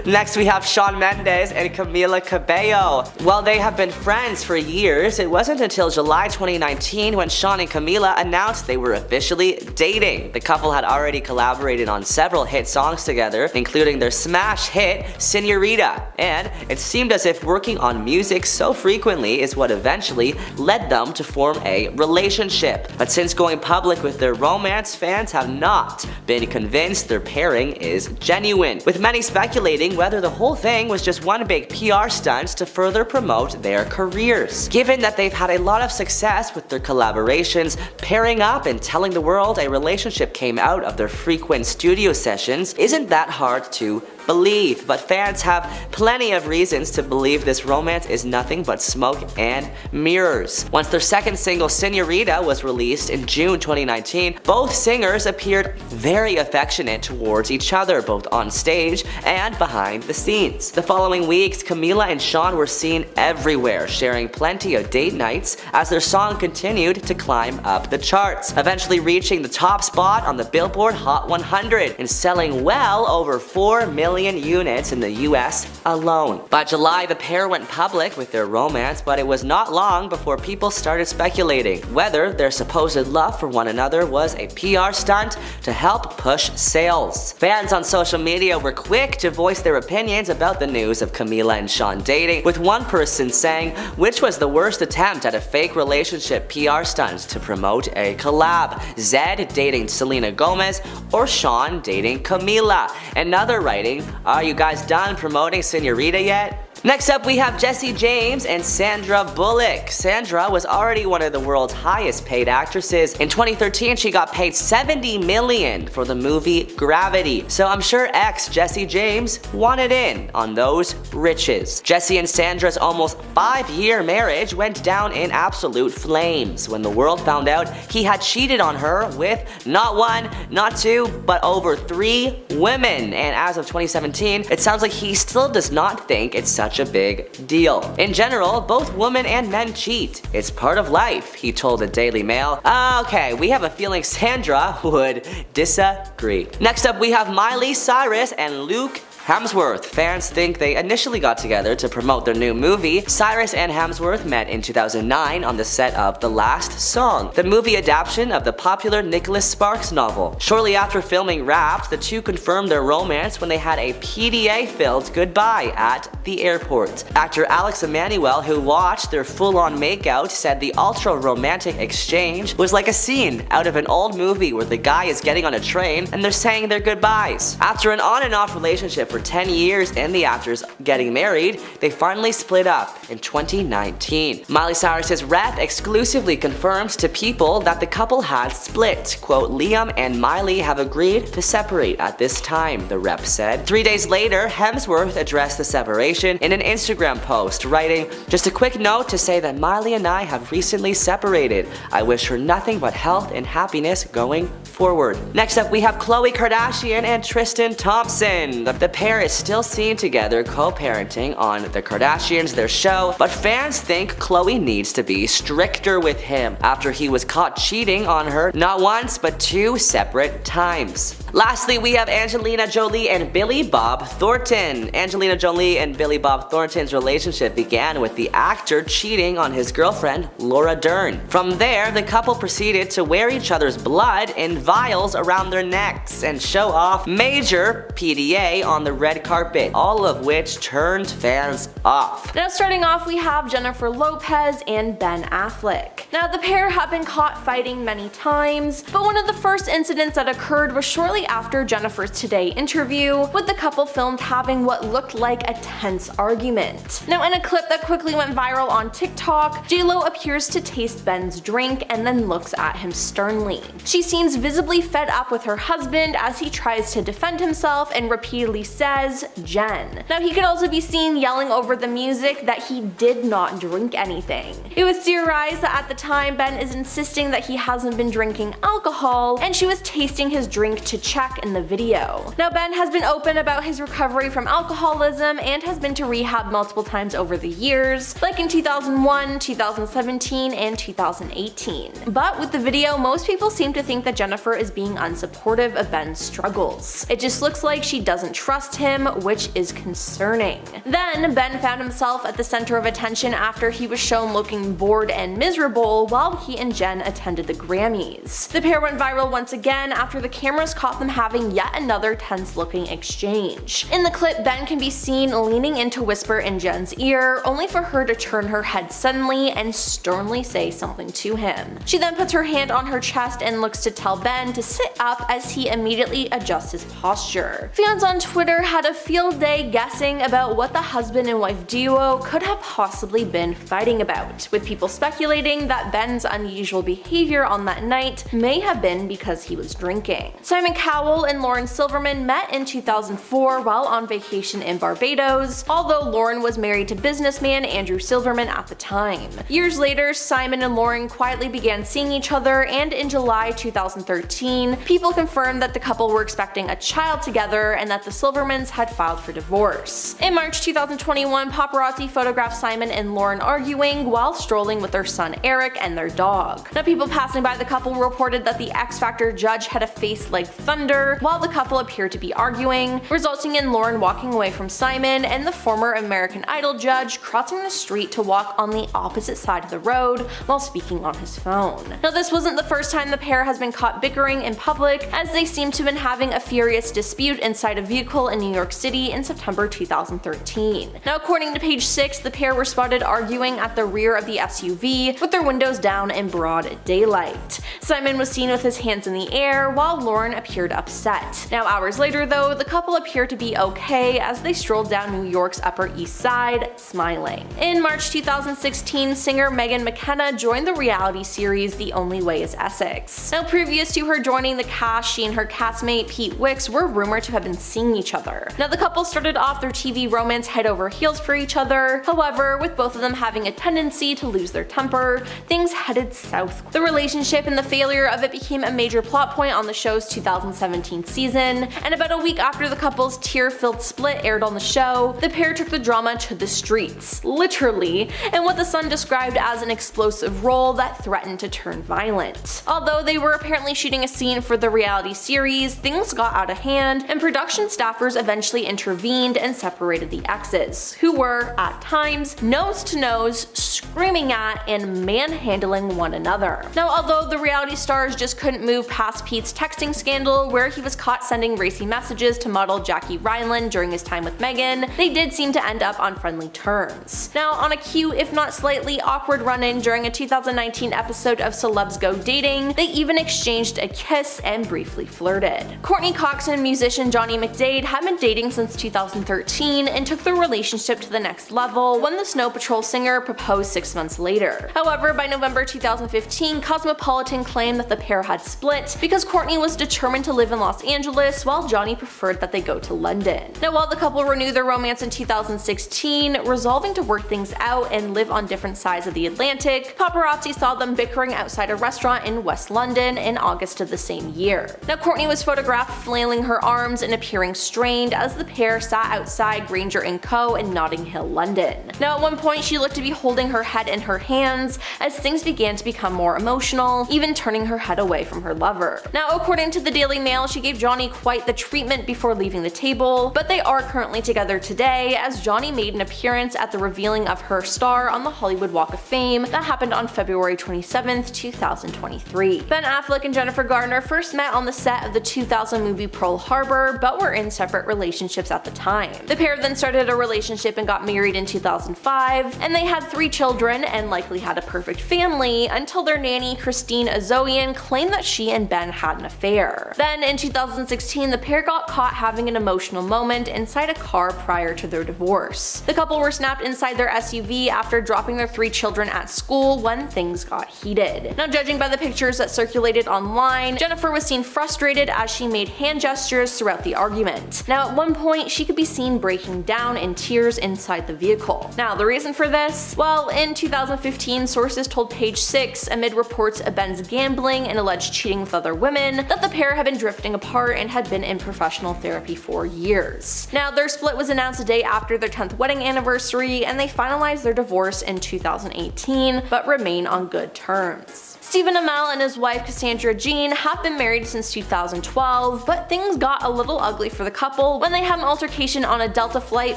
Next we have Shawn Mendes and Camila Cabello. While they have been friends for years, it wasn't until July 2019 when Shawn and Camila announced they were officially dating. The couple had already collaborated on several hit songs together, including their smash hit Señorita, and it seemed as if working on music so frequently is what eventually led them to form a relationship. But since going public with their romance, fans have not been convinced their pairing is genuine, with many speculating whether the whole thing was just one big PR stunt to further promote their careers. Given that they've had a lot of success with their collaborations, pairing up and telling the world a relationship came out of their frequent studio sessions isn't that hard to believe, but fans have plenty of reasons to believe this romance is nothing but smoke and mirrors. Once their second single Señorita was released in June 2019, both singers appeared very affectionate towards each other, both on stage and behind the scenes. The following weeks, Camila and Shawn were seen everywhere, sharing plenty of date nights as their song continued to climb up the charts, eventually reaching the top spot on the Billboard Hot 100 and selling well over 4 million million units in the US alone. By July, the pair went public with their romance, but it was not long before people started speculating whether their supposed love for one another was a PR stunt to help push sales. Fans on social media were quick to voice their opinions about the news of Camila and Sean dating, with one person saying, which was the worst attempt at a fake relationship PR stunt to promote a collab? Zed dating Selena Gomez or Sean dating Camila? Another writing, are you guys done promoting Senorita yet? Next up, we have Jessie James and Sandra Bullock. Sandra was already one of the world's highest paid actresses. In 2013, she got paid $70 million for the movie Gravity. So I'm sure ex Jessie James wanted in on those riches. Jessie and Sandra's almost 5-year marriage went down in absolute flames when the world found out he had cheated on her with not one, not two, but over 3 women. And as of 2017, it sounds like he still does not think it's such a big deal. In general, both women and men cheat. It's part of life, he told the Daily Mail. Okay, we have a feeling Sandra would disagree. Next up, we have Miley Cyrus and Luke Hemsworth. Fans think they initially got together to promote their new movie. Cyrus and Hemsworth met in 2009 on the set of The Last Song, the movie adaptation of the popular Nicholas Sparks novel. Shortly after filming Wrapped, the two confirmed their romance when they had a PDA-filled goodbye at the airport. Actor Alex Emanuel, who watched their full-on makeout, said the ultra-romantic exchange was like a scene out of an old movie where the guy is getting on a train and they're saying their goodbyes. After an on and off relationship for 10 years and the actors getting married, they finally split up in 2019. Miley Cyrus's rep exclusively confirms to People that the couple had split. Quote, Liam and Miley have agreed to separate at this time, the rep said. 3 days later, Hemsworth addressed the separation in an Instagram post, writing, just a quick note to say that Miley and I have recently separated. I wish her nothing but health and happiness going forward. Next up, we have Khloe Kardashian and Tristan Thompson. The pair is still seen together co-parenting on The Kardashians, their show, but fans think Khloe needs to be stricter with him after he was caught cheating on her not once but 2 separate times. Lastly, we have Angelina Jolie and Billy Bob Thornton. Angelina Jolie and Billy Bob Thornton's relationship began with the actor cheating on his girlfriend, Laura Dern. From there, the couple proceeded to wear each other's blood in vials around their necks and show off major PDA on the red carpet, all of which turned fans off. Now starting off, we have Jennifer Lopez and Ben Affleck. Now the pair have been caught fighting many times, but one of the first incidents that occurred was shortly after Jennifer's Today interview, with the couple filmed having what looked like a tense argument. Now in a clip that quickly went viral on TikTok, J-Lo appears to taste Ben's drink and then looks at him sternly. She seems visibly fed up with her husband as he tries to defend himself and repeatedly says, Jen. Now he could also be seen yelling over the music that he did not drink anything. It was theorized that at the time Ben is insisting that he hasn't been drinking alcohol, and she was tasting his drink to check in the video. Now Ben has been open about his recovery from alcoholism and has been to rehab multiple times over the years, like in 2001, 2017, and 2018. But with the video, most people seem to think that Jennifer is being unsupportive of Ben's struggles. It just looks like she doesn't trust him, which is concerning. Then Ben found himself at the center of attention after he was shown looking bored and miserable while he and Jen attended the Grammys. The pair went viral once again after the cameras caught them having yet another tense looking exchange. In the clip, Ben can be seen leaning in to whisper in Jen's ear, only for her to turn her head suddenly and sternly say something to him. She then puts her hand on her chest and looks to tell Ben to sit up as he immediately adjusts his posture. Fans on Twitter had a field day guessing about what the husband and wife duo could have possibly been fighting about, with people speculating that Ben's unusual behavior on that night may have been because he was drinking. Simon Cowell and Lauren Silverman met in 2004 while on vacation in Barbados, although Lauren was married to businessman Andrew Silverman at the time. Years later, Simon and Lauren quietly began seeing each other, and in July 2013, people confirmed that the couple were expecting a child together and that the Silvermans had filed for divorce. In March 2021, paparazzi photographed Simon and Lauren arguing while strolling with their son Eric, Derek and their dog. Now, people passing by the couple reported that the X Factor judge had a face like thunder, while the couple appeared to be arguing, resulting in Lauren walking away from Simon and the former American Idol judge crossing the street to walk on the opposite side of the road while speaking on his phone. Now, this wasn't the first time the pair has been caught bickering in public, as they seem to have been having a furious dispute inside a vehicle in New York City in September 2013. Now, according to Page 6, the pair were spotted arguing at the rear of the SUV with their windows down in broad daylight. Simon was seen with his hands in the air, while Lauren appeared upset. Now, hours later though, the couple appeared to be okay as they strolled down New York's Upper East Side, smiling. In March 2016, singer Megan McKenna joined the reality series The Only Way is Essex. Now, previous to her joining the cast, she and her castmate Pete Wicks were rumored to have been seeing each other. Now, the couple started off their TV romance head over heels for each other. However, with both of them having a tendency to lose their temper, things headed south. The relationship and the failure of it became a major plot point on the show's 2017 season, and about a week after the couple's tear-filled split aired on the show, the pair took the drama to the streets, literally, in what The Sun described as an explosive role that threatened to turn violent. Although they were apparently shooting a scene for the reality series, things got out of hand, and production staffers eventually intervened and separated the exes, who were, at times, nose to nose, screaming at and manhandling one another. Now, although the reality stars just couldn't move past Pete's texting scandal, where he was caught sending racy messages to model Jackie Ryland during his time with Megan, they did seem to end up on friendly terms. Now, on a cute, if not slightly awkward run-in during a 2019 episode of Celebs Go Dating, they even exchanged a kiss and briefly flirted. Courtney Cox and musician Johnny McDade had been dating since 2013 and took their relationship to the next level when the Snow Patrol singer proposed 6 months later. However, by November 2015, Cosmopolitan claimed that the pair had split because Courtney was determined to live in Los Angeles while Johnny preferred that they go to London. Now, while the couple renewed their romance in 2016, resolving to work things out and live on different sides of the Atlantic, paparazzi saw them bickering outside a restaurant in West London in August of the same year. Now, Courtney was photographed flailing her arms and appearing strained as the pair sat outside Granger & Co. in Notting Hill, London. Now, at one point, she looked to be holding her head in her hands as things began to become more emotional, even turning her head away from her lover. Now, according to the Daily Mail, she gave Johnny quite the treatment before leaving the table, but they are currently together today as Johnny made an appearance at the revealing of her star on the Hollywood Walk of Fame that happened on February 27th, 2023. Ben Affleck and Jennifer Garner first met on the set of the 2000 movie Pearl Harbor, but were in separate relationships at the time. The pair then started a relationship and got married in 2005, and they had 3 children and likely had a perfect family until their nanny Christine Azoian claimed that she and Ben had an affair. Then in 2016, the pair got caught having an emotional moment inside a car prior to their divorce. The couple were snapped inside their SUV after dropping their 3 children at school when things got heated. Now, judging by the pictures that circulated online, Jennifer was seen frustrated as she made hand gestures throughout the argument. Now, at one point, she could be seen breaking down in tears inside the vehicle. Now, the reason for this? Well, in 2015, sources told Page 6, amid reports of Ben's gambling and alleged cheating with other women, that the pair had been drifting apart and had been in professional therapy for years. Now, their split was announced a day after their 10th wedding anniversary, and they finalized their divorce in 2018, but remain on good terms. Stephen Amell and his wife Cassandra Jean have been married since 2012, but things got a little ugly for the couple when they had an altercation on a Delta flight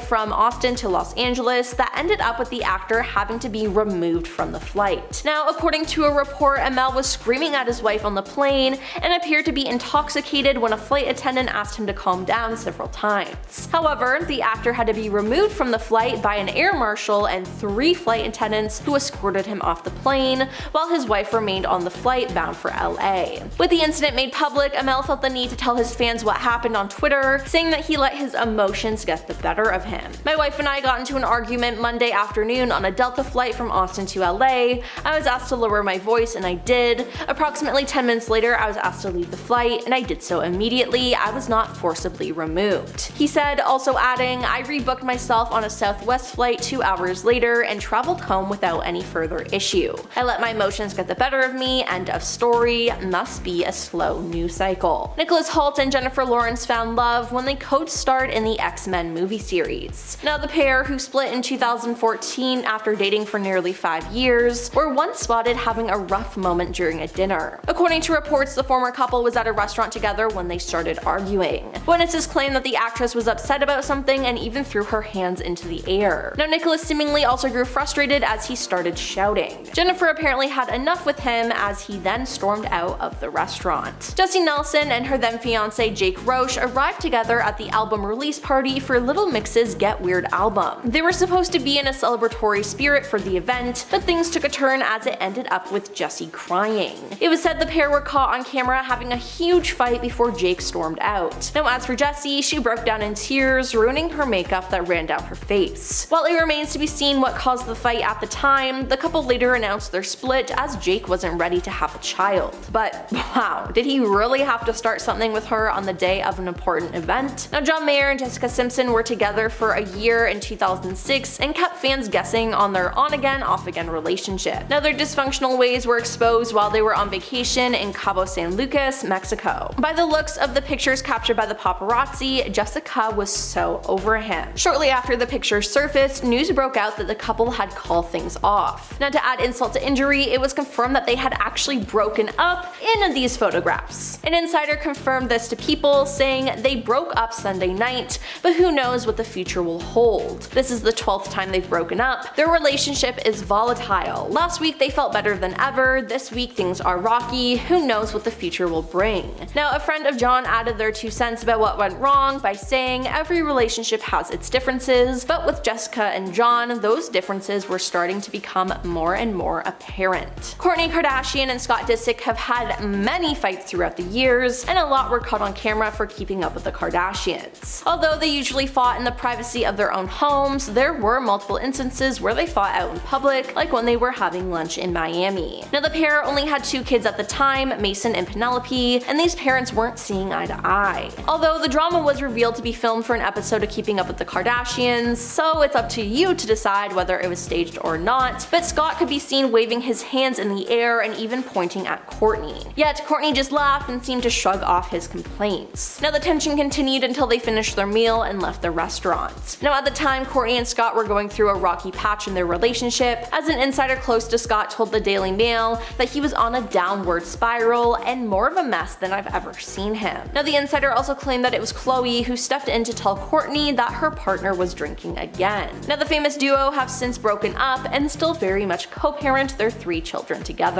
from Austin to Los Angeles that ended up with the actor having to be removed from the flight. Now, according to a report, Amell was screaming at his wife on the plane and appeared to be intoxicated when a flight attendant asked him to calm down several times. However, the actor had to be removed from the flight by an air marshal and 3 flight attendants who escorted him off the plane, while his wife remained on the flight bound for LA. With the incident made public, Amell felt the need to tell his fans what happened on Twitter, saying that he let his emotions get the better of him. My wife and I got into an argument Monday afternoon on a Delta flight from Austin to LA. I was asked to lower my voice and I did. Approximately 10 minutes later, I was asked to leave the flight and I did so immediately. I was not forcibly removed. He said, also adding, I rebooked myself on a Southwest flight 2 hours later and traveled home without any further issue. I let my emotions get the better of me, end of story. Must be a slow news cycle. Nicholas Hoult and Jennifer Lawrence found love when they co-starred in the X-Men movie series. Now, the pair, who split in 2014 after dating for nearly 5 years, were once spotted having a rough moment during a dinner. According to reports, the former couple was at a restaurant together when they started arguing. Witnesses claim that the actress was upset about something and even threw her hands into the air. Now, Nicholas seemingly also grew frustrated as he started shouting. Jennifer apparently had enough with him as he then stormed out of the restaurant. Jessie Nelson and her then fiance Jake Roche arrived together at the album release party for Little Mix's Get Weird album. They were supposed to be in a celebratory spirit for the event, but things took a turn as it ended up with Jessie crying. It was said the pair were caught on camera having a huge fight before Jake stormed out. Now, as for Jessie, she broke down in tears, ruining her makeup that ran down her face. While it remains to be seen what caused the fight at the time, the couple later announced their split as Jake wasn't ready to have a child. But wow, did he really have to start something with her on the day of an important event? Now, John Mayer and Jessica Simpson were together for a year in 2006 and kept fans guessing on their on-again, off-again relationship. Now, their dysfunctional ways were exposed while they were on vacation in Cabo San Lucas, Mexico. By the looks of the pictures captured by the paparazzi, Jessica was so over him. Shortly after the pictures surfaced, news broke out that the couple had called things off. Now, to add insult to injury, it was confirmed that they had actually broken up in these photographs. An insider confirmed this to People, saying they broke up Sunday night, but who knows what the future will hold. This is the 12th time they've broken up. Their relationship is volatile. Last week they felt better than ever, this week things are rocky, who knows what the future will bring. Now, a friend of John added their 2 cents about what went wrong by saying every relationship has its differences, but with Jessica and John, those differences were starting to become more and more apparent. Kourtney Kardashian and Scott Disick have had many fights throughout the years, and a lot were caught on camera for keeping up with the Kardashians. Although they usually fought in the privacy of their own homes, there were multiple instances where they fought out in public, like when they were having lunch in Miami. Now, the pair only had 2 kids at the time, Mason and Penelope, and these parents weren't seeing eye to eye. Although the drama was revealed to be filmed for an episode of Keeping Up with the Kardashians, so it's up to you to decide whether it was staged or not, but Scott could be seen waving his hands in the air and even pointing at Kourtney. Yet Kourtney just laughed and seemed to shrug off his complaints. Now, the tension continued until they finished their meal and left the restaurant. Now, at the time, Kourtney and Scott were going through a rocky patch in their relationship, as an insider close to Scott told the Daily Mail that he was on a downward spiral and more of a mess than I've ever seen him. Now, the insider also claimed that it was Khloe who stepped in to tell Kourtney that her partner was drinking again. Now, the famous duo have since broken up and still very much co-parent their 3 children together.